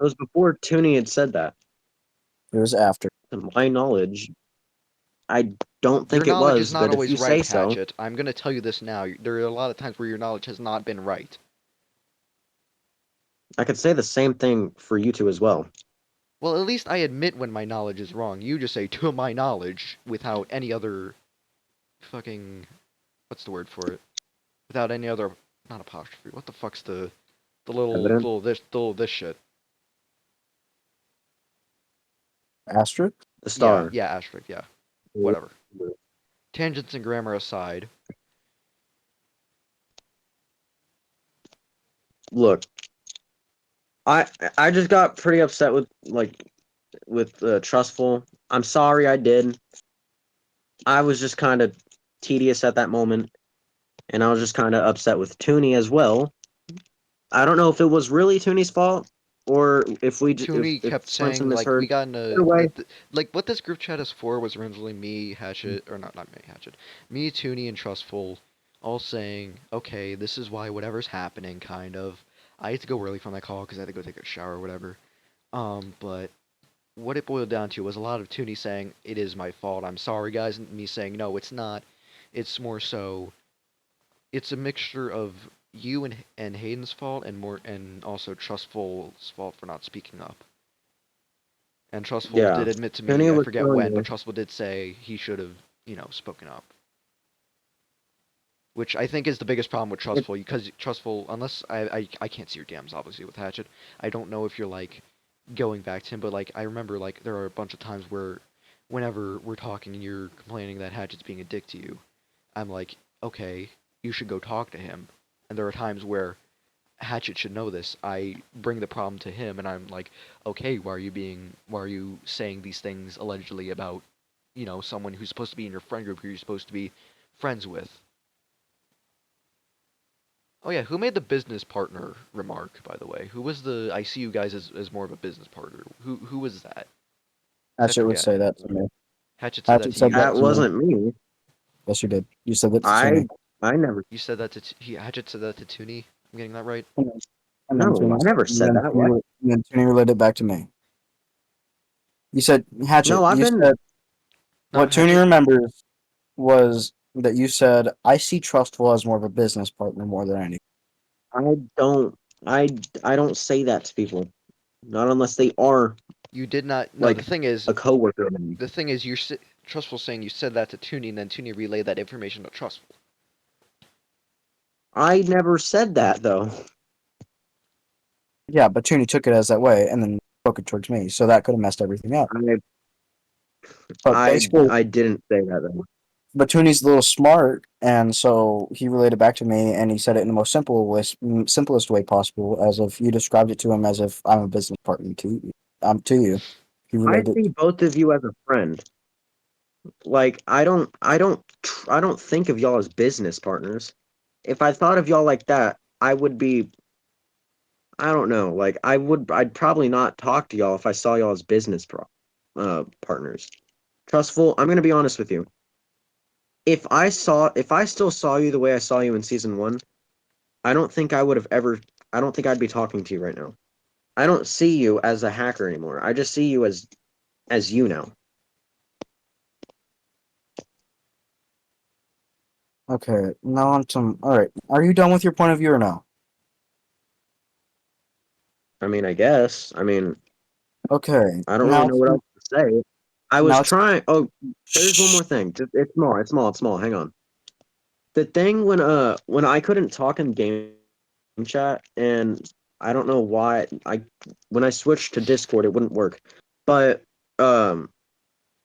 It was before Tooney had said that. It was after. To my knowledge, I don't Your think it knowledge is was, not but if always you say right, so, Hatchet. I'm gonna tell you this now. There are a lot of times where your knowledge has not been right. I could say the same thing for you two as well. Well, at least I admit when my knowledge is wrong. You just say, to my knowledge, without any other fucking... What's the word for it? Without any other... Not apostrophe. What the fuck's the The little, Evidence? the little this shit. Asterisk? The Yeah, star. yeah, asterisk, yeah. Whatever. Tangents and grammar aside, Look, I just got pretty upset with Trustful. I'm sorry I did. I was just kind of tedious at that moment, and I was just kind of upset with Tooney as well. I don't know if it was really Tooney's fault or if Tooney if kept Slimson saying like we misheard. got in a Either way, like what this group chat is for was originally me, Hatchet, or not me, Hatchet, me, Tooney, and Trustful, all saying, okay, this is why whatever's happening, kind of. I had to go early from that call because I had to go take a shower or whatever. But what it boiled down to was a lot of Tooney saying it is my fault. I'm sorry, guys, and me saying no, it's not. It's more so. It's a mixture of you and Hayden's fault and also Trustful's fault for not speaking up. And Trustful yeah, did admit to me, Tooney I was forget telling when, but you. Trustful did say he should have, spoken up. Which I think is the biggest problem with It, Trustful, because Trustful, unless I can't see your DMs obviously with Hatchet, I don't know if you're like going back to him, but like I remember like there are a bunch of times where whenever we're talking and you're complaining that Hatchet's being a dick to you, I'm like, okay, you should go talk to him. And there are times where Hatchet should know this. I bring the problem to him, and I'm like, okay, why are you saying these things allegedly about, someone who's supposed to be in your friend group, who you're supposed to be friends with? Oh yeah, who made the business partner remark, by the way? Who was the I see you guys as more of a business partner? Who was that? 'Cause I Hatchet would forget. say that to me. Hatchet said that Hatchet to said you, that that to Trustful. me. wasn't me. Yes, you did. You said that to I Tooney. I never. You said that to Hatchet said that to Tooney. I'm getting that right? And then No, I Tooney, never said that. What? And then Tooney relayed it back to me. You said, Hatchet, No, I've you been. said, No, what Tooney Hatchet. remembers was that you said, I see Trustful as more of a business partner more than anything. I don't. I I don't say that to people. Not unless they are You did not. No, like a the coworker of mine. thing is, Trustful saying you said that to Tooney, and then Tooney relayed that information to Trustful. I never said that though. Yeah, but Tooney took it as that way and then spoke it towards me. So that could have messed everything up. I But basically, I didn't say that though. but Tooney's a little smart, and so he related back to me, and he said it in the most simplest way possible, as if you described it to him as if I'm a business partner to you. He I related see it. both of you as a friend. Like I don't think of y'all as business partners. If I thought of y'all like that, I would be I don't know, like I'd probably not talk to y'all if I saw y'all as partners. Trustful, I'm gonna be honest with you. If I still saw you the way I saw you in season one, I don't think I would have ever I don't think I'd be talking to you right now. I don't see you as a hacker anymore. I just see you as you now. Okay, now on some. All right, are you done with your point of view or no? I mean, I guess. I mean, Okay, I don't really know what else to say. I was now it's. trying. Oh, there's one more thing. Just it's small. It's small. It's small. Hang on. The thing when I couldn't talk in game chat and I don't know why I when I switched to Discord it wouldn't work. But um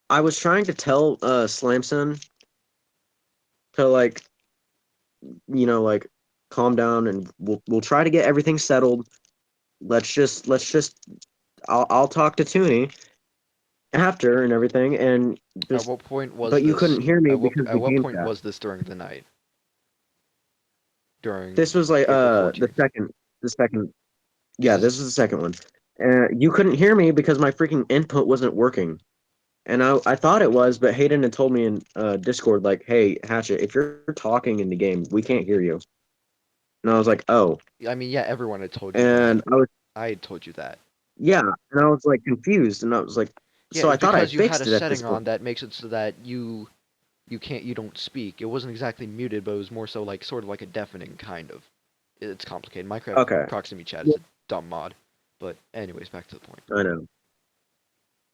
I was trying to tell Slamson to like calm down and we'll try to get everything settled. Let's just I'll talk to Tooney after and everything and At just what point was but you this? couldn't hear me At what because at the what game point chat. was this during the night? This During was like April the 14th. second Is yeah, this this is the second one. You couldn't hear me because my freaking input wasn't working. And I thought it was, but Hayden had told me in Discord, like, hey, Hatchet, if you're talking in the game, we can't hear you. And I was like, oh. I mean, yeah, everyone had told you that. And I was, I had told you that. yeah. And I was like confused. And I was like, Yeah, so I it's thought I because you had a fixed it at this setting point. on that makes it so that you don't speak. It wasn't exactly muted, but it was more so like sort of like a deafening kind of. It's complicated. Minecraft Okay. proximity chat is a dumb mod. But anyways, back to the point. I know.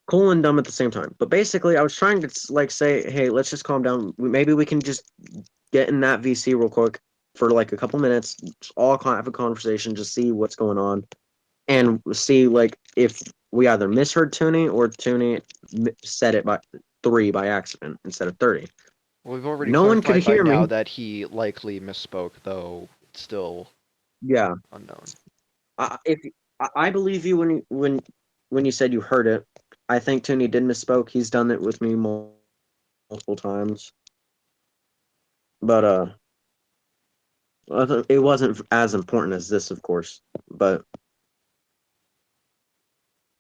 Cool and dumb at the same time. But basically, I was trying to like say, hey, let's just calm down. Maybe we can just get in that VC real quick, for like a couple minutes, just all have a conversation, just see what's going on, and see like if we either misheard Tooney or Tooney said it by 3 by accident instead of 30. Well, we've already No one could clarified by hear now me. that he likely misspoke, though it's still Yeah, unknown. if I believe you when you said you heard it. I think Tooney did misspoke. He's done it with me multiple times, but it wasn't as important as this, of course. But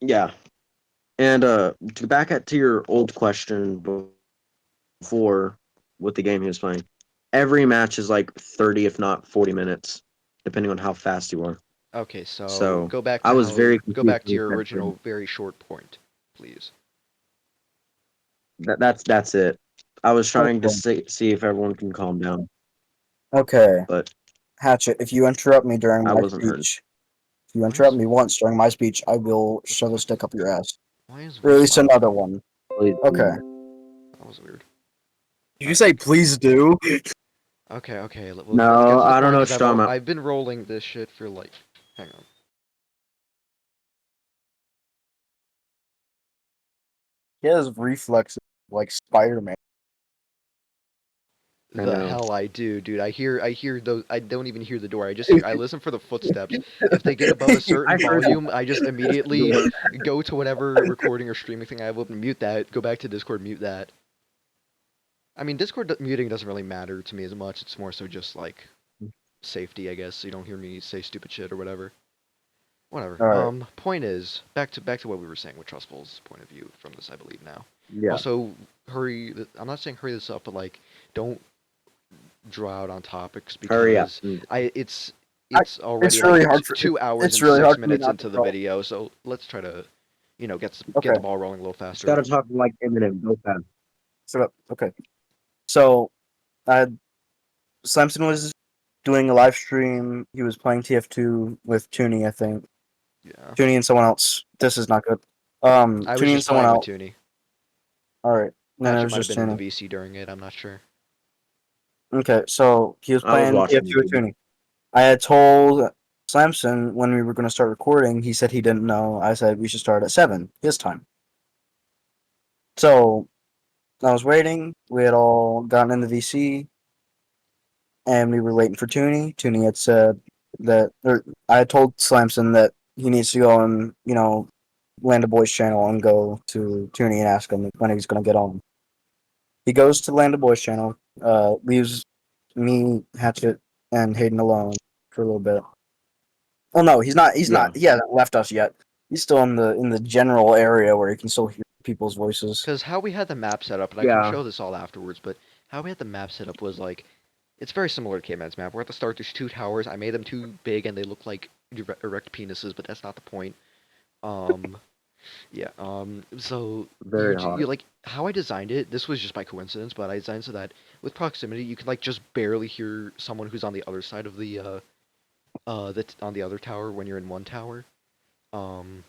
yeah, and to back to your old question before with the game he was playing, every match is like 30, if not 40 minutes, depending on how fast you are. Okay, so So I was very go confused back to when he your said original very short point, please. that's it. I was trying to Okay. see if everyone can calm down, Okay, but Hatchet. If you interrupt me during I my wasn't hurt. speech, if you Why interrupt is me once during my speech, I will what the shove a fuck stick is up your ass. why is Or at voice least lag another again? one. Please, Okay. That was weird. Did you Alright. say please do? Okay. Let's get No, to the I don't point know because what you're talking about. I've been rolling this shit for like, hang on. He has reflexes like Spider-Man. I The know. hell I do, dude. I hear those. I don't even hear the door. I listen for the footsteps. If they get above a certain I heard volume, I just immediately the go to whatever recording or streaming thing I have open, mute that, go back to Discord, mute that. I mean, muting doesn't really matter to me as much. It's more so just like safety, I guess. So you don't hear me say stupid shit or whatever. Whatever. All right. Point is back to what we were saying with Trustful's point of view from this, I believe now. yeah. Also, I'm not saying hurry this up, but like, don't draw out on topics Hurry up. because I it's I, it's already it's like really hard for 2 hours it's and really six hard for me minutes not to into the talk. video. So let's try to, get Okay. the ball rolling a little Just faster. gotta talk like Eminem. Go fast. So okay. So uh, Slemson was doing a live stream. He was playing TF2 with Tooney, I think. Yeah, Tooney and someone else. This is not good. I was Tooney and just someone playing with else. Tooney. All right. Then it Hatchet was might have just been in the Tooney. VC during it. I'm not sure. Okay, so he was I was playing watching TF2 with YouTube. Tooney. I had told Slamson when we were going to start recording. He said he didn't know. I said we should start at 7 his time. So I was waiting. We had all gotten in the VC, and we were waiting for Tooney. Tooney had said that, or I had told Slamson that he needs to go and land a boys channel and go to Tooney and ask him when he's going to get on. He goes to land a boys channel, leaves me, Hatchet, and Hayden alone for a little bit. Well, no, he's not. He's Yeah. not. He hasn't left us yet. He's still in the general area where he can still hear people's voices. Because how we had the map set up, and I can Yeah. show this all afterwards, but how we had the map set up was like, it's very similar to K-Man's map. Where at the start there's 2 towers. I made them too big and they look like erect penises, but that's not the point. Um, yeah. So Very hot. you like how I designed it. This was just by coincidence, but I designed so that with proximity you can like just barely hear someone who's on the other side of on the other tower when you're in one tower. Um,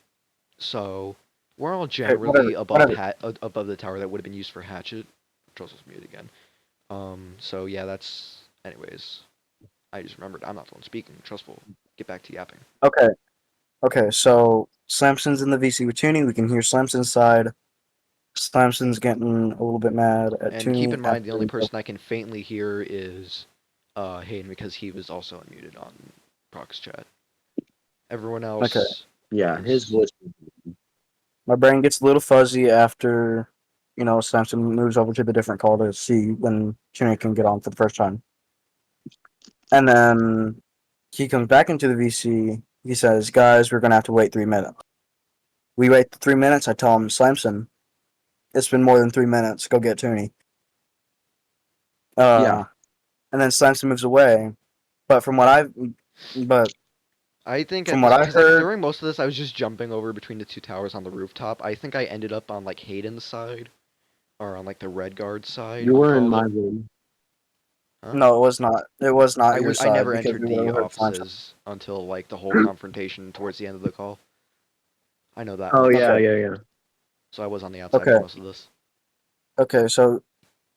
so we're all Okay, whatever. generally Whatever. above the tower that would have been used for Hatchet. Joseph's mute again. So yeah, that's anyways. I just remembered I'm not the one speaking. Trustful. Get back to yapping. Okay. Okay. So Slamson's in the VC with Tooney. We can hear Slamson's side. Slamson's getting a little bit mad at And keep Tooney in mind, the only after. person I can faintly hear is Hayden because he was also unmuted on Proc's chat. Everyone Okay. else Yeah. His is voice. My brain gets a little fuzzy after Slamson moves over to the different call to see when Tooney can get on for the first time. And then he comes back into the VC. He says, "Guys, we're gonna have to wait 3 minutes." We wait 3 minutes. I tell him, "Slamson, it's been more than 3 minutes. Go get Tooney." Yeah. And then Slamson moves away. But but I think from at what this I because like heard, during most of this I was just jumping over between the 2 towers on the rooftop. I think I ended up on like Hayden's side or on like the red guard side, You we'll were in call my it. room. Huh? no, it was not. It was not your I side never because entered we would the have heard Slamson. offices until like the whole confrontation towards the end of the call. I know that Oh much. yeah, Okay. yeah, yeah. So I was on the outside for Okay. most of this. Okay. So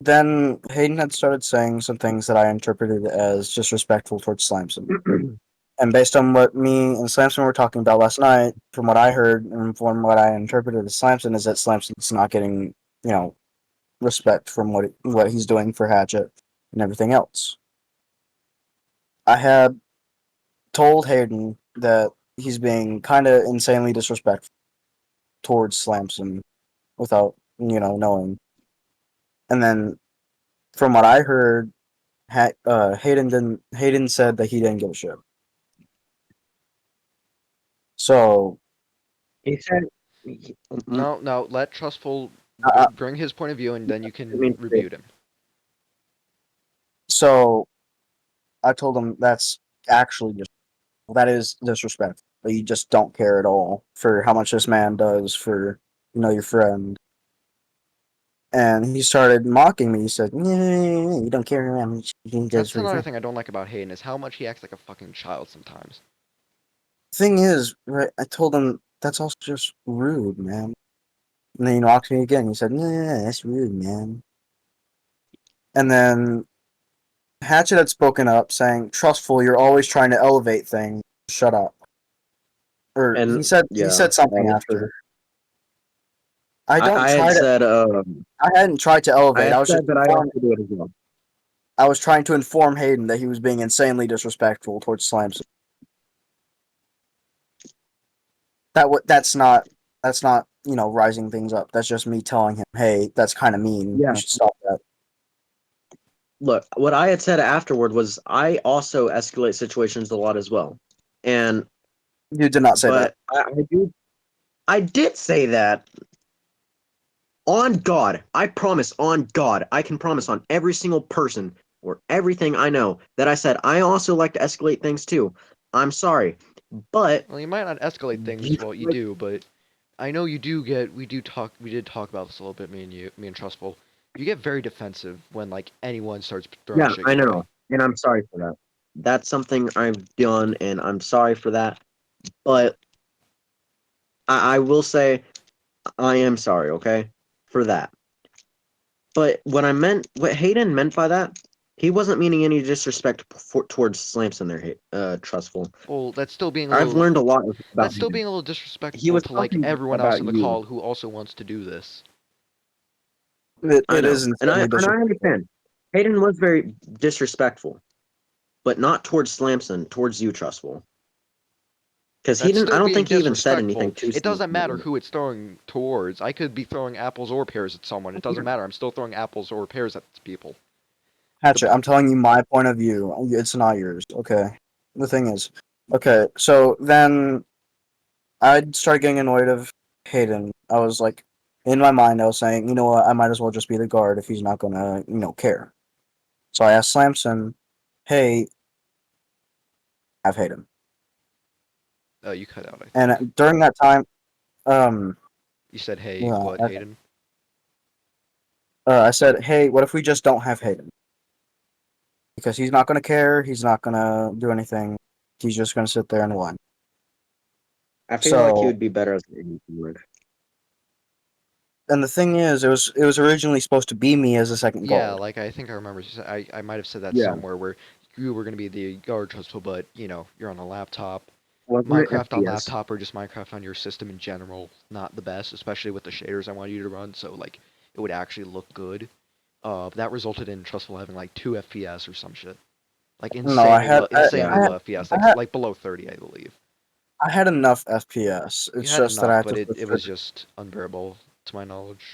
then Hayden had started saying some things that I interpreted as disrespectful towards Slamson. And based on what me and Slamson were talking about last night, from what I heard and from what I interpreted as Slamson, is that Slamson's not getting, respect from what he's doing for Hatchet and everything else. I had told Hayden that he's being kind of insanely disrespectful towards Slamson without, knowing. And then from what I heard, Hayden said that he didn't give a shit. So He said, No, let Trustful uh, bring his point of view, and then you I can mean, rebut him. so I told him that's actually just that is disrespectful. You just don't care at all for how much this man does for your friend. And he started mocking me. He said, "You don't care how much he does That's for your another friend." thing I don't like about Hayden is how much he acts like a fucking child sometimes. Thing is, right? I told him that's also just rude, man. And then he mocked me again. He said, "Nah, that's rude, man." And then Hatchet had spoken up, saying, "Trustful, you're always trying to elevate things. Shut up." Or he and said he yeah, said something that is true. after. I don't I had try to. said, I hadn't tried to I elevate. I had was just said that I also do it as well. I was trying to inform Hayden that he was being insanely disrespectful towards Slamson. That's not rising things up. That's just me telling him, hey, that's kind of mean. Yeah. You should stop that. Look, what I had said afterward was I also escalate situations a lot as well. And You did not say that. but I did say that on God. I promise on God. I can promise on every single person or everything I know that I said I also like to escalate things too. I'm sorry. But Well, you might not escalate things, well, you like, do, but I know you do get. We did talk about this a little bit, me and Trustful. You get very defensive when like anyone starts throwing yeah, shit I your way. know. And I'm sorry for that. That's something I've done and I'm sorry for that. But I will say I am sorry, okay? For that. But what Hayden meant by that, he wasn't meaning any disrespect towards Slamson there, Trustful. Well, that's still being a I've little. learned a lot about That's still him. being a little He disrespectful was to like talking everyone else about in the you. call who also wants to do this. I It is know. And insanely I disrespectful. understand. Hayden was very disrespectful, but not towards Slamson, towards you, Trustful. Because he That's didn't I still don't being think he even said disrespectful. anything to It doesn't matter Slamson. who it's throwing towards. I could be throwing apples or pears at someone. It doesn't matter. I'm still throwing apples or pears at people. Hatchet, I'm telling you my point of view. It's not yours. Okay. The thing is, okay. So then I started getting annoyed of Hayden. I was like, in my mind, I was saying, you know what? I might as well just be the guard if he's not gonna, care. So I asked Slamson, hey, I've Hayden. Oh, you cut out, I think. And during that time, um, You said, hey, yeah, what, Hayden? I said, hey, what if we just don't have Hayden? Because he's not going to care. He's not going to do anything. He's just going to sit there and whine. I feel like he So, would be better as an word. and the thing is, it was originally supposed to be me as a second Yeah, guard. like I think I remember. I might have said that Yeah. somewhere where you were gonna be the guard trustful, but you're on a laptop. Wasn't it Minecraft on FPS? laptop or just Minecraft on your system in general, not the best, especially with the shaders I wanted you to run. So like, it would actually look good. That resulted in trustful having like 2 FPS or some shit, like No, insanely Yeah. low FPS, I like had, like below 30, I believe. I had enough FPS. You It's had just that I enough, had but to it switch was for. just unbearable to my knowledge.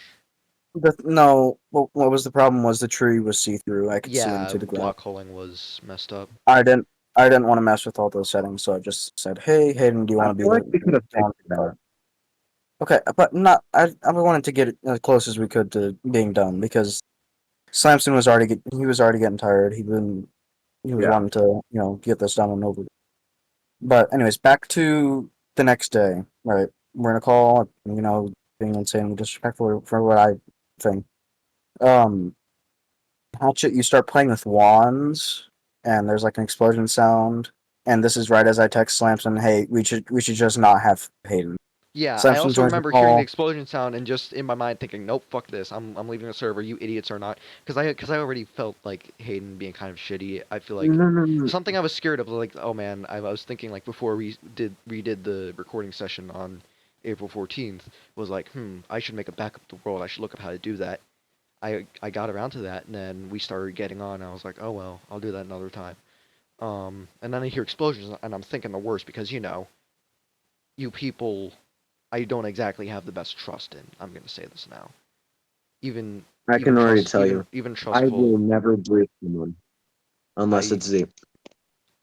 No, what was the problem was the tree was see through. I could see Yeah, into the ground. block holing was messed up. I didn't. I didn't want to mess with all those settings, so I just said, "Hey, Hayden, do you I want to be feel the?" like we could have do you fixed want to be the that. guard?" Okay, but not. I wanted to get it as close as we could to being done because Slamson he was already getting tired. He was Yeah. wanting to get this done and over. But anyways, back to the next day. Right, we're in a call. Being insanely disrespectful for what I think. Um, Hatchet, you start playing with wands, and there's like an explosion sound. And this is right as I text Slamson, "Hey, we should just not have Hayden." Yeah, I Samson also joins the remember hearing the call. explosion sound and just in my mind thinking, nope, fuck this. I'm leaving the server. You idiots are not. Because I already felt like Hayden being kind of shitty. I feel like No, no, no. something I was scared of. Like, oh man, I was thinking like before we redid the recording session on April 14th was like, I should make a backup to the world. I should look up how to do that. I got around to that and then we started getting on. And I was like, oh well, I'll do that another time. And then I hear explosions and I'm thinking the worst because you people I don't exactly have the best trust in. I'm gonna say this now. Even I even can already trust tell you. even I trustful. will never believe someone unless I it's Z.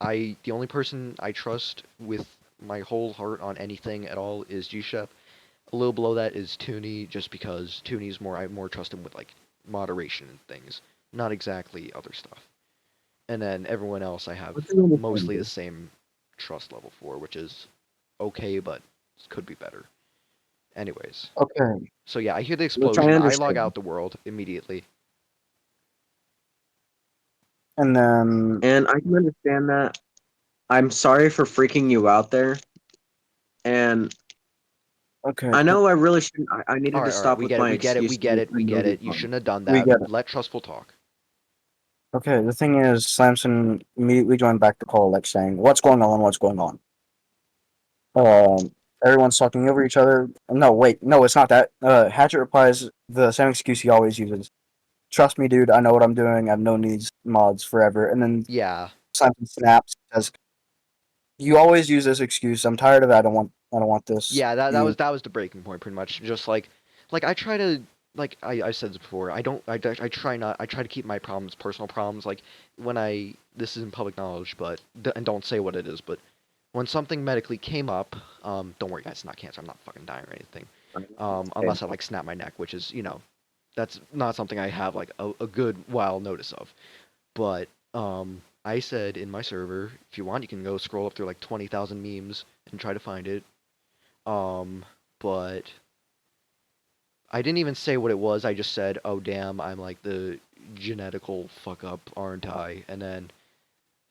the only person I trust with my whole heart on anything at all is G-Shep. A little below that is Toony, just because Toonie's more I more trust him with like moderation and things, not exactly other stuff. And then everyone else I have What's the name of mostly the Thunder? same trust level for, which is okay, but could be better. Anyways, Okay, so yeah, I hear the Which I explosion. I log understand. out the world immediately. and then And I can understand that. I'm sorry for freaking you out there. And okay, I know I really shouldn't. I needed to All right, stop we with get it, my we get it, we excuses. get it, I we know get you're it. You fine. shouldn't have done we that. get it. Let Trustful talk. Okay, the thing is, Samson immediately joined back the call, like saying, "What's going on? What's going on?" Everyone's talking over each other. No, wait, no, it's not that. Hatchet replies the same excuse he always uses. Trust me, dude. I know what I'm doing. I've known these mods forever. And then Yeah, Samson snaps, says, "You always use this excuse. I'm tired of it. I don't want this. yeah. You That was the breaking point, pretty much. Just like I try to I said this before. I don't I try not I try to keep my problems personal problems. Like when this isn't public knowledge, but and don't say what it is. But when something medically came up, don't worry guys, it's not cancer. I'm not fucking dying or anything. Okay. Unless I like snap my neck, which is that's not something I have like a good while notice of. But I said in my server, if you want, you can go scroll up through like 20,000 memes and try to find it. Um, but I didn't even say what it was. I just said, "Oh damn, I'm like the genetical fuck up, aren't I?" And then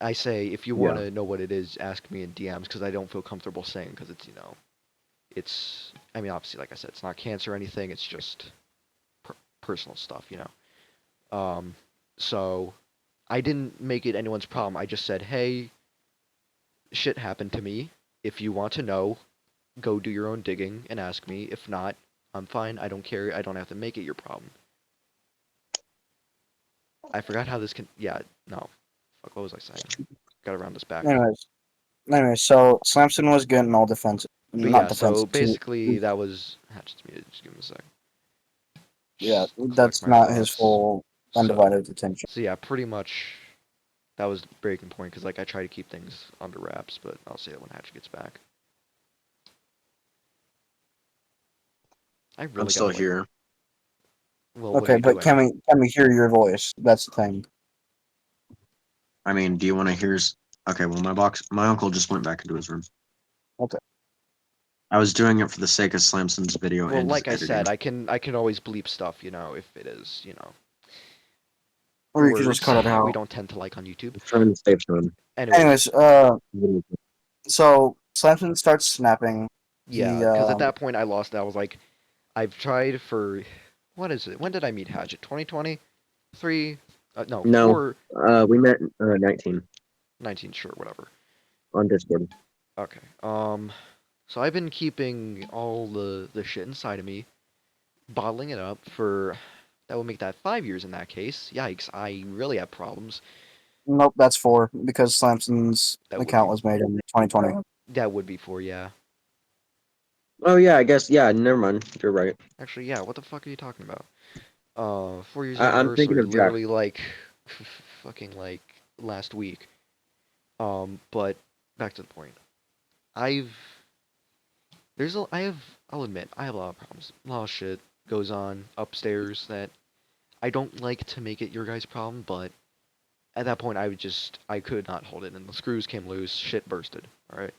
I say, if you want Yeah. to know what it is, ask me in DMs because I don't feel comfortable saying because it's I mean obviously like I said, it's not cancer or anything. It's just personal stuff. Um, so I didn't make it anyone's problem. I just said, "Hey, shit happened to me. If you want to know, go do your own digging and ask me. If not, I'm fine. I don't care. I don't have to make it your problem." I forgot how this can. Yeah, no. Fuck, what was I saying? Gotta round this back up. anyways, anyways. So Samson was getting all defensive, But not yeah, so defensive. basically that was Hatchet's muted. Just give him a sec. Yeah, Just collect that's my not his thoughts. full So, undivided attention. so yeah, pretty much that was the breaking point because like I try to keep things under wraps, but I'll say it when Hatchet gets back. I I'm really still gotta like. here. Well, what are Okay, you but doing? can we hear your voice? That's the thing. I mean, do you want to hear? Okay, well, my uncle just went back into his room. Okay. I was doing it for the sake of Slamson's video Well, and his like I editing. said, I can always bleep stuff, if it is, Or you could just words cut it we out. don't tend to like on YouTube. I'm trying to save time. Anyways, Anyways, so Samson starts snapping. yeah, He because at that point I lost. I was like, I've tried for, what is it? When did I meet Hatchet? 2020, 3, no, No, 4, we met 19 19, sure, whatever. on Discord. Okay. So I've been keeping all the shit inside of me, bottling it up for. That would make that 5 years in that case. Yikes! I really have problems. nope, that's 4 because Samson's That would account be was made in 2020. that would be 4, yeah. Oh yeah, I guess yeah. Never mind. You're right. Actually, yeah. What the fuck are you talking about? 4 years I'm thinking anniversary, of Jack. literally like, fucking like last week. But back to the point. I've I have I'll admit I have a lot of problems. A lot of shit goes on upstairs that I don't like to make it your guys' problem, but at that point I could not hold it, and the screws came loose. Shit bursted. All right.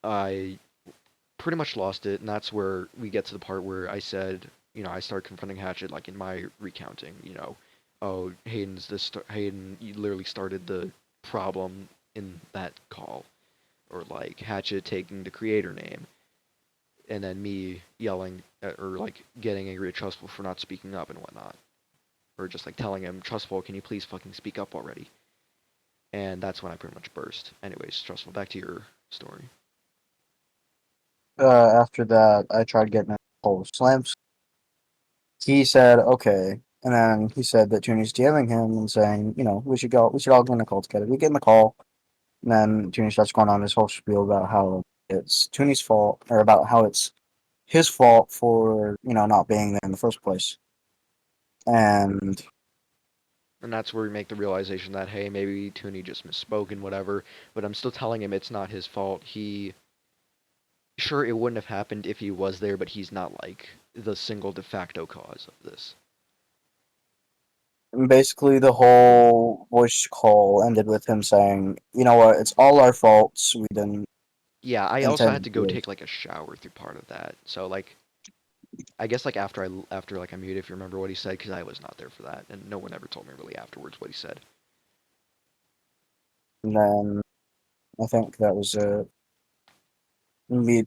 I pretty much lost it, and that's where we get to the part where I said, I start confronting Hatchet like in my recounting, oh, Hayden, you literally started the problem in that call, or like Hatchet taking the creator name, and then me yelling or like getting angry at Trustful for not speaking up and whatnot, or just like telling him, Trustful, can you please fucking speak up already? And that's when I pretty much burst. Anyways, Trustful, back to your story. After that, I tried getting a hold of Slamps. He said, okay. And then he said that Toony's DMing him and saying, we should all go in a call together. We get in the call, and then Toonie starts going on this whole spiel about how it's Toonie's fault, or about how it's his fault for, not being there in the first place. And And that's where we make the realization that, hey, maybe Toony just misspoke and whatever, but I'm still telling him it's not his fault. Sure, it wouldn't have happened if he was there, but he's not like the single de facto cause of this. basically the whole voice call ended with him saying, you know what, it's all our faults. We didn't Yeah, I also had intend to go to. take like a shower through part of that. So like, I guess like after I muted, if you remember what he said, because I was not there for that, and no one ever told me really afterwards what he said. And then I think that was it. We,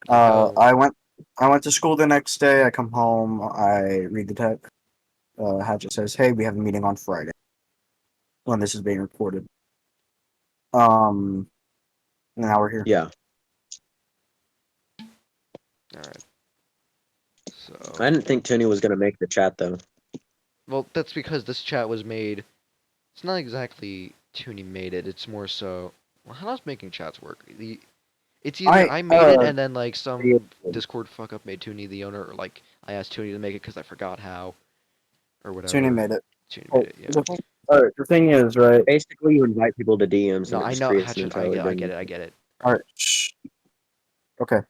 Like how I went to school the next day. I come home. I read the text. Hatchet says, "Hey, we have a meeting on Friday when this is being recorded." Um, now we're here. Yeah. all right. So I didn't think Toony was gonna make the chat though. well, that's because this chat was made. It's not exactly Toony made it. It's more so. Well, how does making chats work? It's either I I made it and then like some created- Discord fuck up made Toony the owner, or like I asked Toony to make it because I forgot how, or Toonie whatever. made it. Toony Oh, made it, yeah. the thing is, right? Basically, you invite people to DMs No, and it I just know creates an Hatchet. entirely I get random. it. I get it. All right. Shh. Okay.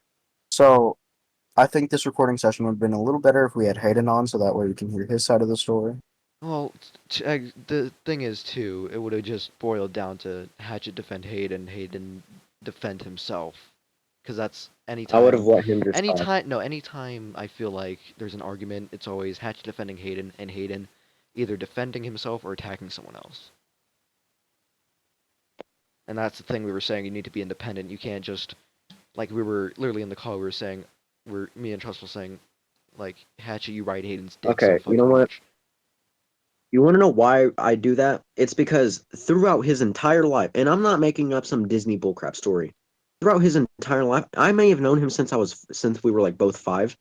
So I think this recording session would have been a little better if we had Hayden on, so that way we can hear his side of the story. Well, the thing is too, it would have just boiled down to Hatchet defend Hayden, Hayden defend himself, because that's I would have anytime, let him just talk. anytime I feel like there's an argument, it's always Hatchet defending Hayden and Hayden either defending himself or attacking someone else. And that's the thing we were saying. You need to be independent. You can't just like we were literally in the call. We were saying, me and Trust were saying, like Hatchet, you ride Hayden's dick so Okay, you know fucking what? much. You want to know why I do that? It's because throughout his entire life, and I'm not making up some Disney bullcrap story. Throughout his entire life, I may have known him since we were like both 5.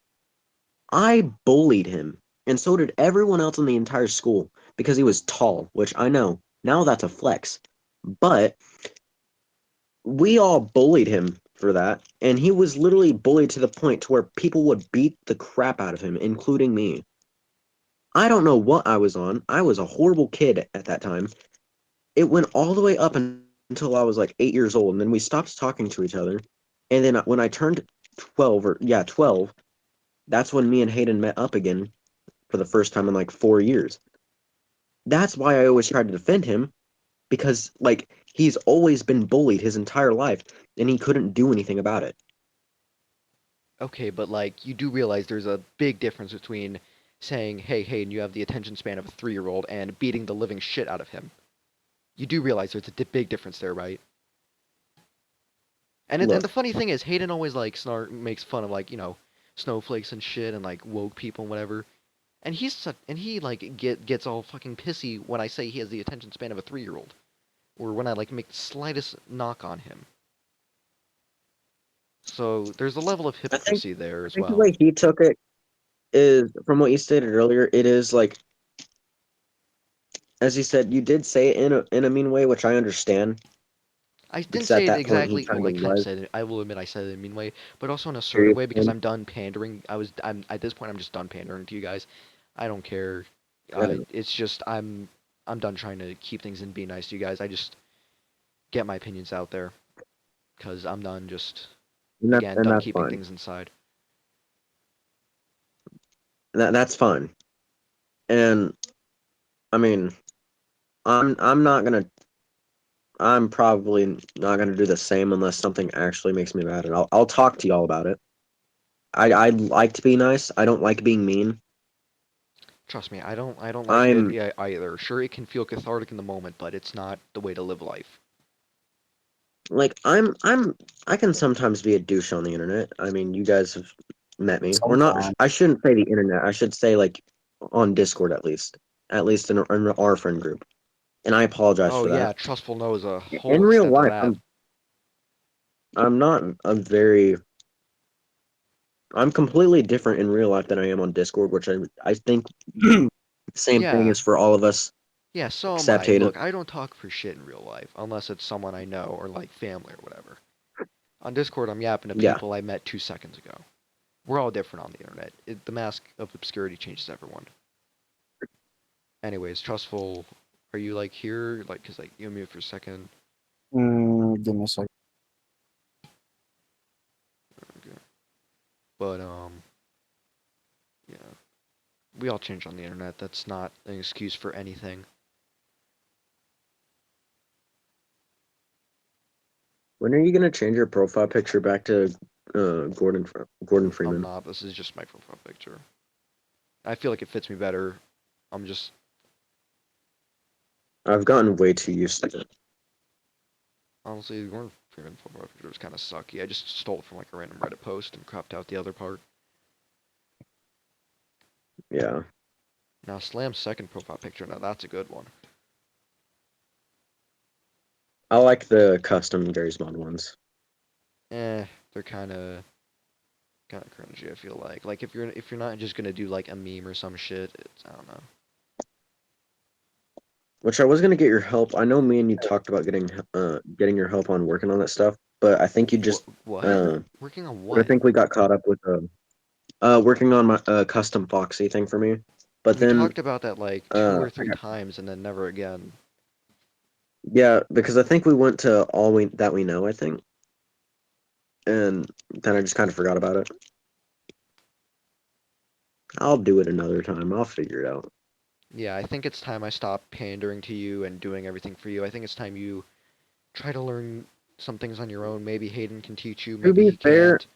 I bullied him, and so did everyone else in the entire school because he was tall, which I know now that's a flex. But we all bullied him for that, and he was literally bullied to the point to where people would beat the crap out of him, including me. I don't know what I was on. I was a horrible kid at that time. It went all the way up until I was like 8 years old, and then we stopped talking to each other. And then when I turned 12, that's when me and Hayden met up again for the first time in like 4 years. That's why I always tried to defend him because like he's always been bullied his entire life, and he couldn't do anything about it. Okay, but like you do realize there's a big difference between saying, "Hey, Hayden, you have the attention span of a 3-year-old," and beating the living shit out of him. You do realize there's a big difference there, right? And Look, the funny thing is, Hayden always like makes fun of like snowflakes and shit and like woke people and whatever. And he like gets all fucking pissy when I say he has the attention span of a 3-year-old, or when I like make the slightest knock on him. So there's a level of I think hypocrisy there I as think the well. way he took it is from what you stated earlier. It is like, as you said, you did say it in a mean way, which I understand I didn't because at say it that point he exactly. kind Well, of I kind of was said it. I will admit I said it in a mean way, but also in an assertive serious. way because I'm done pandering. I'm at this point. I'm just done pandering to you guys. I don't care. It's just I'm done trying to keep things and be nice to you guys. I just get my opinions out there because I'm done. Just again And done that's keeping fine. things inside. That's fine. And I mean, I'm not gonna. I'm probably not gonna do the same unless something actually makes me mad, and I'll talk to y'all about it. I like to be nice. I don't like being mean. Trust me, I don't like it I'm either. Sure, it can feel cathartic in the moment, but it's not the way to live life. like I can sometimes be a douche on the internet. I mean, you guys have met me. Or not. Sometimes. I shouldn't say the internet. I should say like on Discord at least in our friend group. And I apologize Oh for that. yeah, Trustful knows a In whole real extent of life, that. I'm not a very I'm completely different in real life than I am on Discord, which I think the same thing Yeah, is for all of us yeah, so am except I. Hayden. Look, I don't talk for shit in real life unless it's someone I know or like family or whatever. On Discord, I'm yapping to Yeah. people I met 2 seconds ago. We're all different on the internet. The mask of obscurity changes everyone. Anyways, Trustful, are you like here? Like, cause like you mute for a second. Give me a second. Okay. But yeah, we all change on the internet. That's not an excuse for anything. When are you gonna change your profile picture back to Gordon I'm Freeman? not. This is just my profile picture. I feel like it fits me better. I'm just I've gotten way too used to it. honestly, Gordon Freeman profile picture was kind of sucky. I just stole it from like a random Reddit post and cropped out the other part. Yeah. Now Slam's second profile picture. Now that's a good one. I like the custom Gary's Mod ones. They're kind of cringy. I feel like if you're not just gonna do like a meme or some shit, it's I don't know. Which I was gonna get your help. I know me and you talked about getting your help on working on that stuff, but I think you What just what? uh Working on I what? think we got caught up with working on my custom Foxy thing for me. But We then talked about that like two uh or three times and then never again. yeah, because I think we went to all we that we know, I think. And then I just kind of forgot about it. I'll do it another time. I'll figure it out. Yeah, I think it's time I stop pandering to you and doing everything for you. I think it's time you try to learn some things on your own. Maybe Hayden can teach you, To maybe be he fair, can't.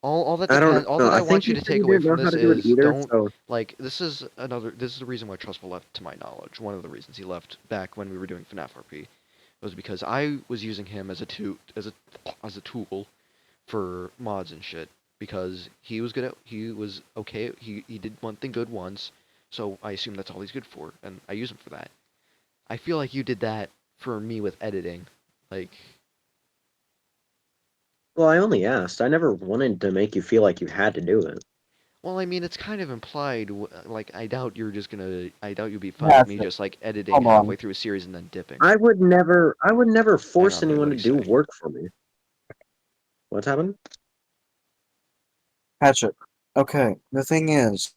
All that I don't depends. All know. that I I think want you you to said take you away didn't from know how this to do it is either, don't so like this is the reason why Trustful left to my knowledge. One of the reasons he left back when we were doing FNAF RP was because I was using him as a tool for mods and shit because he was okay. He did one thing good once, so I assume that's all he's good for, and I use him for that. I feel like you did that for me with editing. Like, well, I only asked. I never wanted to make you feel like you had to do it. well, I mean, it's kind of implied. Like, I doubt you'll be fine with me Hatchet. just like editing Hold on. halfway through a series and then dipping. I would never Hang on, force dude. anyone What'd to he do say? work for me. What's happened? Hatchet. Okay, the thing is,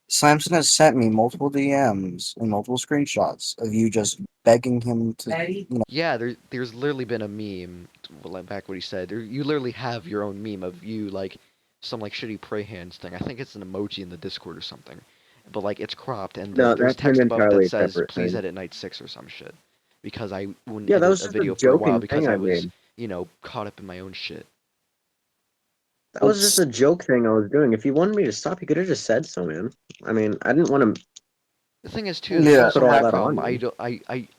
Samson has sent me multiple DMs and multiple screenshots of you just begging him to. Yeah, there's literally been a meme. Well, like, back what he said. You literally have your own meme of you like some like shitty pray hands thing. I think it's an emoji in the Discord or something. But like it's cropped and No, there's that's an text above it that entirely says separate please thing. edit night 6 or some shit. Because I wouldn't Yeah, that edit was a just a video for a while joking because thing I I was, made. caught up in my own shit. That was just It's a joke thing I was doing. If you wanted me to stop, you could have just said so, man. I mean, I didn't want to The thing is too, that's yeah, also put my all that Hatchet. on problem. you.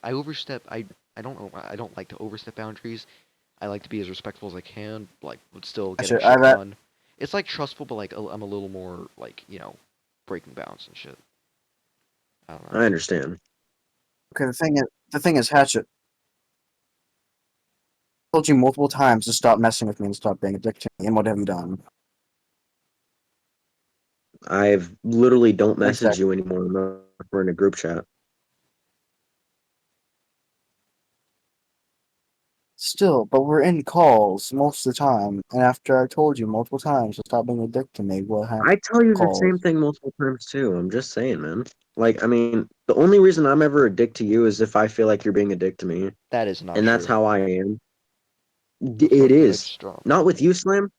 I overstep I don't know I don't like to overstep boundaries. I like to be as respectful as I can, like but still getting Hatchet. shit done. It's like trustful, but like I'm a little more like breaking bounds and shit. I don't know. I understand. Okay, the thing is, Hatchet. I told you multiple times to stop messing with me and stop being a dick to me, and what have you done? I've literally don't message Exactly. you anymore unless we're in a group chat. Still, but we're in calls most of the time, and after I told you multiple times to stop being a dick to me, what happened? I tell you the Calls. same thing multiple times too. I'm just saying, man. Like, I mean, the only reason I'm ever a dick to you is if I feel like you're being a dick to me, That is not and that's true. how I am. The It fuck did I is just drop? not with you, Slam.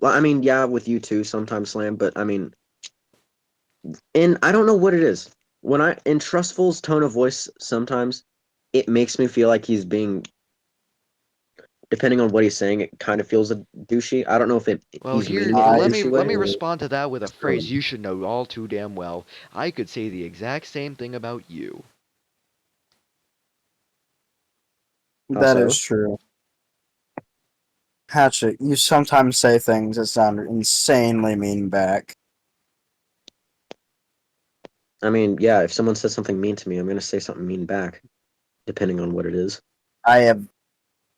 Well, I mean, yeah, with you too, sometimes Slam, but I mean, and I don't know what it is. When I in Trustful's tone of voice, sometimes it makes me feel like he's being, depending on what he's saying, it kind of feels a douchey. I don't know if Well, he's here meaning it in a let I me douchey let way. me feel respond to that with a phrase Um, you should know all too damn well. I could say the exact same thing about you. That Also, is true. Hatchet, you sometimes say things that sound insanely mean back. I mean, yeah, if someone says something mean to me, I'm gonna say something mean back, depending on what it is. I have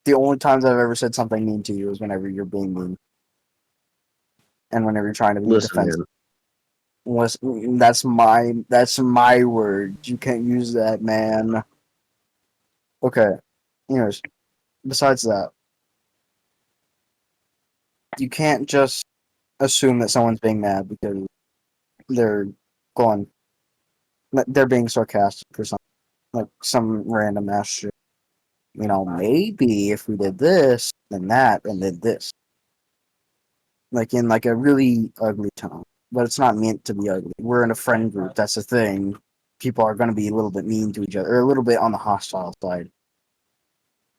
the only times I've ever said something mean to you is whenever you're being mean and whenever you're trying to be Listen, defensive. man. That's my word. You can't use that, man. Okay. Anyways, besides that, you can't just assume that someone's being mad because they're going they're being sarcastic or something. Like some random ass shit. Maybe if we did this, then that, and then this. Like in like a really ugly tone. But it's not meant to be ugly. We're in a friend group, that's the thing. People are gonna be a little bit mean to each other, or a little bit on the hostile side.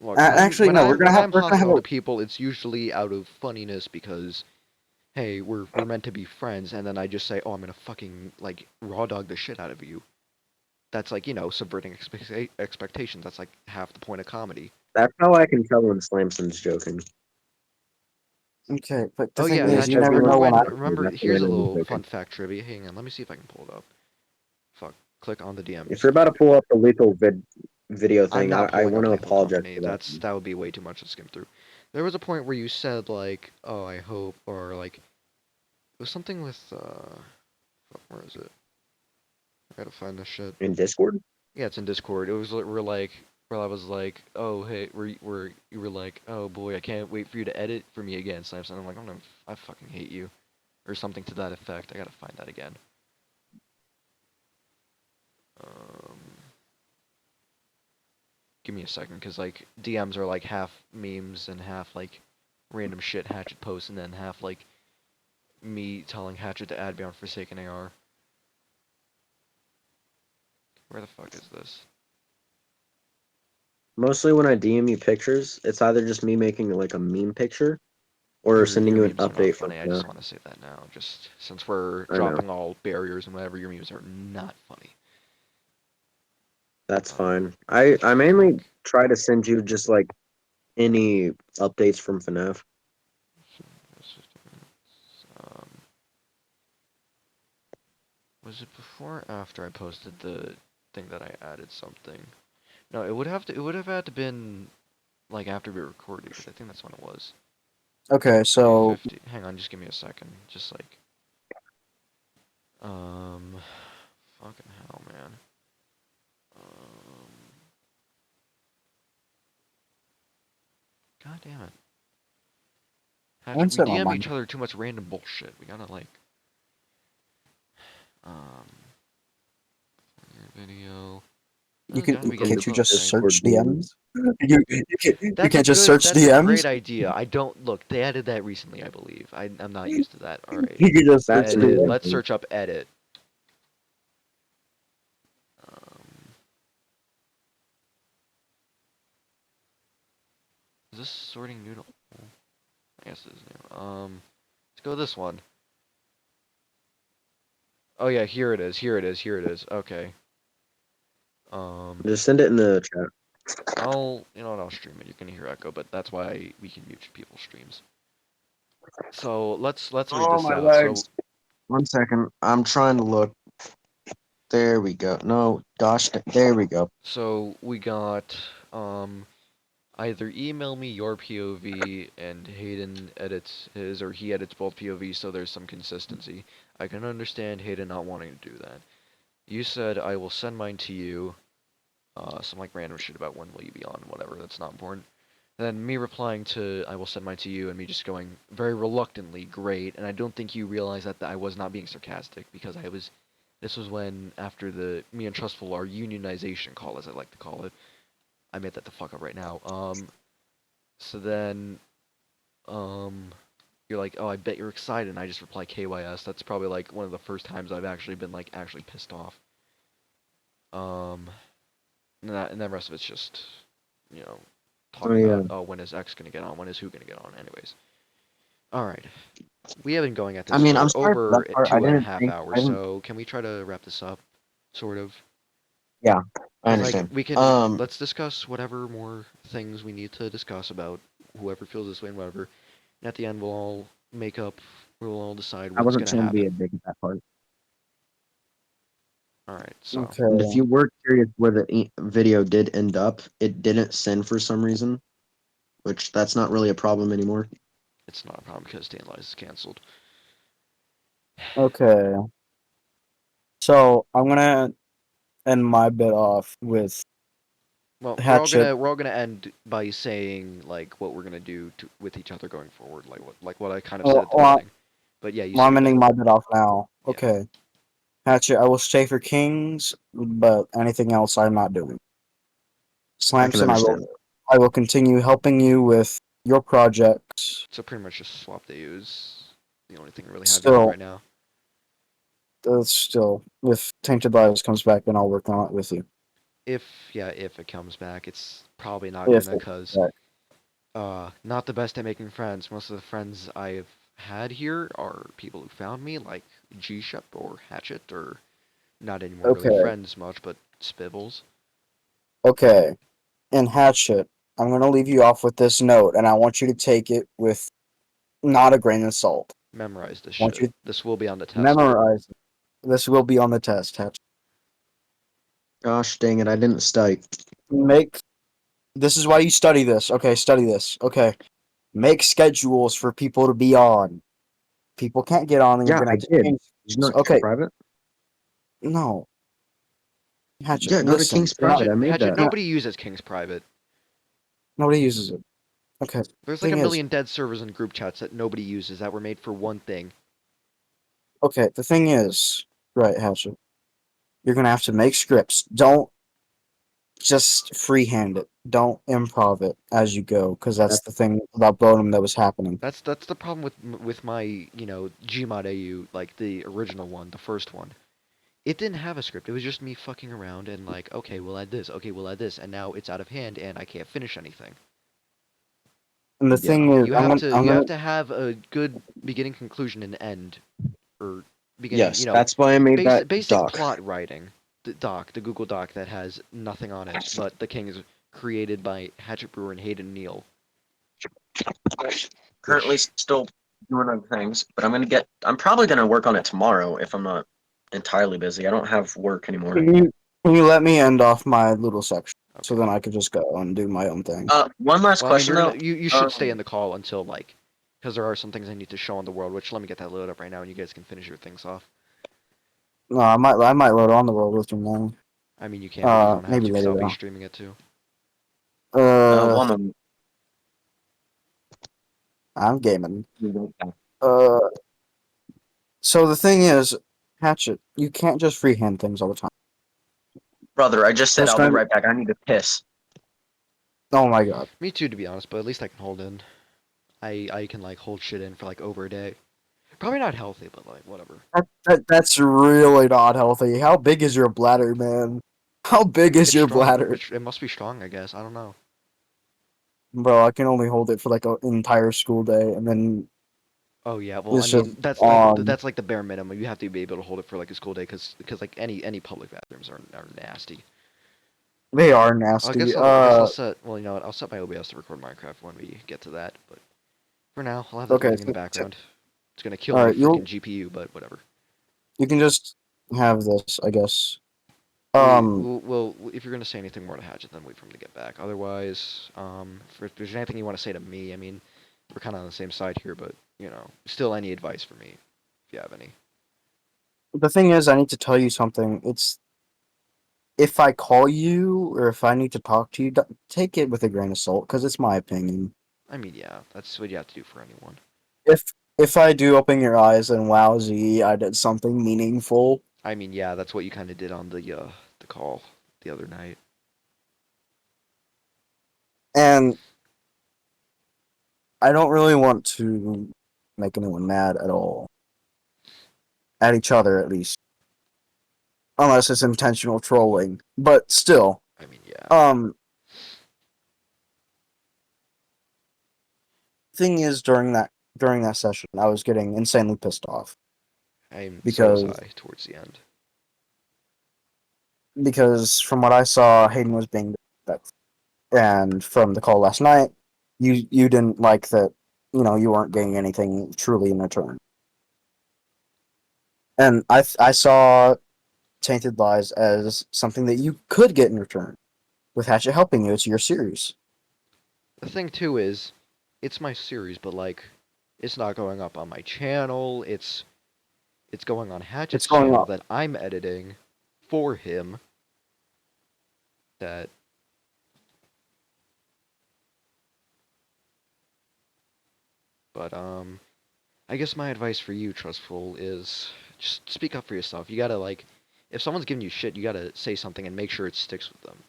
Look, Actually, no, when I'm we're gonna have hostile a to people, it's usually out of funniness because hey, we're meant to be friends, and then I just say, oh, I'm gonna fucking like raw dog the shit out of you. That's like subverting expectations. That's like half the point of comedy. That's how I can tell when Slamson's joking. okay, but the Oh thing yeah, When he's is, you Hatchet. never joking when know when I. Remember, that's when I here's a know he's little joking. fun fact trivia. Hang on, let me see if I can pull it up. Fuck, click on the If DMs. you're about to pull up the lethal video I'm thing, not I pulling want up to Lethal apologize Company. for that. That would be way too much to skim through. There was a point where you said like, "Oh, I hope," or like, it was something with fuck, where is it? I gotta find this shit. In Discord? Yeah, it's in Discord. It was we're like, where I was like, "Oh, hey," where you were like, "Oh boy, I can't wait for you to edit for me again." So I'm like, I fucking hate you," or something to that effect. I gotta find that again. Um, Give me a second, cause like DMs are like half memes and half like random shit Hatchet posts, and then half like me telling Hatchet to add me on Forsaken AR. Where the fuck is this? Mostly when I DM you pictures, it's either just me making like a meme picture or sending Your you an memes are not update from funny. I the. just want to say that now, just since we're I know. dropping all barriers and whatever. Your memes are not funny. That's fine. What the I fuck? mainly try to send you just like any updates from FNAF. Um, was it before or after I posted the thing that I added something? No, it would have had to been like after we recorded, because I think that's when it was. Okay, so 250. Hang on, just give me a second. Just like, um, fucking hell, man. Um, God damn it. I Hatchet, we set my DM each mind. other too much random bullshit. We gotta like, um, your video. You Oh can god, we get From the can't you just posting. Discord search DMs. DMs? You can't just search That's a DMs. great idea. I don't look. They added that recently, I believe. I'm not used to that. All right. You can just search That's Edit. true. DMs. Let's search up edit. Um, is this sorting noodle? I guess it is new. Let's go with this one. Oh yeah, here it is. Here it is. Here it is. Okay. Um, Just send it in the chat. you know what? I'll stream it. You can hear echo, but that's why we can mute people's streams. So let's read Oh this my out. So legs. 1 second. I'm trying to look. There we go. No, gosh, there we go. we got either email me your POV and Hayden edits his, or he edits both POVs, so there's some consistency. I can understand Hayden not wanting to do that. You said I will send mine to you. Some like random shit about when will you be on, whatever. That's not important. Then me replying to I will send mine to you, and me just going very reluctantly, great. And I don't think you realize that I was not being sarcastic, because I was. This was when after the me and Trustful, our unionization call, as I like to call it. I made that the fuck up right now. So then, you're like, oh, I bet you're excited, and I just reply KYS. That's probably like one of the first times I've actually been like actually pissed off. Um, and then the rest of it's just, you know, Oh talking yeah. about, oh, when is X gonna get on? When is who gonna get on? Anyways. All right. We have been going at I this mean, I'm for sorry for over that part. I two and a didn't half think. I hours, didn't. so can we try to wrap this up? Sort of. Yeah. I Because like understand. we can let's discuss whatever more things we need to discuss about whoever feels this way and whatever. And at the end, we'll all make up. We'll all decide I what's wasn't gonna trying to be a happen. dick at that part. All right. So And Okay. if you were curious where the video did end up, it didn't send for some reason, which that's not really a problem anymore. it's not a problem because Staying Lies is canceled. Okay. So I'm gonna end my bit off with Well, Hatchet. we're all gonna end by saying like what we're gonna do with each other going forward, like what I kind of said at the Well, beginning. But yeah, you well, say I'm your bit. ending my bit off now. Yeah. Okay. Hatchet, I will stay for Kings, but anything else I'm not doing. I can Slamson, understand that. I will continue helping you with your projects. So pretty much just swap the use. The only thing I really have you do Still, right now. still, if Tainted Lives comes back, then I'll work on it with you. If it comes back, it's probably not If gonna, it cause comes not the best at making friends. Most of the friends I've had here are people who found me, like G-Shep or Hatchet, or not anymore back. really Okay, friends much, but Spibbles. okay. And Hatchet, I'm going to leave you off with this note, and I want you to take it with not a grain of salt. Memorize this I want shit. you to This will be on the test. memorize it. This will be on the test, Hatchet. Gosh dang it, I didn't study. Make this is why you study this. Okay, study this. Okay. Make schedules for people to be on. People can't get on, and you're Yeah, gonna I have to did. change. Did you not check Okay, private? no, Hatchet. Yeah, go to Listen, King's you're not. Private. I made Hatchet. that. You're not Nobody uses King's Private. nobody uses it. Okay. There's like a Thing is, million dead servers and group chats that nobody uses that were made for one thing. okay. The thing is, right, Hatchet. You're gonna have to make scripts. Don't just freehand it. Don't improv it as you go, because that's That's the thing about Bonum that was happening. That's the problem with my Gmod AU, like the original one, the first one. It didn't have a script. It was just me fucking around and like, okay, we'll add this. Okay, we'll add this, and now it's out of hand and I can't finish anything. And the yeah. thing is, I'm You have gonna. to have a good beginning, conclusion, and end, or beginning. Yes, that's why I made that Basic doc. plot writing. The Google Doc that has nothing on it, but the King is created by Hatchet Brewer and Hayden Neal. Currently Which still doing other things, but I'm probably gonna work on it tomorrow if I'm not entirely busy. I don't have work anymore. Can you let me end off my little section so okay. then I could just go and do my own thing? One last Well, I mean, question you're gonna though. you should stay in the call until like, because there are some things I need to show on the world. Which let me get that load up right now, and you guys can finish your things off. No, I might load on the world with you now. I mean, you can, but you don't have Maybe to, because I'll later be on. streaming it too. One moment. I'm gaming. Uh, so the thing is, Hatchet, you can't just freehand things all the time. Brother, I just said There's I'll be gonna be, right back. I need to piss. oh my god. Me too, to be honest, but at least I can hold in. I can like hold shit in for like over a day. Probably not healthy, but like whatever. That's really not healthy. How big is your bladder, man? How big is It's your strong. bladder? It must be strong, I guess. I don't know. Bro, I can only hold it for like an entire school day, and then Oh yeah, well I it's just mean on. that's like the bare minimum. You have to be able to hold it for like a school day, because like any public bathrooms are nasty. They are I nasty. guess I'll set, well, you know what, I'll set my OBS to record Minecraft when we get to that. But for now, I'll have that Okay, running in the background. It's gonna kill all my right, freaking GPU, but whatever. you can just have this, I guess. Well, if you're gonna say anything more to Hatchet, then wait for him to get back. Otherwise, if there's anything you want to say to me, I mean, we're kind of on the same side here, but still any advice for me, if you have any. The thing is, I need to tell you something. It's if I call you or if I need to talk to you, take it with a grain of salt because it's my opinion. I mean, yeah, that's what you have to do for anyone. If if I do open your eyes and wowsy, I did something meaningful. I mean, yeah, that's what you kind of did on the call the other night. And I don't really want to make anyone mad at all. At each other, at least. Unless it's intentional trolling. But still. I mean, yeah. Thing is, during that session, I was getting insanely pissed off. So was Because I towards the end. because from what I saw, Hayden was being that, and from the call last night, you didn't like that. You know, you weren't getting anything truly in return. And I saw Tainted Lies as something that you could get in return with Hatchet helping you. It's your series. The thing too is, it's my series, but like, it's not going up on my channel. It's going on It's Hatchet's going channel up. that I'm editing for him. That But I guess my advice for you, Trustful, is just speak up for yourself. You gotta like, if someone's giving you shit, you gotta say something and make sure it sticks with them.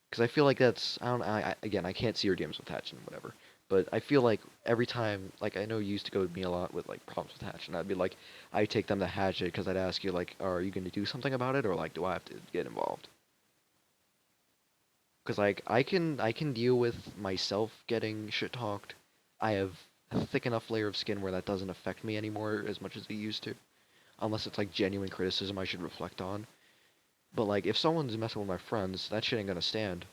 Because I feel like that's I don't again I can't see your DMs with Hatch and whatever, but I feel like every time like I know you used to go to me a lot with like problems with Hatch, and I'd be like I take them to Hatchet because I'd ask you like, are you gonna do something about it or like do I have to get involved? Because like I can deal with myself getting shit talked. I have a thick enough layer of skin where that doesn't affect me anymore as much as it used to, unless it's like genuine criticism I should reflect on. But like if someone's messing with my friends, that shit ain't gonna stand.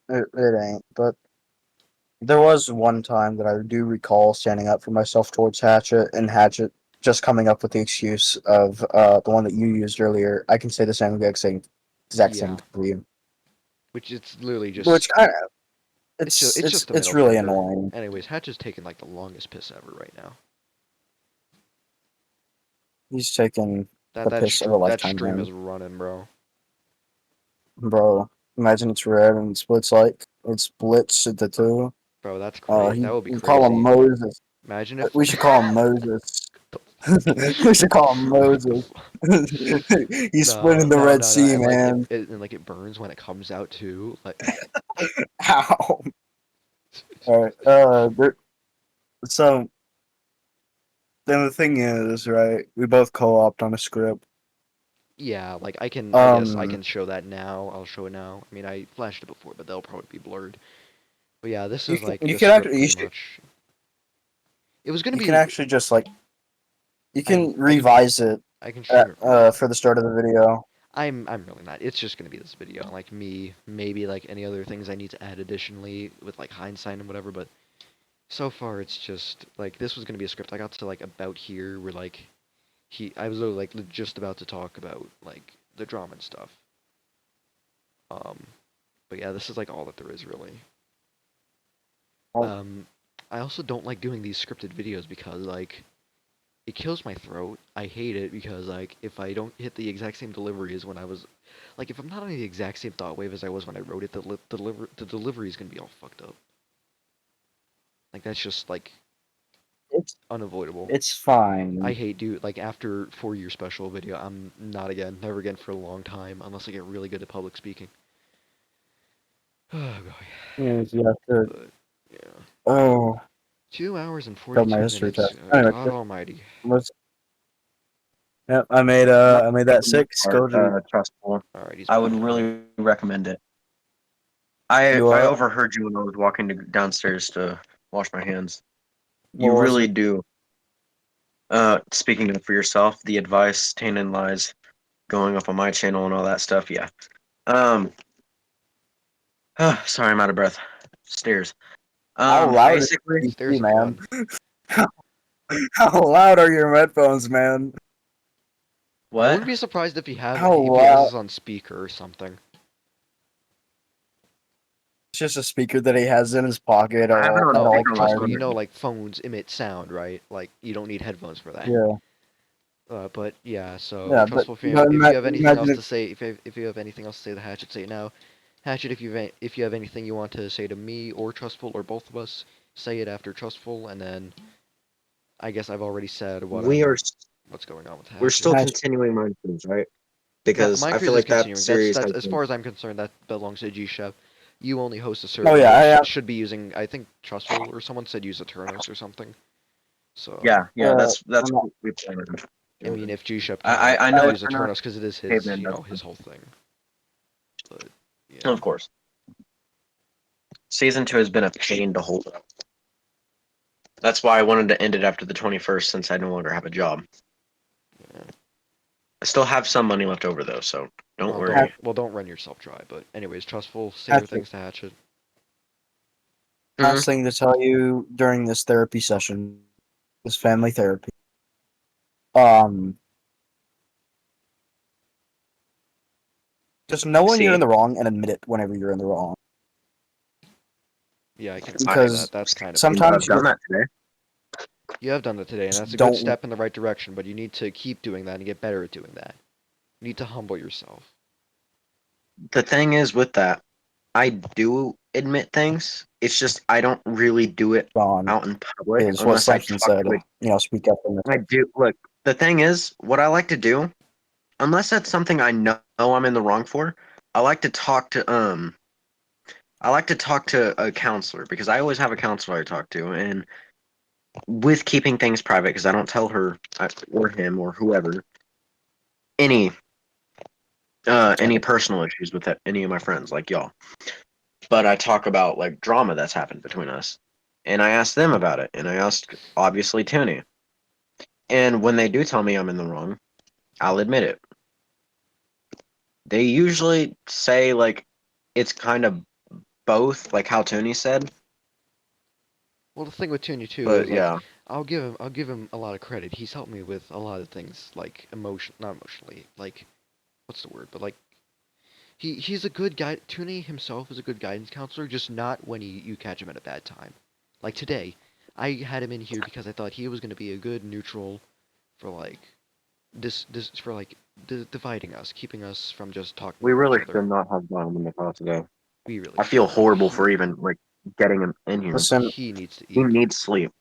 It ain't. But there was one time that I do recall standing up for myself towards Hatchet, and Hatchet just coming up with the excuse of the one that you used earlier. I can say the same exact same Yeah, for you. which it's literally Which just kind of it's just a it's middle really finger. annoying. Anyways, Hatch is taking like the longest piss ever right now. He's taking That the that piss of str a that lifetime, stream man. is running, bro. Bro, imagine it's red and splits like it splits into two. Bro, that's great. That would be We call him crazy. Moses. Imagine if We should call him Moses. the We should call him what the Moses. fuck? He's No, splitting the no, Red no, no. Sea, And like man. and like it burns when it comes out too. Like Ow. All right. So then the thing is, right? We both co-opt on a script. yeah, like I guess I Um, can show that now. I'll show it now. I mean, I flashed it before, but they'll probably be blurred. But yeah, this is like you the can script actually pretty much. It was gonna you can be actually just like you I can I can revise it I can stream it for you. for the start of the video. I'm really not. It's just gonna be this video, like me, maybe like any other things I need to add additionally with like hindsight and whatever. But so far, it's just like this was gonna be a script. I got to like about here where like I was literally like just about to talk about like the drama and stuff. Um, but yeah, this is like all that there is really. Oh, Um, I also don't like doing these scripted videos because like it kills my throat. I hate it because like if I don't hit the exact same delivery as when I was like if I'm not on the exact same thought wave as I was when I wrote it, the delivery is gonna be all fucked up. Like that's just like it's unavoidable. it's I fine. hate like after 4 year special video, I'm not again, never again for a long time unless I get really good at public speaking. Oh god. Yes, you have to. But yeah. Oh, 2 hours and failed my 42 history minutes. test. Anyway, God almighty. let's. Yep, I made that six. Go to Trustful. Alright, he's I would back now. really recommend it. you. I overheard you when I was walking downstairs to wash my hands. What You was really it? do. Speaking for yourself, the advice, Tainted Lies, going up on my channel and all that stuff. Yeah. Um. Sorry, I'm out of breath. Stairs. How loud is Basically, your Stairs PC, are man? fun. How loud are your headphones, man? I what? wouldn't be surprised How if he has loud? this on speaker or something. It's just a speaker that he has in his pocket I have it on at No, all like speakerless trustful, you times. know underneath. like phones emit sound, right? Like you don't need headphones for that. Yeah, But yeah, so yeah, trustful but if you have anything else imagine to say, if you have anything else to say to Hatchet, say it now. Hatchet, if you have anything you want to say to me or trustful or both of us, say it after trustful, and then I guess I've already said We are what's going on with we're Hatchet. still if continuing Minecraft, right? Because I Minecraft feel is like that continuing. series That's has as been. far as I'm concerned. That belongs to G Chef. You only host a oh server, yeah, which I should be using. I think Trustful or someone said use Eternus or something. So Yeah, that's I'm not, what we planned. I mean, if G Shep I can't I know use Eternal Eternus because it is his, Caveman does. his whole thing. But yeah, Of course. Season 2 has been a pain to hold up. That's why I wanted to end it after the 21st since I no longer have a job. yeah. still have some money left over though, so don't Well, worry. don't run yourself dry. But anyways, trustful. Say your Hatchet. things to Hatchet. Last thing to tell you during this therapy session, this family therapy. Just know when you're in the wrong and admit it whenever you're in the wrong. Yeah, I can agree with Because that. That's kind of sometimes I've done that today. you have done that today, and Just that's a good don't- step in the right direction. But you need to keep doing that and get better at doing that. You need to humble yourself. The thing is with that, I do admit things. It's just I don't really do it on out in public is what unless I Simpson talk said. to it. Speak up. I do look. The thing is, what I like to do, unless that's something I know I'm in the wrong for, I like to talk to I like to talk to a counselor because I always have a counselor I talk to, and with keeping things private because I don't tell her or him or whoever any any personal issues with any of my friends like y'all. But I talk about like drama that's happened between us, and I ask them about it, and I ask obviously Tony, and when they do tell me I'm in the wrong, I'll admit it. They usually say like it's kind of both, like how Tony said. Well, the thing with Toony too But is like yeah, I'll give him a lot of credit. He's helped me with a lot of things like not emotionally, like what's the word? But like he's a good guy. Toony himself is a good guidance counselor, just not when you catch him at a bad time. Like today, I had him in here because I thought he was going to be a good neutral for like this for like dividing us, keeping us from just talking we over each really other. should not have gone in the call today. We really I feel should. horrible for even like getting him in here. Listen, He needs to He eep. needs sleep.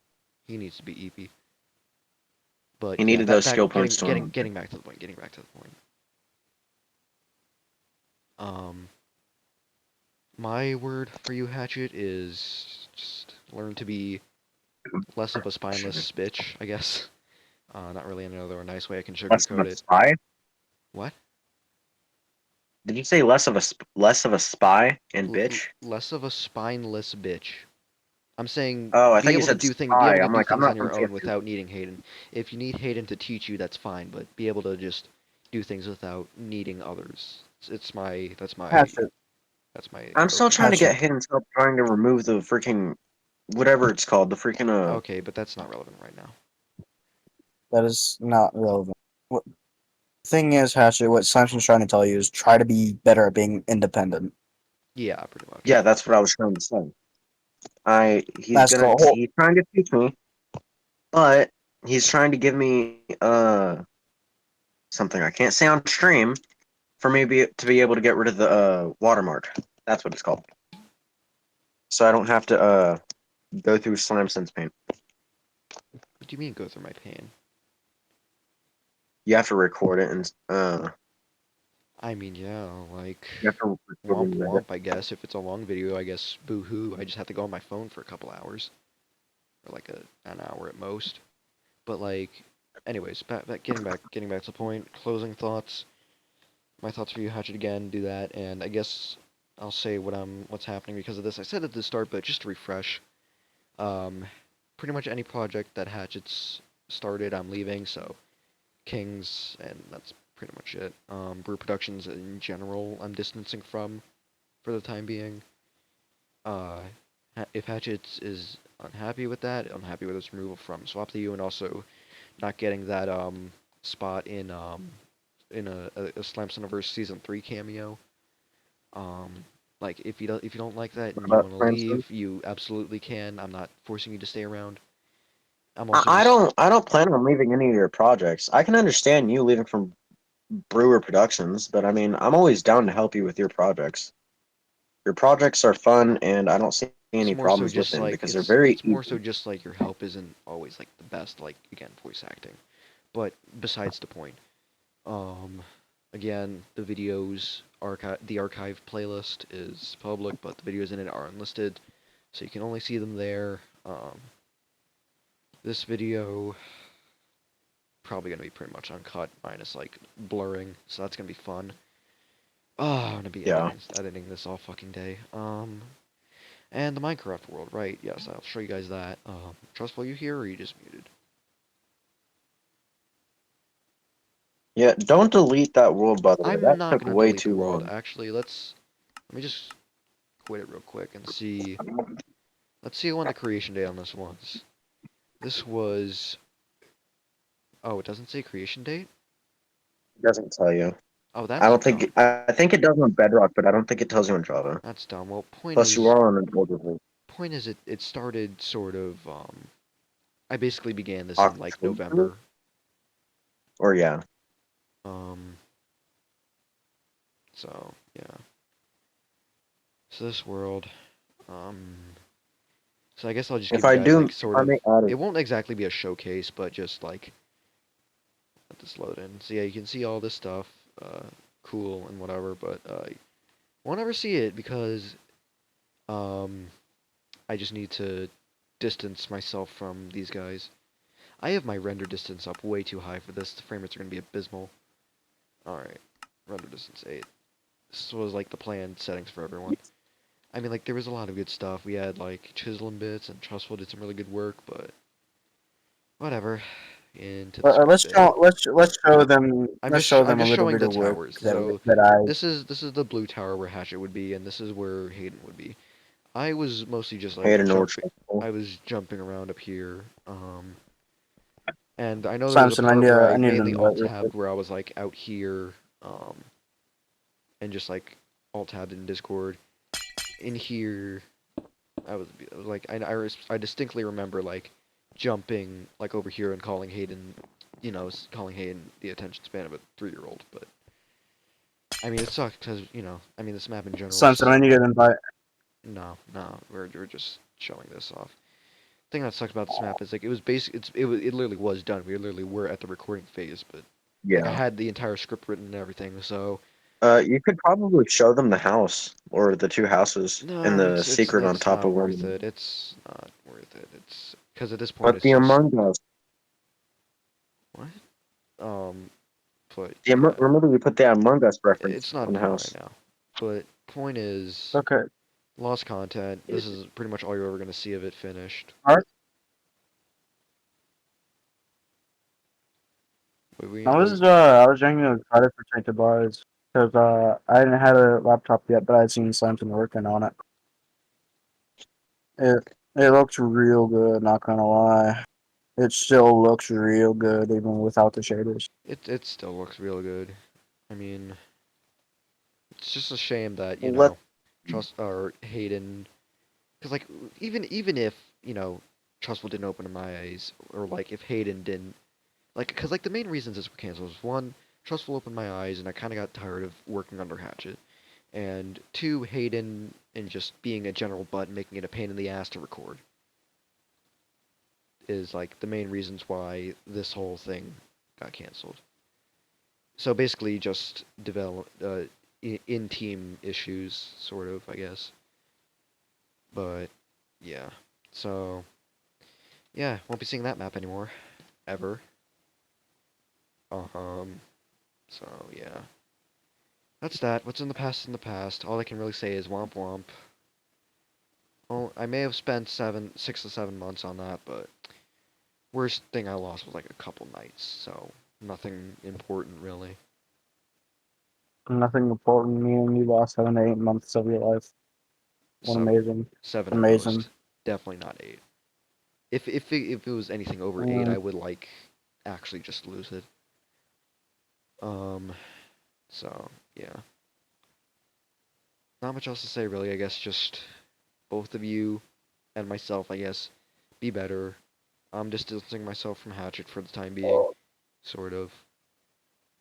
He needs to be eepy. But He yeah, needed those skill back points to him. getting back to the point. Getting back to the point. Um, my word for you, Hatchet, is just learn to be less of a spineless bitch, I guess. Not really another nice way I can Less of sugarcoat a it. spy? What? Did you say less of a spy and bitch? Less of a spineless bitch. I'm saying Oh, I thought you said be spy. able to I'm do like, things on I'm your own confused. without needing Hayden. If you need Hayden to teach you, that's fine, but be able to just do things without needing others. It's my Hatchet. that's my I'm still approach. trying to get Hatchet. Hayden's help trying to remove the freaking whatever it's called, the freaking Okay, but that's not relevant right now. That is not relevant. What thing is, Hatchet? What Simpson's trying to tell you is try to be better at being independent. Yeah, pretty much. Yeah, that's what I was trying to say. That's the whole. He's trying to teach me, but he's trying to give me something I can't say on stream for me to be able to get rid of the watermark. That's what it's called. So I don't have to go through Slime Sense Paint. What do you mean go through my pain? You have to record it and I mean, yeah, like you have to record womp and edit. womp. I guess if it's a long video, I guess boo hoo. I just have to go on my phone for a couple hours, or like an hour at most. But like, anyways, getting back to the point. Closing thoughts. My thoughts for you, Hatchet again. Do that, and I guess I'll say what's happening because of this. I said at the start, but just to refresh. Um, pretty much any project that Hatchet's started, I'm leaving. So Kings, and that's pretty much it. Brew Productions in general, I'm distancing from for the time being. Uh, if Hatchet is unhappy with that, unhappy with its removal from Swap the U, and also not getting that spot in a Slam Slammiverse season 3 cameo. Like if you don't like that What and you about want to Slime Sense? leave, you absolutely can. I'm not forcing you to stay around. I'm also just I don't plan on leaving any of your projects. I can understand you leaving from Brewer Productions, but I mean, I'm always down to help you with your projects. Your projects are fun, and I don't see it's any more so problems with just them like because they're very it's more so easy. just like your help isn't always like the best, like again voice acting. But besides the point. Um, again, the archive playlist is public, but the videos in it are unlisted, so you can only see them there. This video probably gonna be pretty much uncut, minus like blurring, so that's gonna be fun. Oh, I'm gonna be Yeah. editing this all fucking day. And the Minecraft world, right? Yes, I'll show you guys that. Trustful, you here or are you just muted? Yeah, don't delete that world, by the way. I'm That not took gonna way delete the too world. long. Actually, let me just quit it real quick and see. Let's see when the creation date on this was. This was. Oh, it doesn't say creation date. It doesn't tell you. Oh, I that's don't think. dumb. I think it does on Bedrock, but I don't think it tells you on Java. That's dumb. Well, Plus, you are on an older version. it started sort of. I basically began this in like October? November. Or yeah. Um. So yeah. So this world. Um. So I guess I'll just If give you I guys do, like if sort I of. may add It it. won't exactly be a showcase, but just like let this load in. So yeah, you can see all this stuff. Cool and whatever, but won't ever see it because um I just need to distance myself from these guys. I have my render distance up way too high for this. The frame rates are gonna be abysmal. All right, render distance 8. This was like the planned settings for everyone. I mean, like there was a lot of good stuff. We had like Chisel and Bits and Trustful did some really good work, but whatever. Into the script Let's bay. show let's show them I'm a just little showing bit the of work towers. that So that I this is the blue tower where Hatchet would be, and this is where Hayden would be. I was mostly just like Hayden or jumping. Trustful. I was jumping around up here. And I know there was a Samson, part where I I need an mainly invite alt real quick. tabbed where I was like out here, and just like alt tabbed in Discord. In here, I was like I distinctly remember like jumping like over here and calling Hayden, calling Hayden the attention span of a 3-year-old. But I mean, it sucked because I mean, this map in general Samson, is I need an invite. no, we're just showing this off. Thing that sucks about this map is like it was basic. It literally was done. We literally were at the recording phase, but like I Yeah. had the entire script written and everything. So You could probably show them the house or the two houses and no, the secret on it's top not of worth one. it. It's not worth it. It's because at this point But it's the just Among Us. what but The yeah, remember we put the Among Us reference it's not on the important right house. now. But point is, Okay. lost content. This is pretty much all you're ever gonna see of it finished. All right. I was drinking a credit for Tainted Bars because I didn't have a laptop yet, but I'd seen Samson working on it. It looks real good. Not gonna lie, it still looks real good even without the shaders. It still looks real good. I mean, it's just a shame that Let Trust or Hayden. Because like even if Trustful didn't open my eyes, or like if Hayden didn't, like because like the main reasons this were canceled was one, Trustful opened my eyes, and I kind of got tired of working under Hatchet, and two, Hayden and just being a general butt and making it a pain in the ass to record is like the main reasons why this whole thing got canceled. So basically, just develop in team issues, sort of, I guess. But yeah, so. Yeah, won't be seeing that map anymore. Ever. Um, so yeah. That's that. What's in the past is in the past. All I can really say is womp womp. Well, I may have spent 6 to 7 months on that, but worst thing I lost was like a couple nights, so nothing important really. Nothing important. Me and you lost 7 to 8 months of your life. What Seven. amazing, Seven at amazing. most. Definitely not 8. If it was anything over 8, Mm, I would like actually just lose it. Um, so yeah. Not much else to say really, I guess just both of you and myself, I guess, be better. I'm distancing myself from Hatchet for the time being, sort of.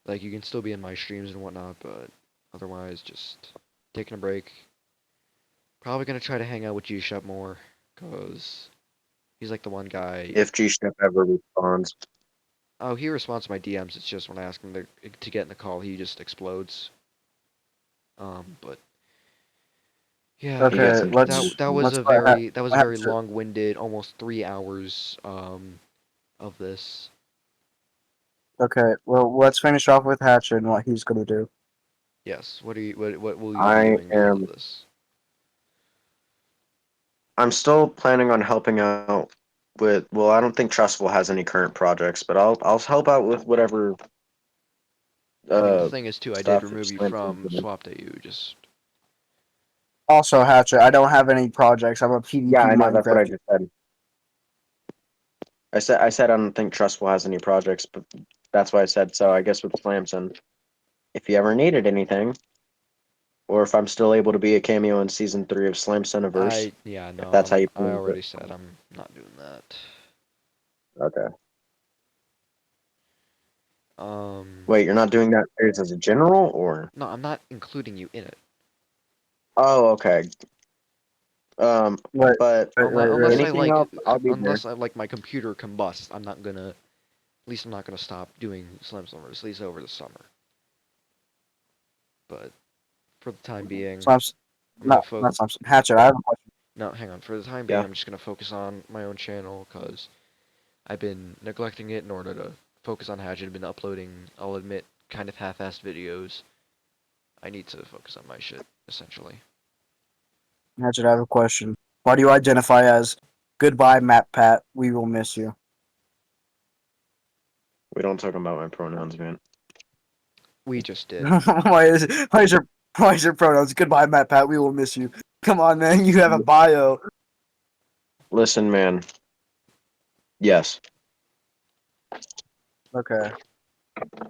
Like, you can still be in my streams and whatnot, but otherwise, just taking a break. Probably gonna try to hang out with G-Shep more, because he's like the one guy. if G Step ever responds. Oh, he responds to my DMs, it's just when I ask him to get in the call, he just explodes. But yeah, He gets okay, into that was a let's very long-winded, almost 3 hours of this. okay. Well, let's finish off with Hatchet and what he's gonna do. Yes. What will you be I doing because of am. this? I'm still planning on helping out with. Well, I don't think Trustful has any current projects, but I'll help out with whatever I mean, the thing is too, I did stuff. If remove you Slamson from didn't. Swap Day. You just Also, Hatchet, I don't have any projects. I'm a PvP Yeah, I know. That's what I Minecraft. just said. I said I don't think Trustful has any projects, but that's why I said so. I guess with Slamson, if you ever needed anything, or if I'm still able to be a cameo in season 3 of Slamsoniverse, yeah, if no, that's how you I feel with already it. said I'm not doing that. Okay. Um, Wait, you're not doing that series as a general, or? no, I'm not including you in it. Oh, okay. Wait, But Unless I anything like, else, I'll be there. unless I like my computer combusts, I'm not gonna. At least I'm not gonna stop doing Slam Slumbers, at least over the summer. But for the time being, Slumps, I'm gonna not Slumps. Hatchet, I have a question. No, hang on. For the time being, Yeah. I'm just gonna focus on my own channel because I've been neglecting it in order to focus on Hatchet. I've been uploading, I'll admit, kind of half-assed videos. I need to focus on my shit, essentially. Hatchet, I have a question. Why do you identify as goodbye, Matt Pat? We will miss you. We don't talk about my pronouns, man. We just did. Why is your pronouns goodbye, Matt Pat? We will miss you. Come on, man. You have a bio. Listen, man. Yes. Okay.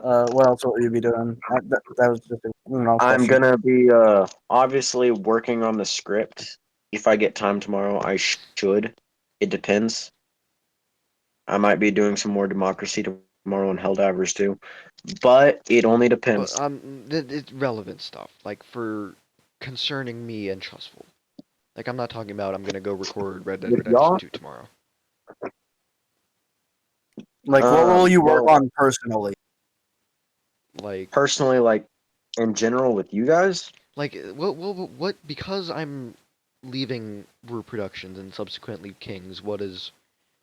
What else will you be doing? That was just a I'm question. gonna be obviously working on the script. If I get time tomorrow, I should. It depends. I might be doing some more democracy tomorrow and Helldivers too. But it only But depends. it's relevant stuff, like for concerning me and Trustful. Like I'm not talking about I'm gonna go record Red Dead With Redemption y'all, 2 tomorrow. Like, what will you work well, on personally? Like, personally, like in general with you guys, what? Because I'm leaving Brew Productions and subsequently Kings. What is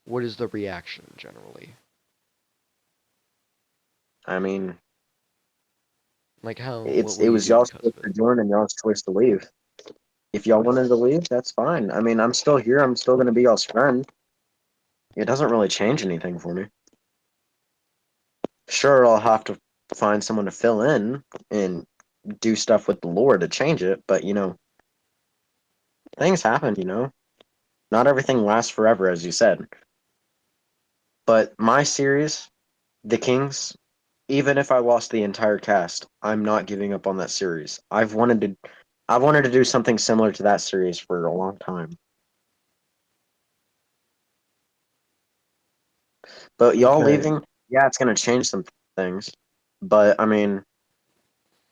the reaction generally? I mean, Like how? What it will you was do y'all's because choice of to it? join and y'all's choice to leave. If y'all wanted to leave, that's fine. I mean, I'm still here. I'm still gonna be y'all's friend. It doesn't really change anything for me. Sure, I'll have to find someone to fill in and do stuff with the lore to change it, but things happen. Not everything lasts forever, as you said. But my series, The Kings, even if I lost the entire cast, I'm not giving up on that series. I've wanted to do something similar to that series for a long time. But y'all Okay. leaving, yeah, it's gonna change some things. But I mean,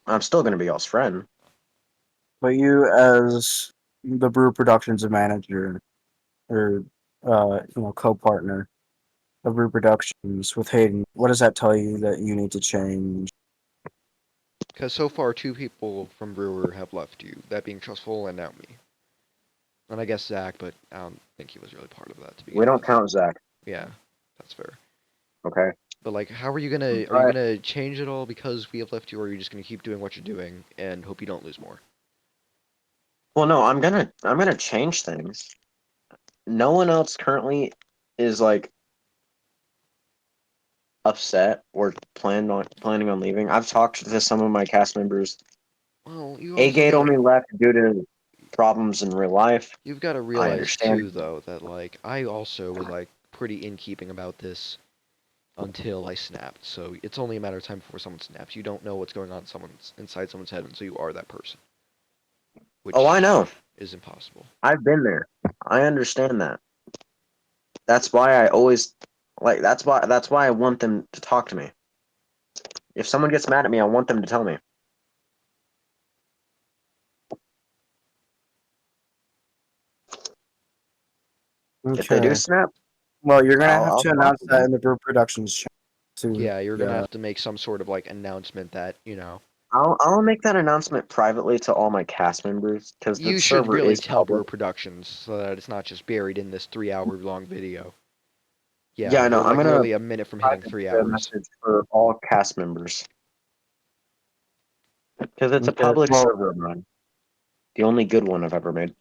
I'm still gonna be y'all's friend. But you, as the Brew Productions manager, or co-partner of Brew Productions with Hayden, what does that tell you that you need to change? Because so far 2 people from Brewer have left you. That being Trustful and now me. And I guess Zach, but I don't think he was really part of that to We begin don't with. count Zach, Yeah, that's fair. okay? But like, how are you gonna? Are you But gonna change it all because we have left you, or are you just gonna keep doing what you're doing and hope you don't lose more? well, no, I'm gonna change things. No one else currently is like upset or planning on leaving. I've talked to some of my cast members. Well, A Gate only left due to problems in real life. you've got to I realize understand. too, though, that like I also was like pretty in keeping about this until I snapped. So it's only a matter of time before someone snaps. You don't know what's going on inside someone's head until you are that person, Oh, I which know. is impossible. I've been there. I understand that. That's why I always that's why I want them to talk to me. If someone gets mad at me, I want them to tell me. If they do Okay. snap, Well, you're gonna have I'll to talk announce to that them. in the Brew Productions channel too. Yeah, you're gonna Yeah. have to make some sort of like announcement that I'll make that announcement privately to all my cast members because the you should server really is tell public. Brewer Productions so that it's not just buried in this 3 hour long video. Yeah, Yeah, I know. we're I'm like gonna literally a minute from hitting private 3 hours. message for all cast members because it's a Okay. public Well, server of mine. The only good one I've ever made.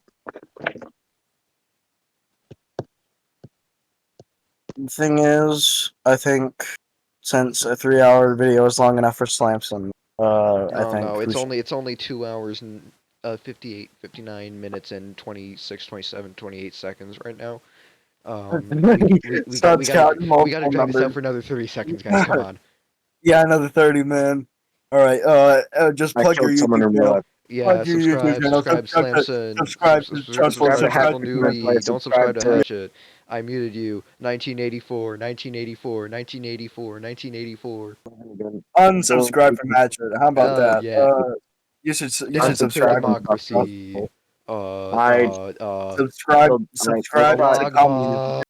the thing is, I think since a 3-hour video is long enough for Slamson. I No, think no, we it's only 2 hours and 58, 59 minutes and 26, 27, 28 seconds right now. so it's counting We gotta multiple drag this out numbers. for another 30 seconds, guys. Come on. Yeah, another 30, man. All right. Just I plug your killed someone YouTube in real channel. life. Yeah, Plug your YouTube channel. subscribe, Slamson, Subscribe to Subscribe to Trustful Hatchet Newbie. Gameplay. Don't subscribe Subscribe to to Hatchet. I muted you. 1984, 1984, 1984, 1984. Unsubscribe from Hatchet. How about that? Yeah. You should Answer subscribe. democracy. I Subscribe. killed. Subscribe I to Gulag communism. bot.